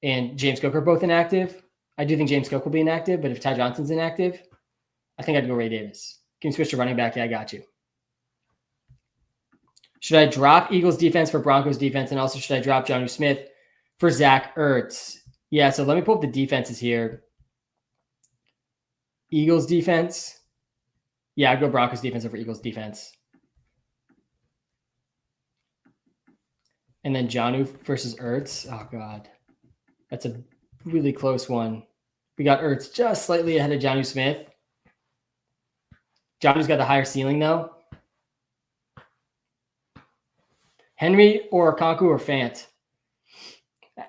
and James Cook are both inactive, I do think James Cook will be inactive, but if Ty Johnson's inactive, I think I'd go Ray Davis. Can you switch to running back? Yeah, I got you. Should I drop Eagles defense for Broncos defense? And also, should I drop Jonnu Smith for Zach Ertz? Yeah, so let me pull up the defenses here. Eagles defense. Yeah, I'd go Broncos defense over Eagles defense. And then Jonnu versus Ertz. Oh, God. That's a really close one. We got Ertz just slightly ahead of Jonnu Smith. Jonnu's got the higher ceiling, though. Henry or Okonkwo or Fant?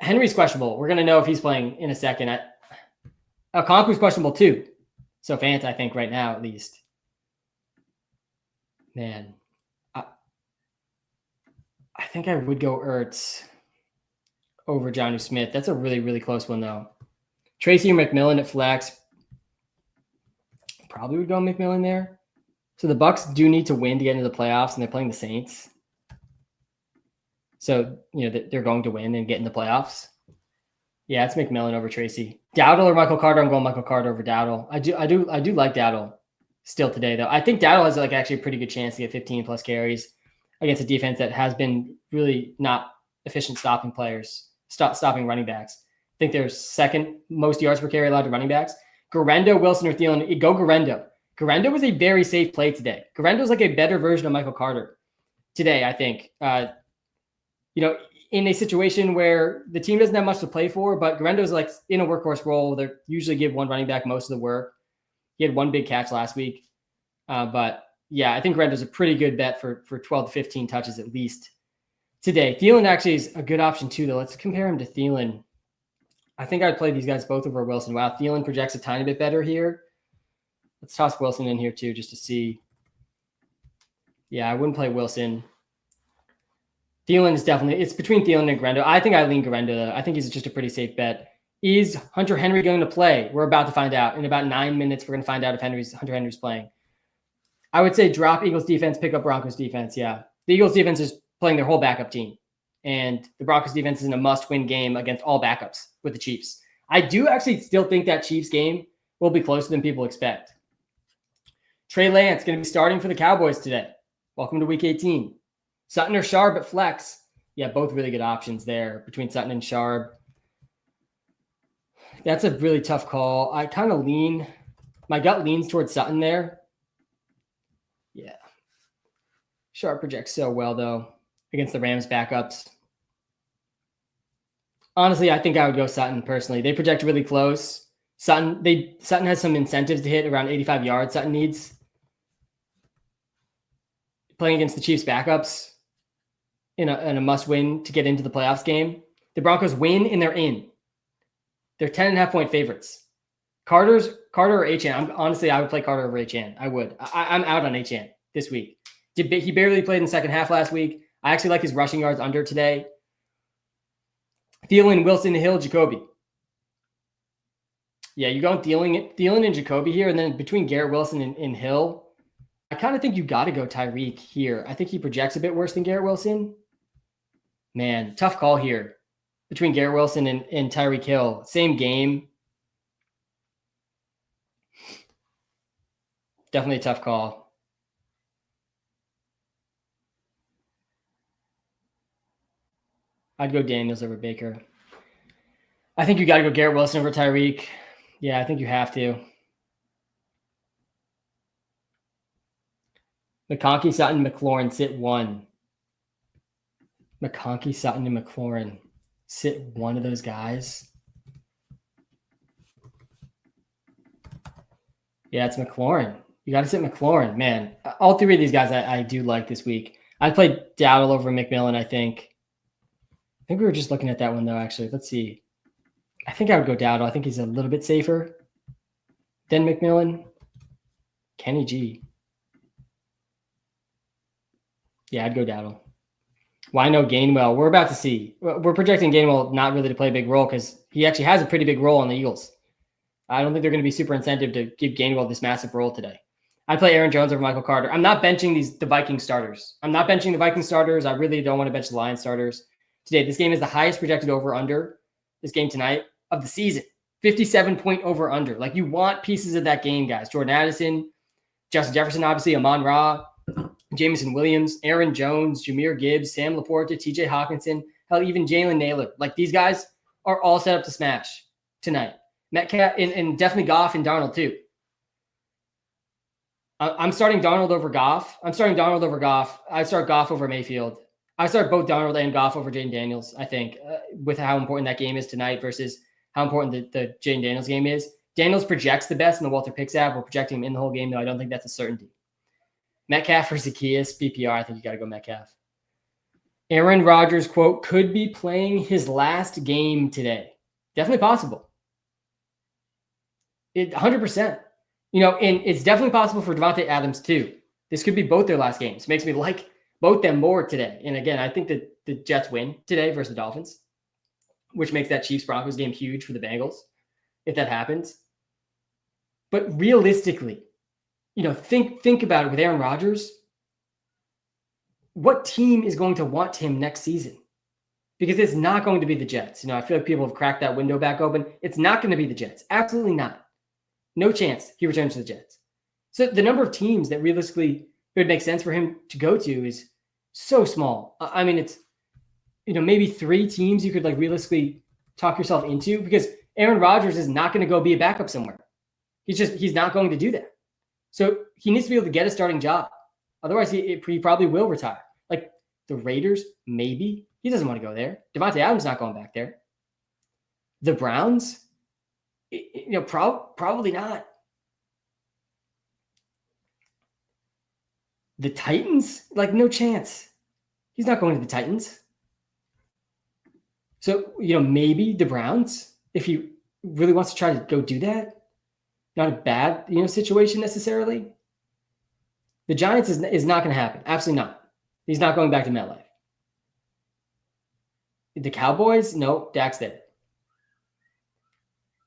Henry's questionable. We're going to know if he's playing in a second. Okonkwo's questionable, too. So Fant, I think, right now, at least. Man. I think I would go Ertz over Jonnu Smith. That's a really, really close one, though. Tracy or McMillan at flex. Probably would go McMillan there. So the Bucks do need to win to get into the playoffs, and they're playing the Saints. So, they're going to win and get in the playoffs. Yeah, it's McMillan over Tracy. Dowdle or Michael Carter? I'm going Michael Carter over Dowdle. I do like Dowdle still today, though. I think Dowdle has actually a pretty good chance to get 15 plus carries against a defense that has been really not efficient stopping running backs. I think they're second most yards per carry allowed to running backs. Garendo, Wilson, or Thielen. Go Garendo. Garendo was a very safe play today. Garendo's like a better version of Michael Carter today, I think. in a situation where the team doesn't have much to play for, but Garendo's like in a workhorse role. They usually give one running back most of the work. He had one big catch last week. But yeah, I think Garendo's a pretty good bet for 12 to 15 touches at least today. Thielen actually is a good option too, though. Let's compare him to Thielen. I think I'd play these guys both over Wilson. Wow, Thielen projects a tiny bit better here. Let's toss Wilson in here too, just to see. Yeah, I wouldn't play Wilson. Thielen is definitely, it's between Thielen and Garendo. I think I lean Garendo, though. I think he's just a pretty safe bet. Is Hunter Henry going to play? We're about to find out. In about 9 minutes, we're going to find out if Hunter Henry's playing. I would say drop Eagles defense, pick up Broncos defense. Yeah. The Eagles defense is playing their whole backup team. And the Broncos defense is in a must-win game against all backups with the Chiefs. I do actually still think that Chiefs game will be closer than people expect. Trey Lance going to be starting for the Cowboys today. Welcome to Week 18. Sutton or Sharp at flex. Yeah, both really good options there between Sutton and Sharp. That's a really tough call. I kind of my gut leans towards Sutton there. Yeah. Sharp projects so well, though, against the Rams backups. Honestly, I think I would go Sutton personally. They project really close. Sutton has some incentives to hit around 85 yards. Sutton needs. Playing against the Chiefs backups in a must-win to get into the playoffs game. The Broncos win and they're in. They're 10.5-point favorites. Carter or Achane. Honestly, I would play Carter over Achane. I would. I'm out on Achane this week. He barely played in the second half last week. I actually like his rushing yards under today. Thielen, Wilson, Hill, Jacoby. Yeah, you're going Thielen and Jacoby here, and then between Garrett Wilson and Hill, I kind of think you got to go Tyreek here. I think he projects a bit worse than Garrett Wilson. Man, tough call here between Garrett Wilson and Tyreek Hill. Same game. Definitely a tough call. I'd go Daniels over Baker. I think you got to go Garrett Wilson over Tyreek. Yeah, I think you have to. McConkey, Sutton, McLaurin, sit one. McConkey, Sutton, and McLaurin. Sit one of those guys. Yeah, it's McLaurin. You got to sit McLaurin. Man, all three of these guys I do like this week. I played Dowdle over McMillan, I think. I think we were just looking at that one, though, actually. Let's see. I think I would go Dowdle. I think he's a little bit safer than McMillan. Kenny G. Yeah, I'd go Dowdle. Why no Gainwell? We're about to see. We're projecting Gainwell not really to play a big role because he actually has a pretty big role on the Eagles. I don't think they're going to be super incentive to give Gainwell this massive role today. I'd play Aaron Jones over Michael Carter. I'm not benching the Viking starters. I really don't want to bench the Lions starters today. This game is the highest projected over-under, this game tonight, of the season. 57-point over-under. Like, you want pieces of that game, guys. Jordan Addison, Justin Jefferson, obviously, Amon-Ra, Jameson Williams, Aaron Jones, Jahmyr Gibbs, Sam Laporta, TJ Hawkinson, hell, even Jalen Naylor. Like, these guys are all set up to smash tonight. Metcalf and definitely Goff and Darnold too. I'm starting Darnold over Goff. I start Goff over Mayfield. I start both Darnold and Goff over Jaden Daniels, I think, with how important that game is tonight versus how important the Jaden Daniels game is. Daniels projects the best in the Walter Picks app. We're projecting him in the whole game, though. I don't think that's a certainty. Metcalf or Zacchaeus, BPR, I think you got to go Metcalf. Aaron Rodgers, quote, could be playing his last game today. Definitely possible. 100%. And it's definitely possible for Devontae Adams too. This could be both their last games. Makes me like both them more today. And again, I think that the Jets win today versus the Dolphins, which makes that Chiefs-Broncos game huge for the Bengals if that happens. But realistically, think about it with Aaron Rodgers. What team is going to want him next season? Because it's not going to be the Jets. I feel like people have cracked that window back open. It's not going to be the Jets. Absolutely not. No chance he returns to the Jets. So the number of teams that realistically it would make sense for him to go to is so small. I mean, it's, maybe 3 teams you could like realistically talk yourself into, because Aaron Rodgers is not going to go be a backup somewhere. He's not going to do that. So he needs to be able to get a starting job. Otherwise, he probably will retire. Like the Raiders, maybe. He doesn't want to go there. Davante Adams not going back there. The Browns, probably not. The Titans, no chance. He's not going to the Titans. So, maybe the Browns, if he really wants to try to go do that. Not a bad, situation necessarily. The Giants is not going to happen. Absolutely not. He's not going back to MetLife. The Cowboys, no, Dak's there.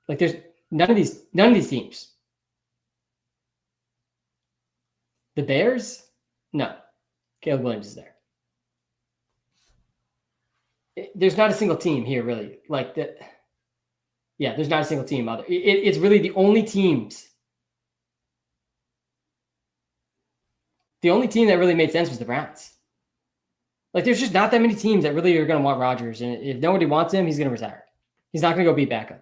There's none of these teams. The Bears, no. Caleb Williams is there. There's not a single team here, really. Yeah, there's not a single team. It's really the only teams. The only team that really made sense was the Browns. There's just not that many teams that really are going to want Rodgers. And if nobody wants him, he's going to retire. He's not going to go beat backup.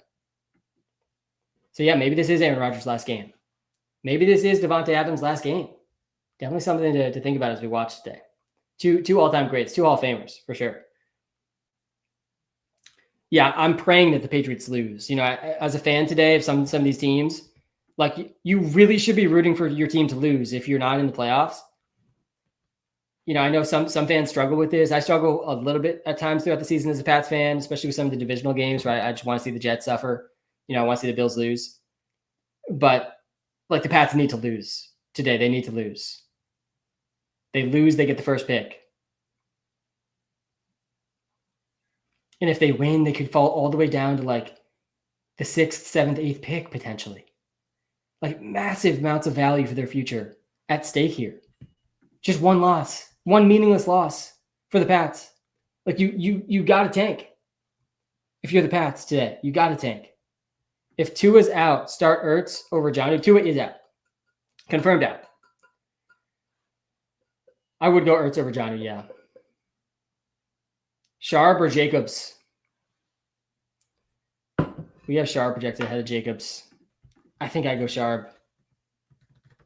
So, yeah, maybe this is Aaron Rodgers' last game. Maybe this is Davante Adams' last game. Definitely something to think about as we watch today. Two all-time greats, 2 Hall of Famers, for sure. Yeah, I'm praying that the Patriots lose. As a fan today of some of these teams, you really should be rooting for your team to lose if you're not in the playoffs. I know some fans struggle with this. I struggle a little bit at times throughout the season as a Pats fan, especially with some of the divisional games where I just want to see the Jets suffer. I want to see the Bills lose. But, the Pats need to lose today. They need to lose. They lose, they get the first pick. And if they win, they could fall all the way down to the 6th, 7th, 8th pick potentially. Massive amounts of value for their future at stake here. Just one loss, one meaningless loss for the Pats. You got to tank. If you're the Pats today, you got to tank. If Tua's out, start Ertz over Jonnu. Tua is out. Confirmed out. I would go Ertz over Jonnu, yeah. Sharp or Jacobs? We have Sharp projected ahead of Jacobs. I think I'd go Sharp.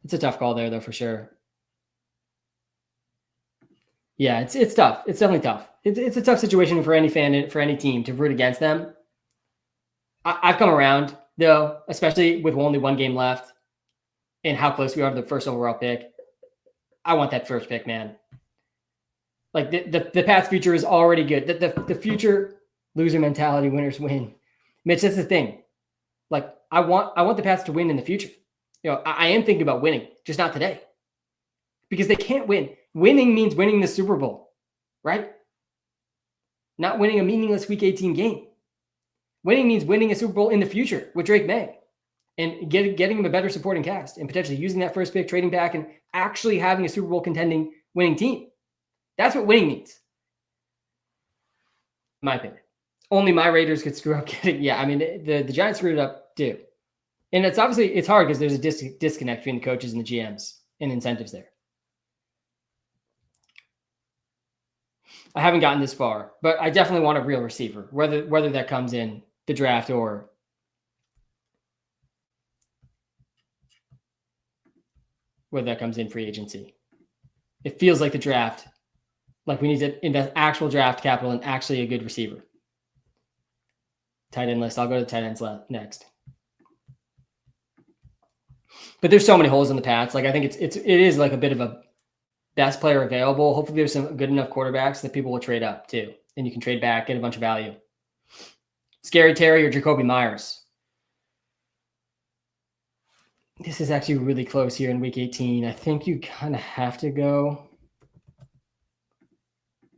It's a tough call there, though, for sure. Yeah, it's tough. It's definitely tough. It's a tough situation for any fan, for any team to root against them. I've come around, though, especially with only one game left and how close we are to the first overall pick. I want that first pick, man. The Pats' future is already good. The future loser mentality, winners win. Mitch, that's the thing. I want the Pats to win in the future. I am thinking about winning, just not today. Because they can't win. Winning means winning the Super Bowl, right? Not winning a meaningless Week 18 game. Winning means winning a Super Bowl in the future with Drake May and getting him a better supporting cast and potentially using that first pick, trading back, and actually having a Super Bowl contending winning team. That's what winning means. In my opinion. Only my Raiders could screw up getting. Yeah, I mean, the Giants screwed it up too. And it's hard because there's a disconnect between the coaches and the GMs and incentives there. I haven't gotten this far, but I definitely want a real receiver, whether that comes in the draft or whether that comes in free agency. It feels like the draft, we need to invest actual draft capital in actually a good receiver. Tight end list. I'll go to tight ends next. But there's so many holes in the Pats. I think it is a bit of a best player available. Hopefully there's some good enough quarterbacks that people will trade up too. And you can trade back, get a bunch of value. Scary Terry or Jacoby Myers. This is actually really close here in week 18. I think you kind of have to go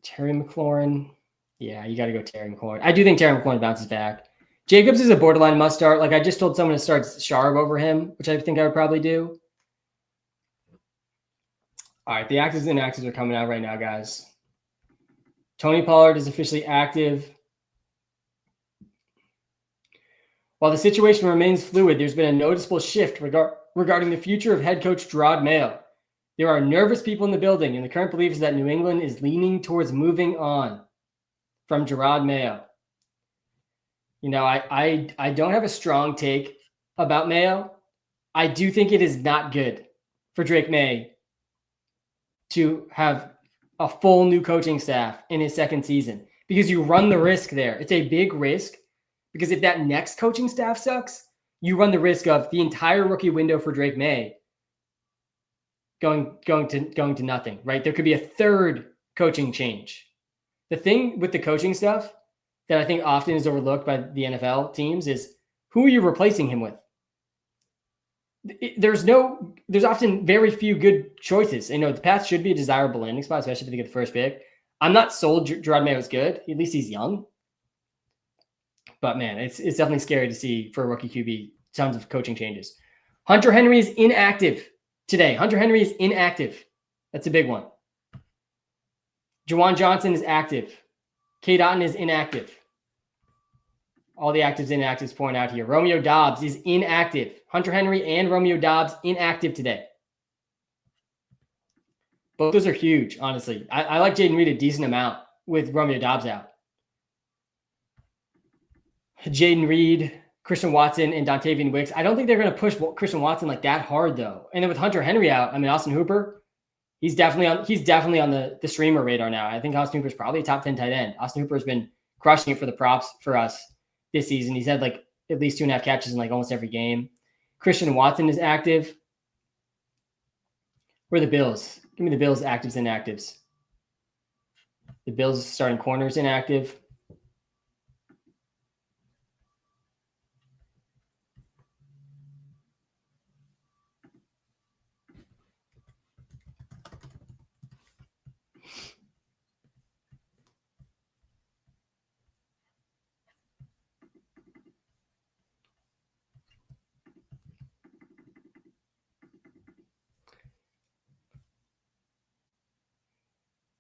Terry McLaurin. Yeah, you got to go Terry McLaurin. I do think Terry McLaurin bounces back. Jacobs is a borderline must start. I just told someone to start Sharp over him, which I think I would probably do. All right, the actives and inactives are coming out right now, guys. Tony Pollard is officially active. While the situation remains fluid, there's been a noticeable shift regarding the future of head coach Gerard Mayo. There are nervous people in the building, and the current belief is that New England is leaning towards moving on from Gerard Mayo. I don't have a strong take about Mayo. I do think it is not good for Drake May to have a full new coaching staff in his second season. because you run the risk there. It's a big risk because if that next coaching staff sucks, you run the risk of the entire rookie window for Drake May going to nothing, right? There could be a third coaching change. The thing with the coaching stuff that I think often is overlooked by the NFL teams is who are you replacing him with? There's often very few good choices. The Pats should be a desirable landing spot, especially if they get the first pick. I'm not sold Gerard Mayo's good. At least he's young. But man, it's definitely scary to see for a rookie QB, tons of coaching changes. Hunter Henry is inactive today. Hunter Henry is inactive. That's a big one. Juwan Johnson is active. Cade Otton is inactive. All the actives and inactives point out here. Romeo Doubs is inactive. Hunter Henry and Romeo Doubs inactive today. Both those are huge, honestly. I like Jaden Reed a decent amount with Romeo Doubs out. Jaden Reed, Christian Watson, and Dontavian Wicks. I don't think they're going to push Christian Watson like that hard, though. And then with Hunter Henry out, Austin Hooper, he's definitely on the streamer radar now. I think Austin Hooper's probably a top 10 tight end. Austin Hooper's been crushing it for the props for us this season. He's had like at least 2.5 catches in like almost every game. Christian Watson is active. Where are the Bills? Give me the Bills actives and inactives. The Bills starting corners inactive.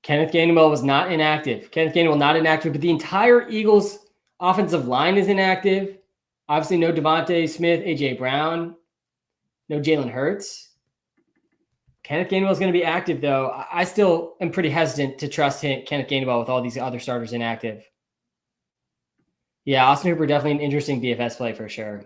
Kenneth Gainwell was not inactive. But the entire Eagles offensive line is inactive. Obviously, no Devontae Smith, A.J. Brown, no Jalen Hurts. Kenneth Gainwell is going to be active, though. I still am pretty hesitant to trust Kenneth Gainwell with all these other starters inactive. Yeah, Austin Hooper, definitely an interesting DFS play for sure.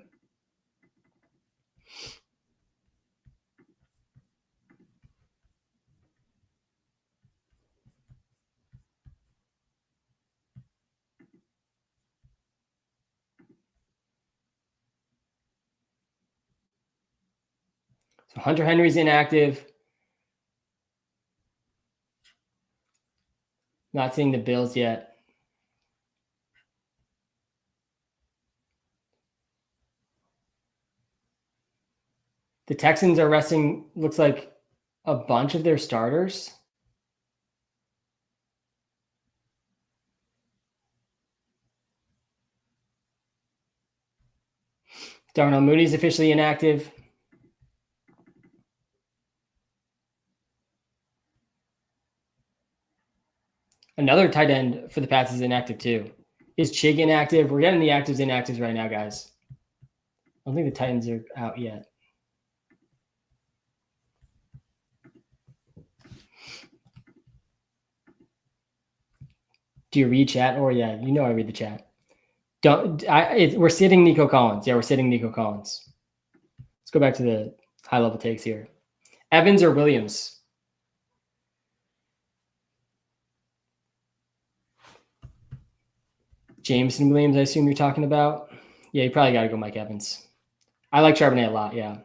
So Hunter Henry's inactive. Not seeing the Bills yet. The Texans are resting, looks like, a bunch of their starters. Darnell Mooney's officially inactive. Another tight end for the Pats is inactive too. Is Chig inactive? We're getting the actives and inactives right now, guys. I don't think the Titans are out yet. Do you read chat? Or yeah, I read the chat. We're sitting Nico Collins. Yeah, we're sitting Nico Collins. Let's go back to the high-level takes here. Evans or Williams? Jameson Williams, I assume you're talking about. Yeah, you probably got to go Mike Evans. I like Charbonnet a lot, yeah.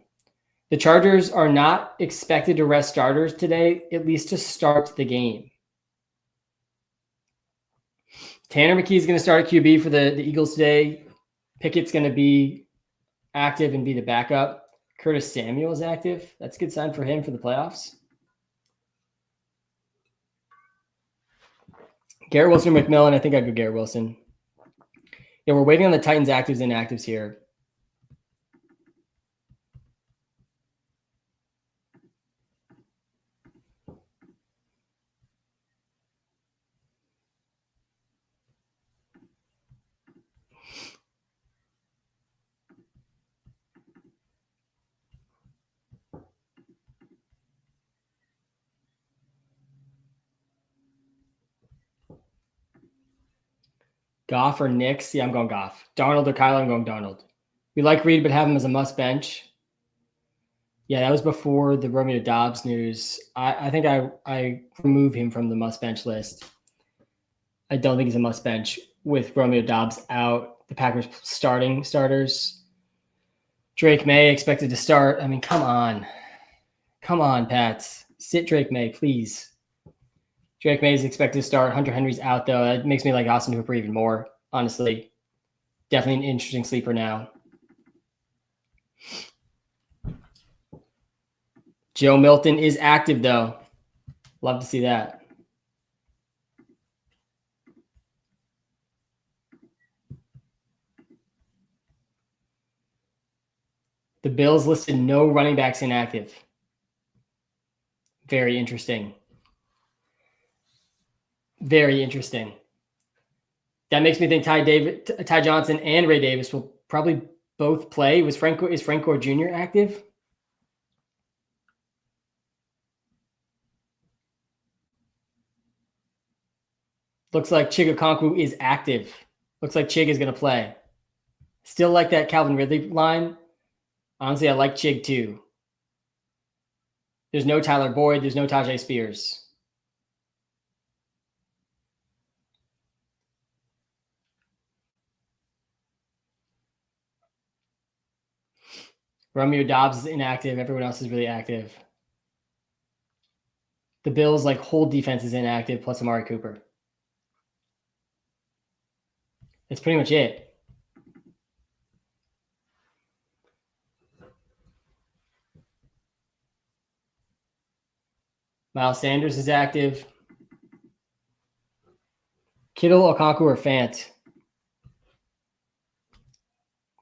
The Chargers are not expected to rest starters today, at least to start the game. Tanner McKee is going to start at QB for the Eagles today. Pickett's going to be active and be the backup. Curtis Samuel is active. That's a good sign for him for the playoffs. Garrett Wilson or McMillan. I think I'd go Garrett Wilson. Yeah, we're waiting on the Titans actives and inactives here. Goff or Knicks? Yeah, I'm going Goff. Darnold or Kyler? I'm going Darnold. We like Reed, but have him as a must bench. Yeah, that was before the Romeo Doubs news. I think I remove him from the must bench list. I don't think he's a must bench with Romeo Doubs out. The Packers starters. Drake May expected to start. I mean, come on. Come on, Pats. Sit Drake May, please. Drake May is expected to start. Hunter Henry's out, though. That makes me like Austin Hooper even more, honestly. Definitely an interesting sleeper now. Joe Milton is active, though. Love to see that. The Bills listed no running backs inactive. Very interesting. Very interesting. That makes me think Ty Johnson and Ray Davis will probably both play. Is Frank Gore Jr. active? Looks like Chig Okonkwo is active. Looks like Chig is going to play. Still like that Calvin Ridley line. Honestly, I like Chig too. There's no Tyler Boyd. There's no Tajay Spears. Romeo Doubs is inactive. Everyone else is really active. The Bills' whole defense is inactive, plus Amari Cooper. That's pretty much it. Miles Sanders is active. Kittle, Okonkwo, or Fant?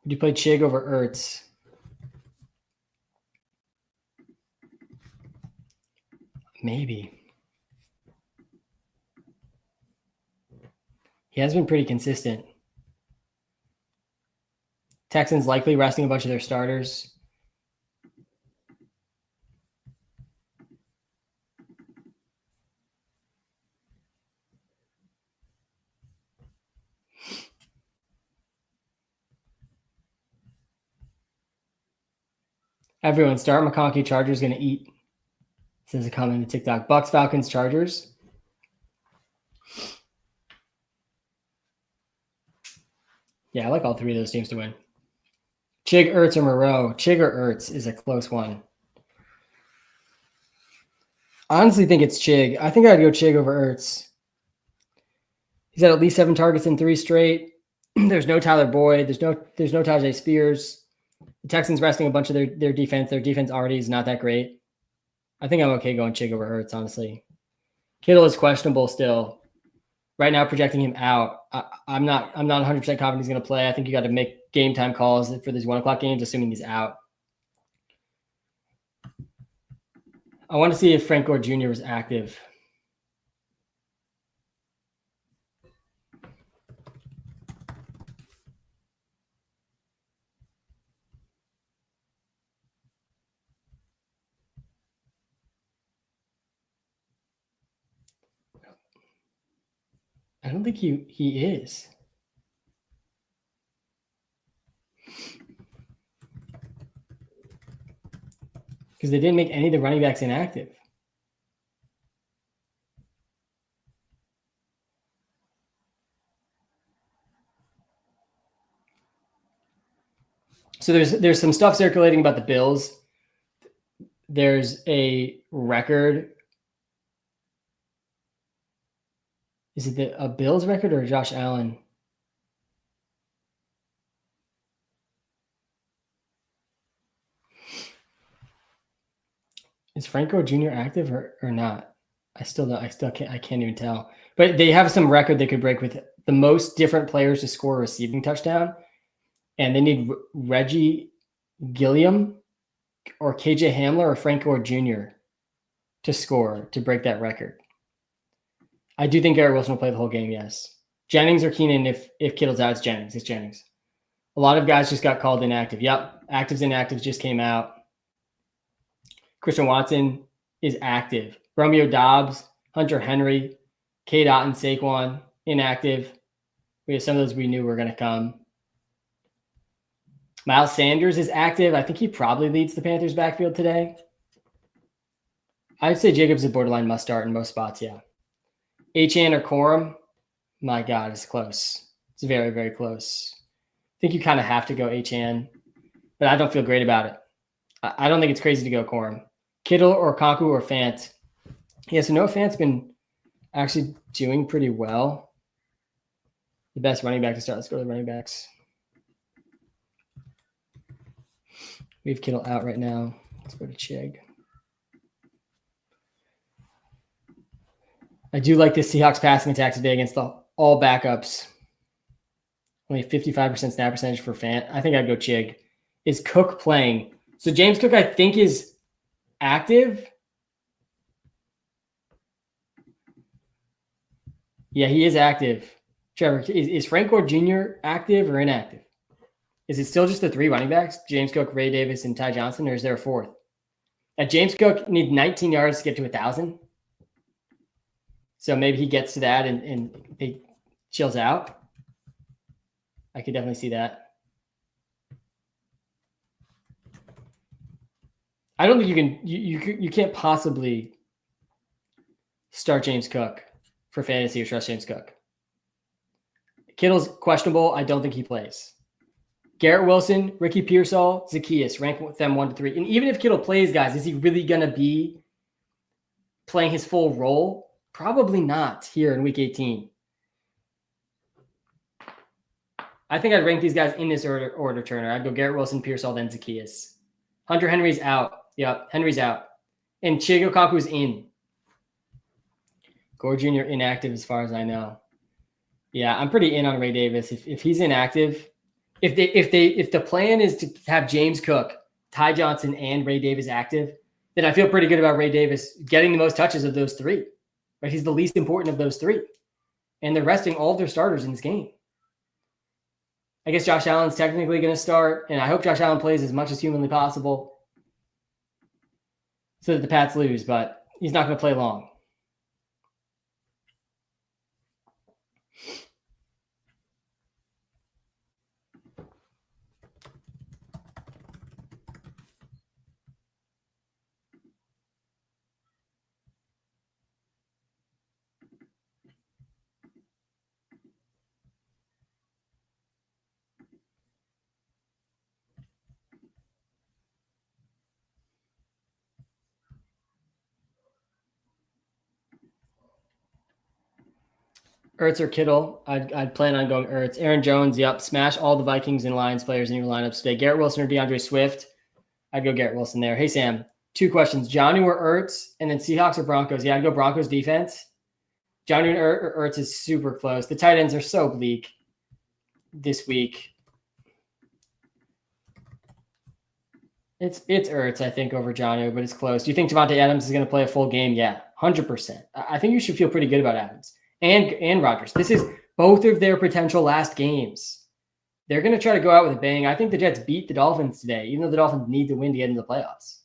Would you play Chig over Ertz? Maybe. He has been pretty consistent. Texans likely resting a bunch of their starters. Everyone, start McConkey. Chargers going to eat. Says a comment in TikTok. Bucks, Falcons, Chargers. Yeah, I like all three of those teams to win. Chig, Ertz, or Moreau. Chig or Ertz is a close one. I honestly think it's Chig. I think I'd go Chig over Ertz. He's had at least 7 targets in 3 straight. There's no Tyler Boyd. There's no Tajay Spears. The Texans resting a bunch of their defense. Their defense already is not that great. I think I'm okay going Chig over Ertz, honestly. Kittle is questionable still. Right now, projecting him out. I'm not 100% confident he's going to play. I think you got to make game time calls for these 1 o'clock games, assuming he's out. I want to see if Frank Gore Jr. was active. I don't think he is. Because they didn't make any of the running backs inactive. So there's some stuff circulating about the Bills. There's a record. Is it a Bills record or Josh Allen? Is Franco Jr. active or not? I can't even tell. But they have some record they could break with the most different players to score a receiving touchdown. And they need Reggie Gilliam or KJ Hamler or Frank Gore Jr. to score to break that record. I do think Garrett Wilson will play the whole game, yes. Jennings or Keenan, if Kittle's out, it's Jennings. It's Jennings. A lot of guys just got called inactive. Yep, actives and inactives just came out. Christian Watson is active. Romeo Doubs, Hunter Henry, K. Dot, and Saquon, inactive. We have some of those we knew were going to come. Miles Sanders is active. I think he probably leads the Panthers backfield today. I'd say Jacobs is borderline must start in most spots, yeah. Achane or Corum, My God, it's close. It's very, very close. I think you kind of have to go Achane, but I don't feel great about it. I don't think it's crazy to go Corum. Kittle or Kaku or Fant. Yeah, so Noah Fant's been actually doing pretty well. The best running back to start. Let's go to the running backs. We have Kittle out right now. Let's go to Chig. I do like this Seahawks passing attack today against all backups. Only 55% snap percentage for Fant. I think I'd go Chig. Is Cook playing? So James Cook, I think, is active. Yeah, he is active. Trevor, is Frank Gore Jr. active or inactive? Is it still just the three running backs, James Cook, Ray Davis, and Ty Johnson, or is there a fourth? James Cook needs 19 yards to get to 1,000. So maybe he gets to that and he chills out. I could definitely see that. I don't think you can't possibly start James Cook for fantasy or trust James Cook. Kittle's questionable. I don't think he plays. Garrett Wilson, Ricky Pearsall, Zacchaeus, rank them 1 to 3. And even if Kittle plays, guys, is he really going to be playing his full role? Probably not here in week 18. I think I'd rank these guys in this order, Turner. I'd go Garrett Wilson, Pearsall, then Zacchaeus. Hunter Henry's out. Yep, Henry's out. And Chig Okonkwo's in. Gore Jr. inactive as far as I know. Yeah, I'm pretty in on Ray Davis. If he's inactive, if the plan is to have James Cook, Ty Johnson, and Ray Davis active, then I feel pretty good about Ray Davis getting the most touches of those three. Right? He's the least important of those three. And they're resting all of their starters in this game. I guess Josh Allen's technically going to start, and I hope Josh Allen plays as much as humanly possible so that the Pats lose, but he's not going to play long. Ertz or Kittle, I'd plan on going Ertz. Aaron Jones, yep. Smash all the Vikings and Lions players in your lineups today. Garrett Wilson or DeAndre Swift, I'd go Garrett Wilson there. Hey, Sam, 2 questions. Jonnu or Ertz, and then Seahawks or Broncos. Yeah, I'd go Broncos defense. Jonnu or Ertz is super close. The tight ends are so bleak this week. It's Ertz, I think, over Jonnu, but it's close. Do you think Devontae Adams is going to play a full game? Yeah, 100%. I think you should feel pretty good about Adams. And Rodgers. This is both of their potential last games. They're going to try to go out with a bang. I think the Jets beat the Dolphins today, even though the Dolphins need to win to get into the playoffs.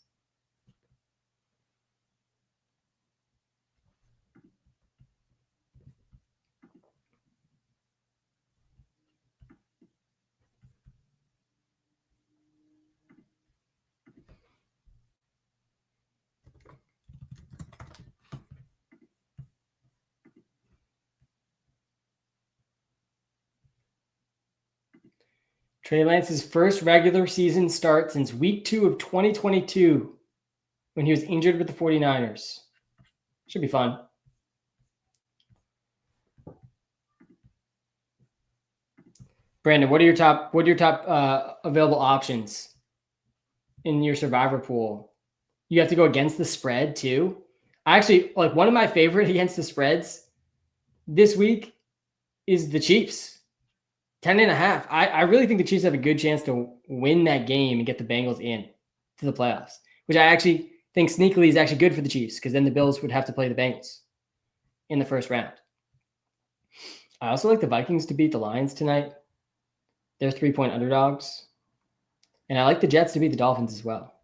Trey Lance's first regular season start since week 2 of 2022 when he was injured with the 49ers. Should be fun. Brandon, what are your top available options in your survivor pool? You have to go against the spread too. I actually like one of my favorite against the spreads this week is the Chiefs. 10.5. I really think the Chiefs have a good chance to win that game and get the Bengals in to the playoffs, which I actually think sneakily is actually good for the Chiefs because then the Bills would have to play the Bengals in the first round. I also like the Vikings to beat the Lions tonight. They're 3-point underdogs. And I like the Jets to beat the Dolphins as well.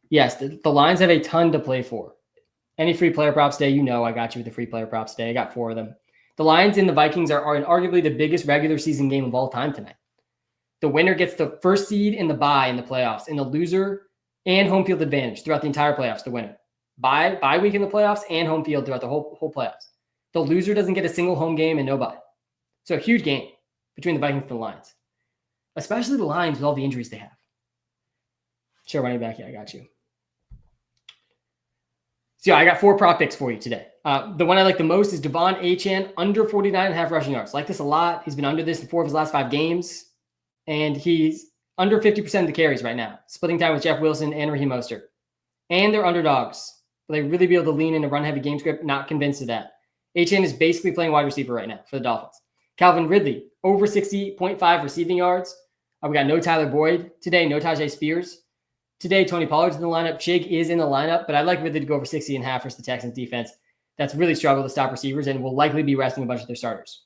Yes, the Lions have a ton to play for. Any free player props day, I got you with the free player props day. I got 4 of them. The Lions and the Vikings are arguably the biggest regular season game of all time tonight. The winner gets the first seed in the bye in the playoffs, and the loser and home field advantage throughout the entire playoffs, the winner. Bye week in the playoffs and home field throughout the whole playoffs. The loser doesn't get a single home game and no bye. So a huge game between the Vikings and the Lions, especially the Lions with all the injuries they have. Sure, running back. Yeah, I got you. So yeah, I got 4 prop picks for you today. The one I like the most is Devon Achane, under 49.5 rushing yards. Like this a lot. He's been under this in 4 of his last 5 games. And he's under 50% of the carries right now, splitting time with Jeff Wilson and Raheem Mostert. And they're underdogs. Will they really be able to lean in a run-heavy game script? Not convinced of that. Achane is basically playing wide receiver right now for the Dolphins. Calvin Ridley, over 60.5 receiving yards. We got no Tyler Boyd today, no Tajay Spears. Today, Tony Pollard's in the lineup. Chig is in the lineup, but I'd like Ridley to go over 60.5 versus the Texans defense. That's really struggled to stop receivers and will likely be resting a bunch of their starters.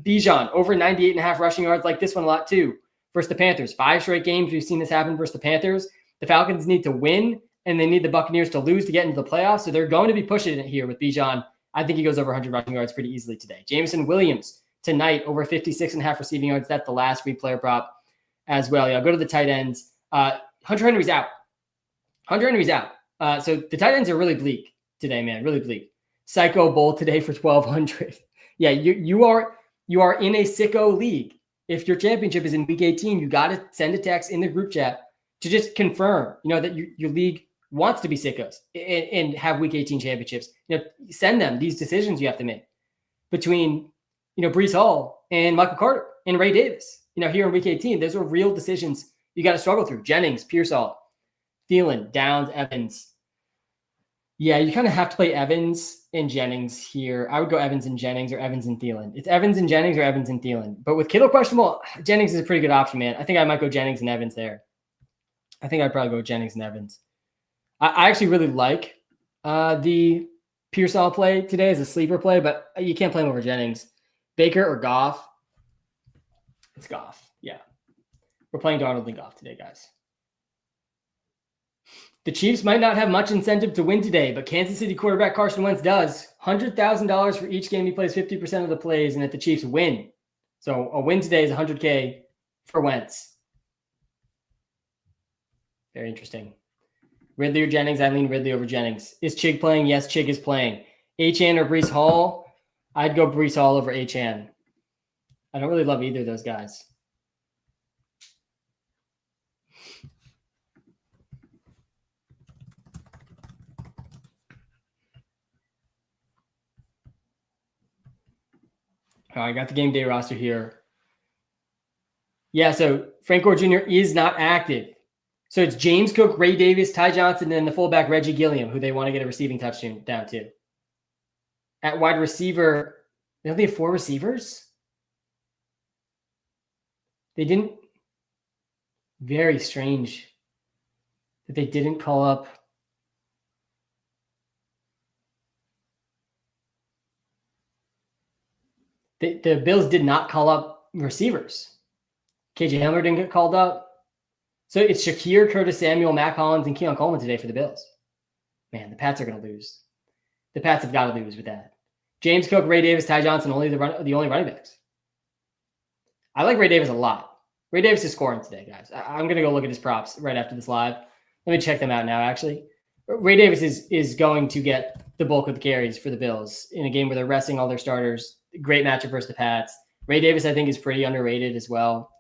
Bijan, over 98.5 rushing yards, like this one a lot too. Versus the Panthers. 5 straight games we've seen this happen versus the Panthers. The Falcons need to win, and they need the Buccaneers to lose to get into the playoffs, so they're going to be pushing it here with Bijan. I think he goes over 100 rushing yards pretty easily today. Jameson Williams, tonight, over 56.5 receiving yards. That's the last free player prop as well. Yeah, I'll go to the tight ends. Hunter Henry's out. So the tight ends are really bleak today, man. Really bleak. Psycho Bowl today for 1,200. Yeah, you are in a sicko league. If your championship is in week 18, you got to send a text in the group chat to just confirm, that your league wants to be sickos and have week 18 championships. Send them these decisions you have to make between, Breece Hall and Michael Carter and Ray Davis. Here in week 18, those are real decisions you got to struggle through. Jennings, Pearsall, Thielen, Downs, Evans. Yeah, you kind of have to play Evans and Jennings here. I would go Evans and Jennings or Evans and Thielen. It's Evans and Jennings or Evans and Thielen. But with Kittle questionable, Jennings is a pretty good option, man. I think I might go Jennings and Evans there. I think I'd probably go Jennings and Evans. I actually really like the Pearsall play today as a sleeper play, but you can't play him over Jennings. Baker or Goff? It's Goff, yeah. We're playing Darnold and Goff today, guys. The Chiefs might not have much incentive to win today, but Kansas City quarterback Carson Wentz does. $100,000 for each game he plays 50% of the plays, and if the Chiefs win. So a win today is $100K for Wentz. Very interesting. Ridley or Jennings? I lean Ridley over Jennings. Is Chig playing? Yes, Chig is playing. Achane or Breece Hall? I'd go Breece Hall over Achane. I don't really love either of those guys. All right, I got the game day roster here. Yeah, so Frank Gore Jr. is not active. So it's James Cook, Ray Davis, Ty Johnson, and then the fullback Reggie Gilliam, who they want to get a receiving touchdown down to. At wide receiver, they only have 4 receivers? They didn't. Very strange that they didn't call up. The Bills did not call up receivers. KJ Hamler didn't get called up. So it's Shakir, Curtis Samuel, Matt Collins, and Keon Coleman today for the Bills. Man, the Pats are going to lose. The Pats have got to lose with that. James Cook, Ray Davis, Ty Johnson, the only running backs. I like Ray Davis a lot. Ray Davis is scoring today, guys. I'm going to go look at his props right after this live. Let me check them out now, actually. Ray Davis is going to get the bulk of the carries for the Bills in a game where they're resting all their starters. Great matchup versus the Pats. Ray Davis, I think, is pretty underrated as well.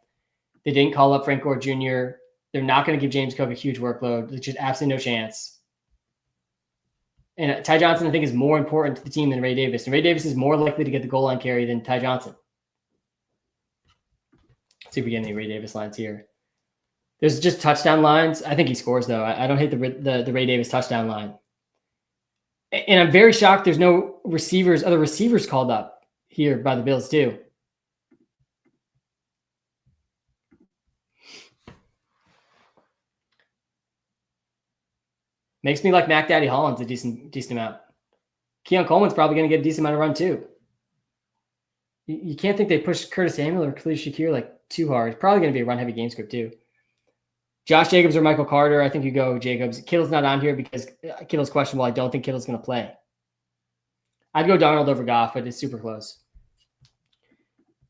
They didn't call up Frank Gore Jr. They're not going to give James Cook a huge workload. There's just absolutely no chance. And Ty Johnson, I think, is more important to the team than Ray Davis. And Ray Davis is more likely to get the goal line carry than Ty Johnson. Let's see if we get any Ray Davis lines here. There's just touchdown lines. I think he scores, though. I don't hate the Ray Davis touchdown line. And I'm very shocked there's no other receivers called up here by the Bills, too. Makes me like Mac Daddy Hollins a decent amount. Keon Coleman's probably going to get a decent amount of run, too. You can't think they pushed Curtis Samuel or Khalil Shakir too hard. It's probably going to be a run-heavy game script, too. Josh Jacobs or Michael Carter, I think you go Jacobs. Kittle's not on here because Kittle's questionable. I don't think Kittle's going to play. I'd go Darnold over Goff, but it's super close.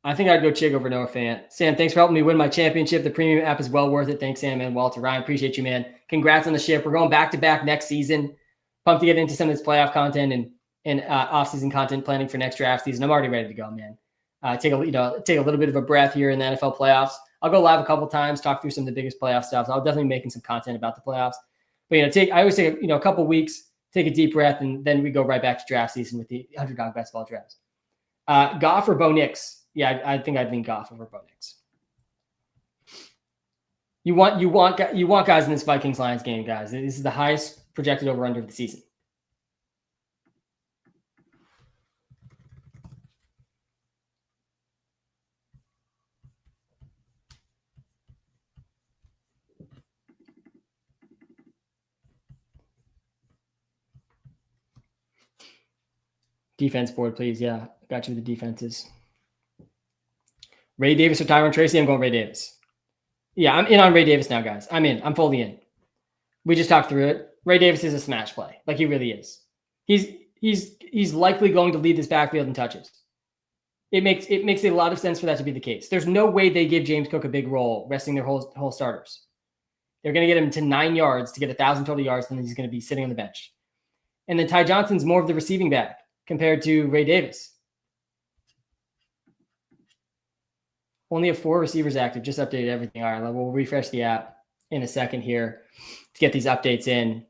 I think I'd go Chig over Noah Fant. Sam, thanks for helping me win my championship. The premium app is well worth it. Thanks, Sam and Walter. Ryan, appreciate you, man. Congrats on the ship. We're going back-to-back next season. Pumped to get into some of this playoff content and off-season content planning for next draft season. I'm already ready to go, man. take a little bit of a breath here in the NFL playoffs. I'll go live a couple times, talk through some of the biggest playoff stuff. I'll definitely be making some content about the playoffs. But I always take a couple weeks, take a deep breath, and then we go right back to draft season with the underdog best ball drafts. Goff or Bo Nix? Yeah, I think I'd lean Goff over Bo Nix. You want guys in this Vikings Lions game, guys. This is the highest projected over under of the season. Defense board, please. Yeah, got you with the defenses. Ray Davis or Tyron Tracy? I'm going Ray Davis. Yeah, I'm in on Ray Davis now, guys. I'm in. I'm fully in. We just talked through it. Ray Davis is a smash play. Like, he really is. He's likely going to lead this backfield in touches. It makes a lot of sense for that to be the case. There's no way they give James Cook a big role resting their whole starters. They're going to get him to 9 yards to get 1,000 total yards, and then he's going to be sitting on the bench. And then Ty Johnson's more of the receiving back compared to Ray Davis. Only have 4 receivers active. Just updated everything. All right, we'll refresh the app in a second here to get these updates in.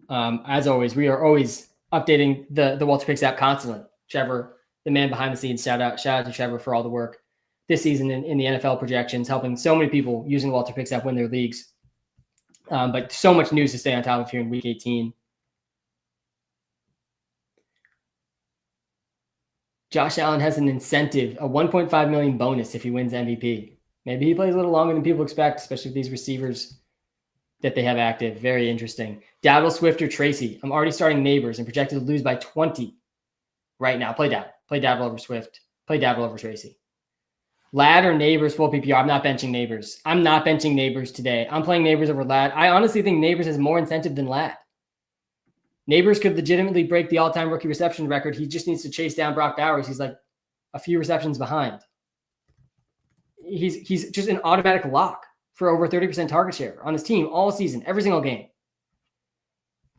As always, we are always updating the Walter Picks app constantly. Trevor, the man behind the scenes, shout out to Trevor for all the work this season in the NFL projections, helping so many people using Walter Picks app win their leagues. But so much news to stay on top of here in Week 18. Josh Allen has an incentive, a $1.5 million bonus if he wins MVP. Maybe he plays a little longer than people expect, especially with these receivers that they have active. Very interesting. Dowdle, Swift, or Tracy? I'm already starting Neighbors and projected to lose by 20 right now. Play Dowdle. Play Dowdle over Swift. Play Dowdle over Tracy. Ladd or Neighbors full PPR? I'm not benching Neighbors. I'm not benching Neighbors today. I'm playing Neighbors over Ladd. I honestly think Neighbors has more incentive than Ladd. Neighbors could legitimately break the all-time rookie reception record. He just needs to chase down Brock Bowers. He's like a few receptions behind. He's just an automatic lock for over 30% target share on his team all season, every single game.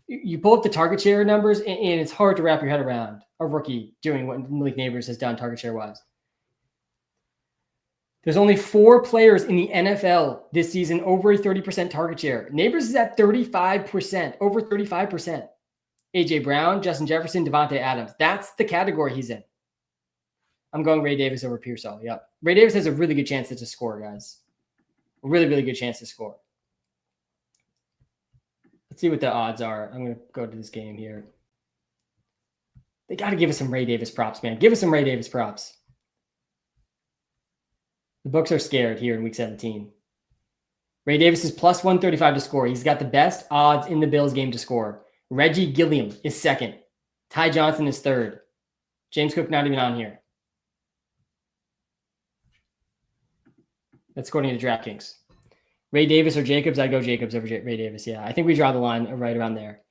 You pull up the target share numbers, and it's hard to wrap your head around a rookie doing what Malik Neighbors has done target share-wise. There's only 4 players in the NFL this season over a 30% target share. Neighbors is at 35%, over 35%. A.J. Brown, Justin Jefferson, Devontae Adams. That's the category he's in. I'm going Ray Davis over Pearsall. Yep. Ray Davis has a really good chance to score, guys. A really, really good chance to score. Let's see what the odds are. I'm going to go to this game here. They got to give us some Ray Davis props, man. Give us some Ray Davis props. The books are scared here in Week 17. Ray Davis is plus 135 to score. He's got the best odds in the Bills game to score. Reggie Gilliam is second. Ty Johnson is third. James Cook not even on here. That's according to DraftKings. Ray Davis or Jacobs? I'd go Jacobs over Ray Davis. Yeah, I think we draw the line right around there.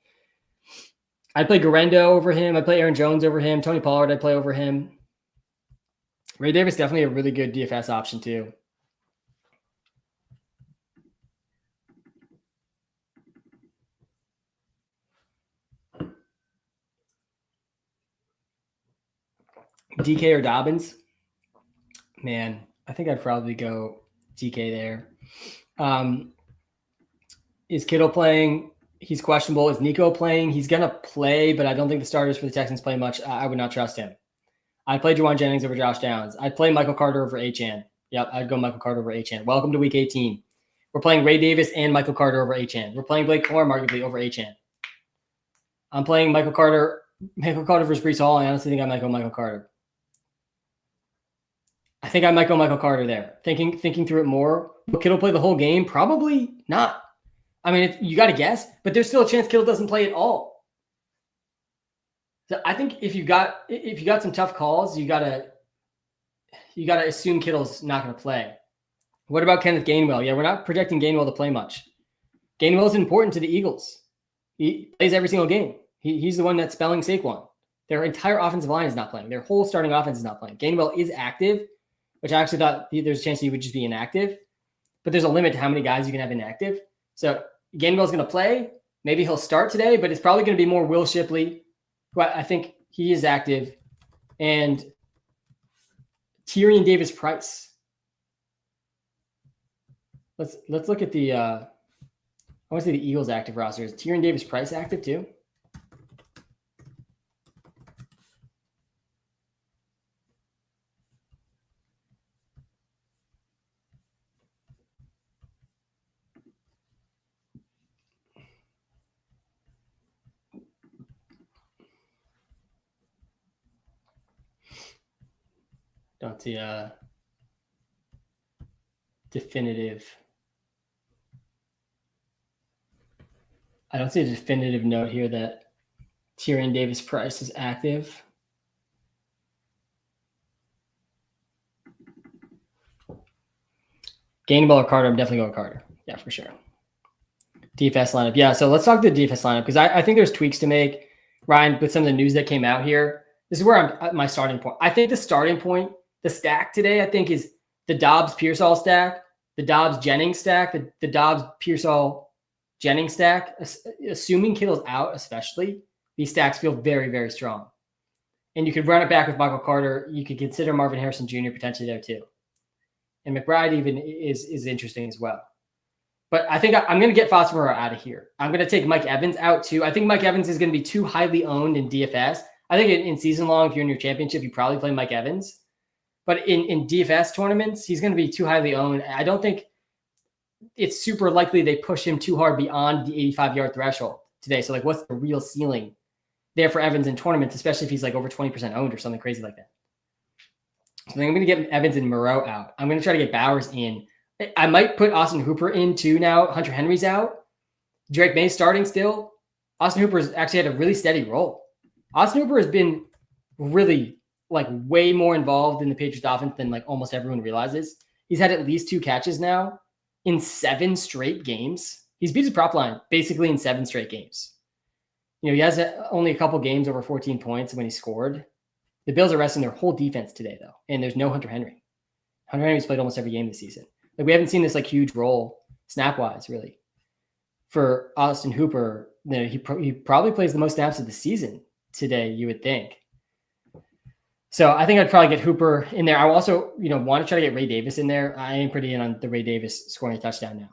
I'd play Garendo over him. I'd play Aaron Jones over him. Tony Pollard I'd play over him. Ray Davis definitely a really good DFS option too. DK or Dobbins? Man, I think I'd probably go DK there. Is Kittle playing? He's questionable. Is Nico playing? He's going to play, but I don't think the starters for the Texans play much. I would not trust him. I'd play Juwan Jennings over Josh Downs. I'd play Michael Carter over Achane. Yep, I'd go Michael Carter over Achane. Welcome to Week 18. We're playing Ray Davis and Michael Carter over Achane. We're playing Blake Corum arguably over Achane. I'm playing Michael Carter versus Breece Hall. I honestly think I might go Michael Carter. I think I might go Michael Carter there. Thinking through it more. Will Kittle play the whole game? Probably not. I mean, you got to guess, but there's still a chance Kittle doesn't play at all. So I think if you got some tough calls, you gotta assume Kittle's not going to play. What about Kenneth Gainwell? Yeah, we're not projecting Gainwell to play much. Gainwell is important to the Eagles. He plays every single game. He's the one that's spelling Saquon. Their entire offensive line is not playing. Their whole starting offense is not playing. Gainwell is active, which I actually thought there's a chance he would just be inactive. But there's a limit to how many guys you can have inactive. So Gainwell's going to play. Maybe he'll start today, but it's probably going to be more Will Shipley, who I think he is active. And Tyrion Davis-Price. Let's look at the I want to see the Eagles active roster. Is Tyrion Davis-Price active too? Don't see a definitive. I don't see a definitive note here that Tyrion Davis-Price is active. Gainwell or Carter? I'm definitely going Carter. Yeah, for sure. DFS lineup. Yeah, so let's talk the DFS lineup because I think there's tweaks to make, Ryan, with some of the news that came out here. This is where I'm at my starting point. I think the starting point, the stack today, I think is the Dobbs-Pearsall stack, the Dobbs-Jennings stack, the Dobbs-Pearsall-Jennings stack. Assuming Kittle's out, especially, these stacks feel very, very strong. And you could run it back with Michael Carter. You could consider Marvin Harrison Jr. potentially there too. And McBride even is interesting as well. But I think I'm going to get Foster out of here. I'm going to take Mike Evans out too. I think Mike Evans is going to be too highly owned in DFS. I think in season long, if you're in your championship, you probably play Mike Evans. But in DFS tournaments, he's going to be too highly owned. I don't think it's super likely they push him too hard beyond the 85-yard threshold today. So, like, what's the real ceiling there for Evans in tournaments, especially if he's like over 20% owned or something crazy like that? So then I'm going to get Evans and Moreau out. I'm going to try to get Bowers in. I might put Austin Hooper in too now. Hunter Henry's out. Drake May's starting still. Austin Hooper's actually had a really steady role. Austin Hooper has been really like way more involved in the Patriots offense than like almost everyone realizes. He's had at least 2 catches now in 7 straight games. He's beat his prop line basically in 7 straight games. You know, he has only a couple games over 14 points when he scored. The Bills are resting their whole defense today, though, and there's no Hunter Henry. Hunter Henry's played almost every game this season. Like, we haven't seen this like huge role snap-wise, really. For Austin Hooper, you know, he probably plays the most snaps of the season today, you would think. So I think I'd probably get Hooper in there. I also, you know, want to try to get Ray Davis in there. I am pretty in on the Ray Davis scoring a touchdown now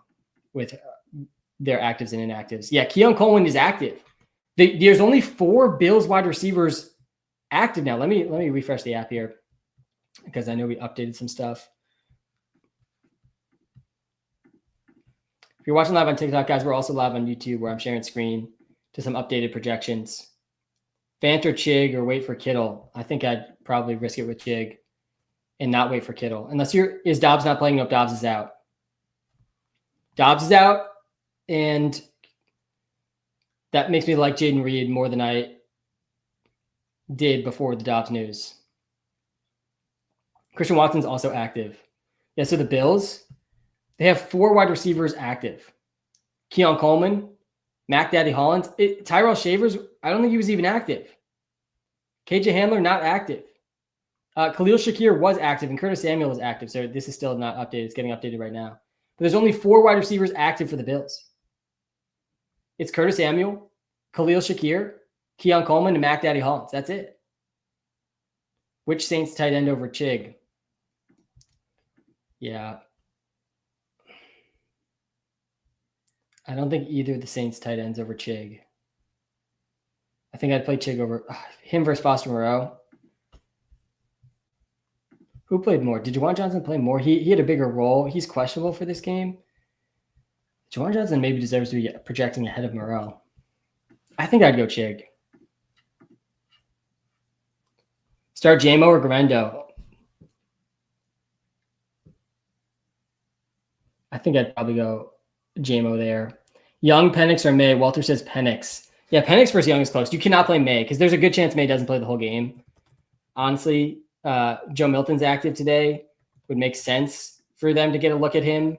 with their actives and inactives. Yeah, Keon Coleman is active. There's only 4 Bills wide receivers active now. Let me refresh the app here because I know we updated some stuff. If you're watching live on TikTok, guys, we're also live on YouTube where I'm sharing screen to some updated projections. Fant or Chig or wait for Kittle. I think I'd probably risk it with Chig and not wait for Kittle. Unless is Dobbs not playing? Nope, Dobbs is out. Dobbs is out, and that makes me like Jaden Reed more than I did before the Dobbs news. Christian Watson's also active. Yeah, so the Bills, they have 4 wide receivers active. Keon Coleman, Mac Daddy Hollins, Tyrell Shavers, I don't think he was even active. KJ Hamler, not active. Khalil Shakir was active, and Curtis Samuel was active. So this is still not updated. It's getting updated right now. But there's only 4 wide receivers active for the Bills. It's Curtis Samuel, Khalil Shakir, Keon Coleman, and Mac Daddy Hollins. That's it. Which Saints tight end over Chig? Yeah. I don't think either of the Saints tight ends over Chig. I think I'd play Chig over him versus Foster Moreau. Who played more? Did Juwan Johnson play more? He had a bigger role. He's questionable for this game. Juwan Johnson maybe deserves to be projecting ahead of Moreau. I think I'd go Chig. Start JMO or Gravendo? I think I'd probably go JMO there. Young, Penix, or May? Walter says Penix. Yeah, Penix versus Young is close. You cannot play May because there's a good chance May doesn't play the whole game. Honestly, Joe Milton's active today. Would make sense for them to get a look at him.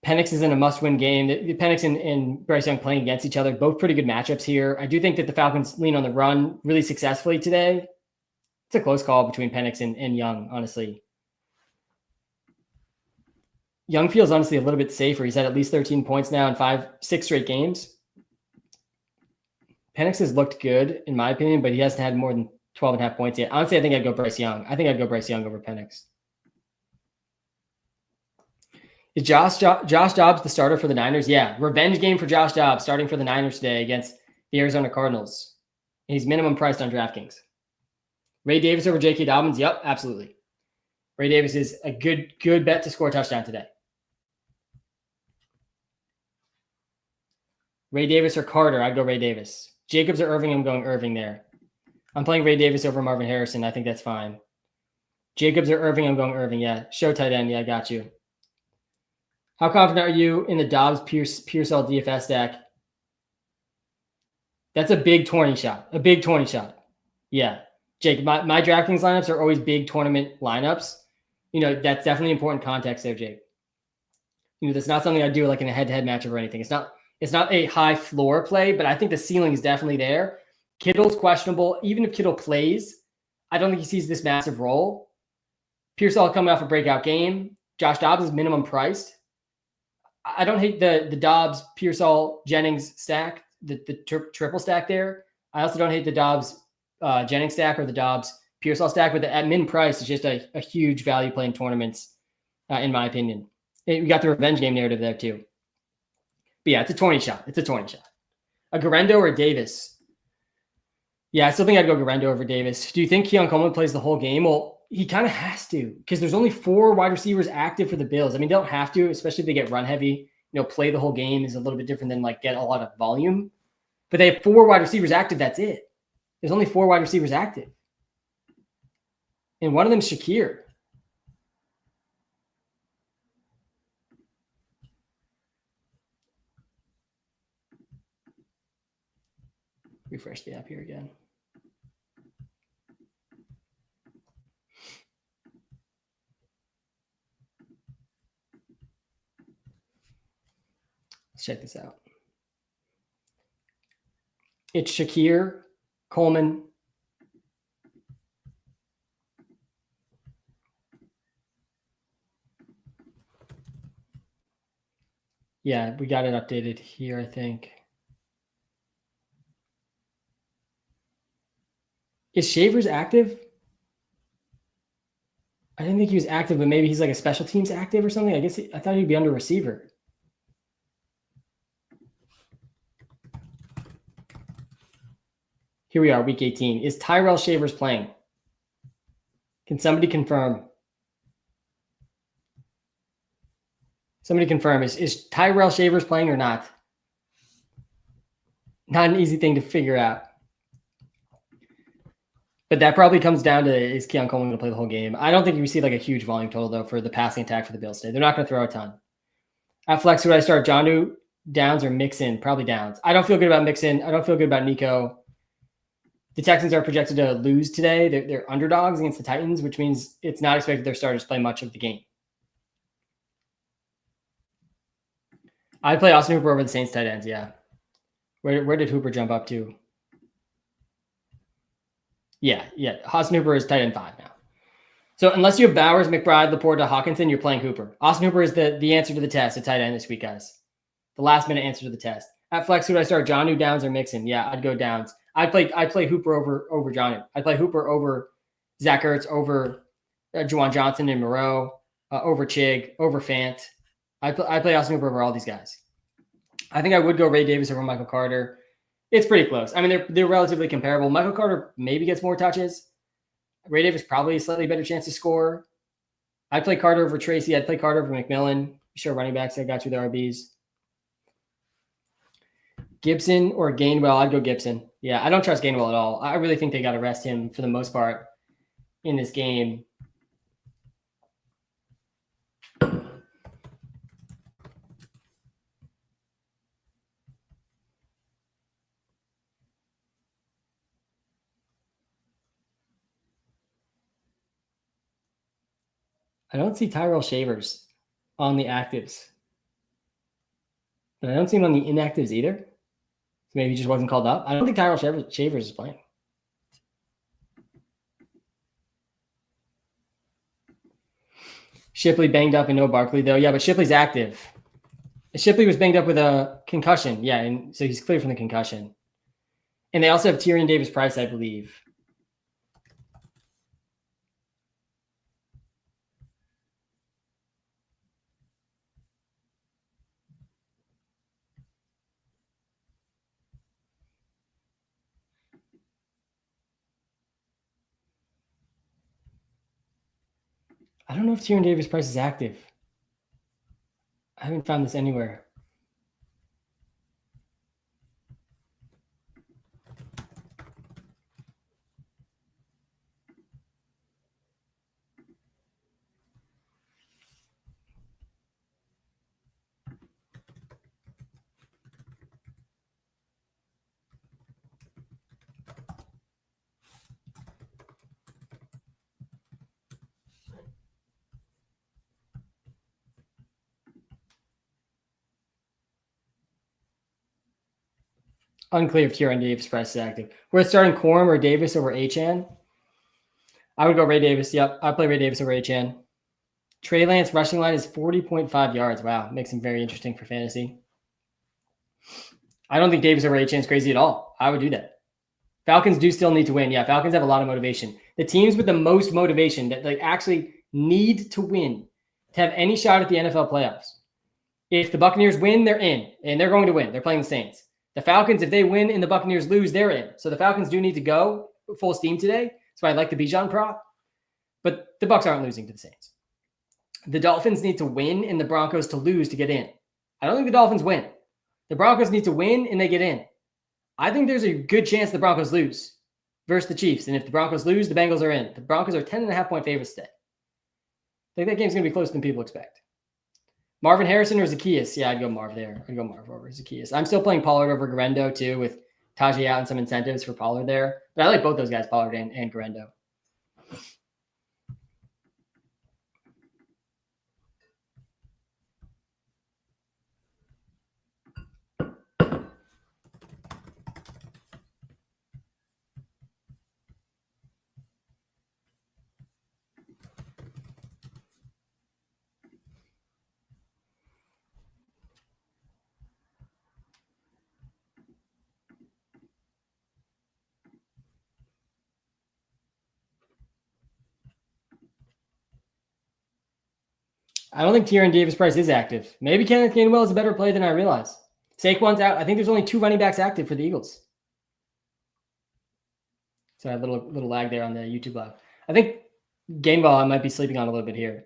Penix is in a must-win game. Penix and Bryce Young playing against each other, both pretty good matchups here. I do think that the Falcons lean on the run really successfully today. It's a close call between Penix and Young, honestly. Young feels honestly a little bit safer. He's had at least 13 points now in 6 straight games. Penix has looked good, in my opinion, but he hasn't had more than 12.5 points yet. Honestly, I think I'd go Bryce Young. I think I'd go Bryce Young over Penix. Is Josh Dobbs the starter for the Niners? Yeah. Revenge game for Josh Dobbs starting for the Niners today against the Arizona Cardinals. And he's minimum priced on DraftKings. Ray Davis over J.K. Dobbins? Yep, absolutely. Ray Davis is a good bet to score a touchdown today. Ray Davis or Carter? I'd go Ray Davis. Jacobs or Irving? I'm going Irving there. I'm playing Ray Davis over Marvin Harrison. I think that's fine. Jacobs or Irving? I'm going Irving, yeah. Show tight end, yeah, I got you. How confident are you in the Dobbs Pearsall DFS stack? That's a big 20 shot. A big 20 shot. Yeah. Jake, my DraftKings lineups are always big tournament lineups. That's definitely important context there, Jake. That's not something I do like in a head-to-head matchup or anything. It's not a high floor play, but I think the ceiling is definitely there. Kittle's questionable. Even if Kittle plays, I don't think he sees this massive role. Pearsall coming off a breakout game. Josh Dobbs is minimum priced. I don't hate the Dobbs, Pearsall, Jennings stack, the triple stack there. I also don't hate the Dobbs, Jennings stack or the Dobbs, Pearsall stack, but at min price, it's just a huge value play in tournaments, in my opinion. We got the revenge game narrative there too. But yeah, it's a 20 shot. It's a 20 shot. A Garendo or a Davis? Yeah, I still think I'd go Garendo over Davis. Do you think Keon Coleman plays the whole game? Well, he kind of has to because there's only 4 wide receivers active for the Bills. I mean, they don't have to, especially if they get run heavy. Play the whole game is a little bit different than like get a lot of volume. But they have 4 wide receivers active. That's it. There's only 4 wide receivers active. And one of them is Shakir. Refresh the app here again. Let's check this out. It's Shakir, Coleman. Yeah, we got it updated here, I think. Is Shavers active? I didn't think he was active, but maybe he's like a special teams active or something. I thought he'd be under receiver. Here we are, week 18. Is Tyrell Shavers playing? Can somebody confirm? Somebody confirm. Is Tyrell Shavers playing or not? Not an easy thing to figure out. But that probably comes down to, is Keon Coleman going to play the whole game? I don't think you see like a huge volume total, though, for the passing attack for the Bills today. They're not going to throw a ton. At flex, would I start Jonnu, Downs, or Mixon? Probably Downs. I don't feel good about Mixon. I don't feel good about Nico. The Texans are projected to lose today. They're underdogs against the Titans, which means it's not expected their starters play much of the game. I'd play Austin Hooper over the Saints tight ends, yeah. Where did Hooper jump up to? Yeah. Austin Hooper is tight end 5 now. So unless you have Bowers, McBride, Laporta, Hawkinson, you're playing Hooper. Austin Hooper is the answer to the test at tight end this week, guys. The last minute answer to the test. At flex, who do I start? Jonnu, Downs, or Mixon? Yeah, I'd go Downs. I'd play Hooper over Jonnu. I'd play Hooper over Zach Ertz, over Juwan Johnson and Moreau, over Chig, over Fant. I'd play Austin Hooper over all these guys. I think I would go Ray Davis over Michael Carter. It's pretty close. I mean, they're relatively comparable. Michael Carter maybe gets more touches. Ray Davis probably a slightly better chance to score. I'd play Carter over Tracy. I'd play Carter over McMillan. Sure, running backs. I got you the RBs. Gibson or Gainwell? I'd go Gibson. Yeah, I don't trust Gainwell at all. I really think they got to rest him for the most part in this game. I don't see Tyrell Shavers on the actives. But I don't see him on the inactives either. So maybe he just wasn't called up. I don't think Tyrell Shavers is playing. Shipley banged up and no Barkley, though. Yeah, but Shipley's active. Shipley was banged up with a concussion. Yeah, and so he's clear from the concussion. And they also have Tyrion Davis-Price, I believe. I don't know if Tyrion Davis-Price is active. I haven't found this anywhere. Unclear if Tyrion Davis-Price is active. We're starting Quorum or Davis over Achane. I would go Ray Davis. Yep, I'd play Ray Davis over Achane. Trey Lance rushing line is 40.5 yards. Wow, makes him very interesting for fantasy. I don't think Davis over Achane is crazy at all. I would do that. Falcons do still need to win. Yeah, Falcons have a lot of motivation. The teams with the most motivation that like actually need to win to have any shot at the NFL playoffs. If the Buccaneers win, they're in, and they're going to win. They're playing the Saints. The Falcons, if they win and the Buccaneers lose, they're in. So the Falcons do need to go full steam today. That's why I like the Bijan prop. But the Bucs aren't losing to the Saints. The Dolphins need to win and the Broncos to lose to get in. I don't think the Dolphins win. The Broncos need to win and they get in. I think there's a good chance the Broncos lose versus the Chiefs. And if the Broncos lose, the Bengals are in. The Broncos are 10.5-point favorites today. I think that game's going to be closer than people expect. Marvin Harrison or Zacchaeus? Yeah, I'd go Marv there. I'd go Marv over Zacchaeus. I'm still playing Pollard over Garendo too, with Tajay out and some incentives for Pollard there. But I like both those guys, Pollard and Garendo. I don't think Tyrion Davis-Price is active. Maybe Kenneth Gainwell is a better play than I realize. Saquon's out. I think there's only 2 running backs active for the Eagles. So I have a little lag there on the YouTube live. I think Gainwell I might be sleeping on a little bit here.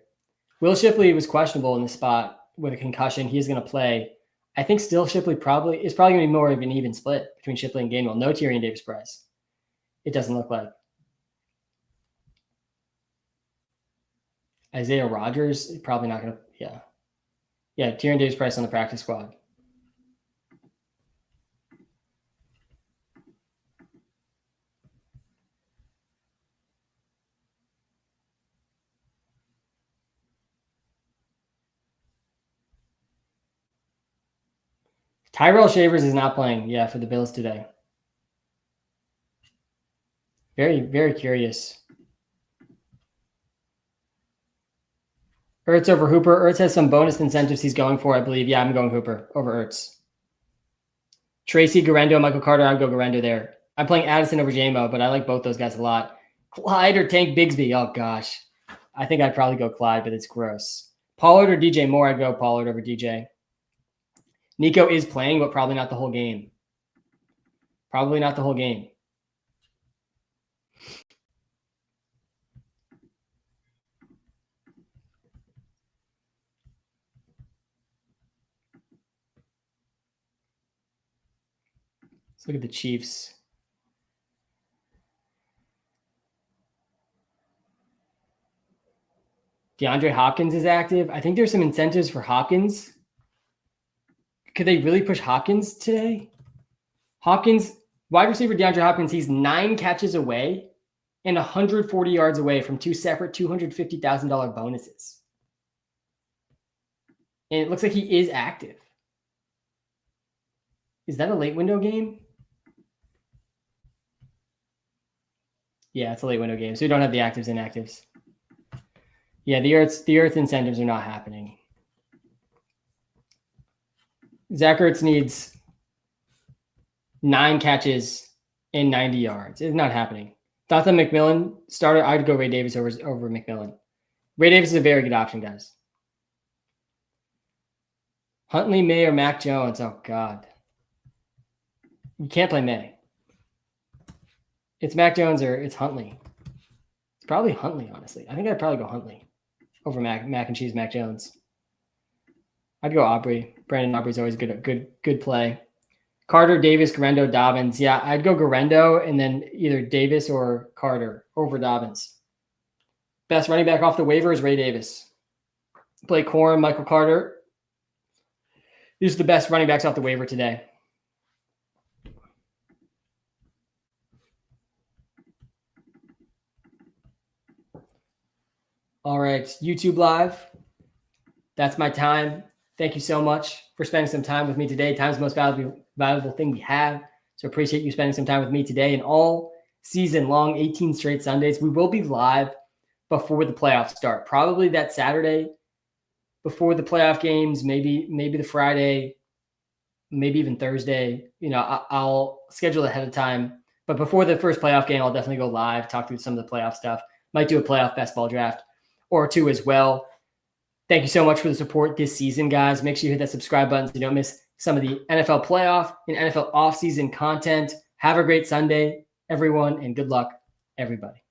Will Shipley was questionable in the spot with a concussion. He's going to play. I think still Shipley is probably going to be more of an even split between Shipley and Gainwell. No Tyrion Davis-Price. It doesn't look like. Isaiah Rodgers, probably not going to, yeah. Yeah, Tyrion Davis-Price on the practice squad. Tyrell Shavers is not playing, yeah, for the Bills today. Very, very curious. Ertz over Hooper. Ertz has some bonus incentives he's going for, I believe. Yeah, I'm going Hooper over Ertz. Tracy, Garendo, Michael Carter. I'd go Garendo there. I'm playing Addison over JMO, but I like both those guys a lot. Clyde or Tank Bigsby. Oh, gosh. I think I'd probably go Clyde, but it's gross. Pollard or DJ Moore. I'd go Pollard over DJ. Nico is playing, but probably not the whole game. Probably not the whole game. Let's look at the Chiefs. DeAndre Hopkins is active. I think there's some incentives for Hopkins. Could they really push Hopkins today? Hopkins, wide receiver DeAndre Hopkins, he's 9 catches away and 140 yards away from 2 separate $250,000 bonuses. And it looks like he is active. Is that a late window game? Yeah, it's a late window game. So we don't have the actives and inactives. Yeah, the Earth incentives are not happening. Zach Ertz needs 9 catches and 90 yards. It's not happening. Thought that McMillan starter. I'd go Ray Davis over McMillan. Ray Davis is a very good option, guys. Huntley, May, or Mac Jones. Oh, God. You can't play May. It's Mac Jones or it's Huntley. It's probably Huntley, honestly. I think I'd probably go Huntley. over Mac and Cheese Mac Jones. I'd go Aubrey. Brandon Aubrey's always good play. Carter, Davis, Garendo, Dobbins. Yeah, I'd go Garendo and then either Davis or Carter over Dobbins. Best running back off the waiver is Ray Davis. Blake Corum, Michael Carter. These are the best running backs off the waiver today. All right, YouTube Live. That's my time. Thank you so much for spending some time with me today. Time's the most valuable thing we have. So appreciate you spending some time with me today. And all season long, 18 straight Sundays, we will be live before the playoffs start. Probably that Saturday before the playoff games, maybe the Friday, maybe even Thursday. I'll schedule ahead of time. But before the first playoff game, I'll definitely go live, talk through some of the playoff stuff. Might do a playoff best ball draft or two as well. Thank you so much for the support this season, guys. Make sure you hit that subscribe button so you don't miss some of the NFL playoff and NFL offseason content. Have a great Sunday, everyone, and good luck, everybody.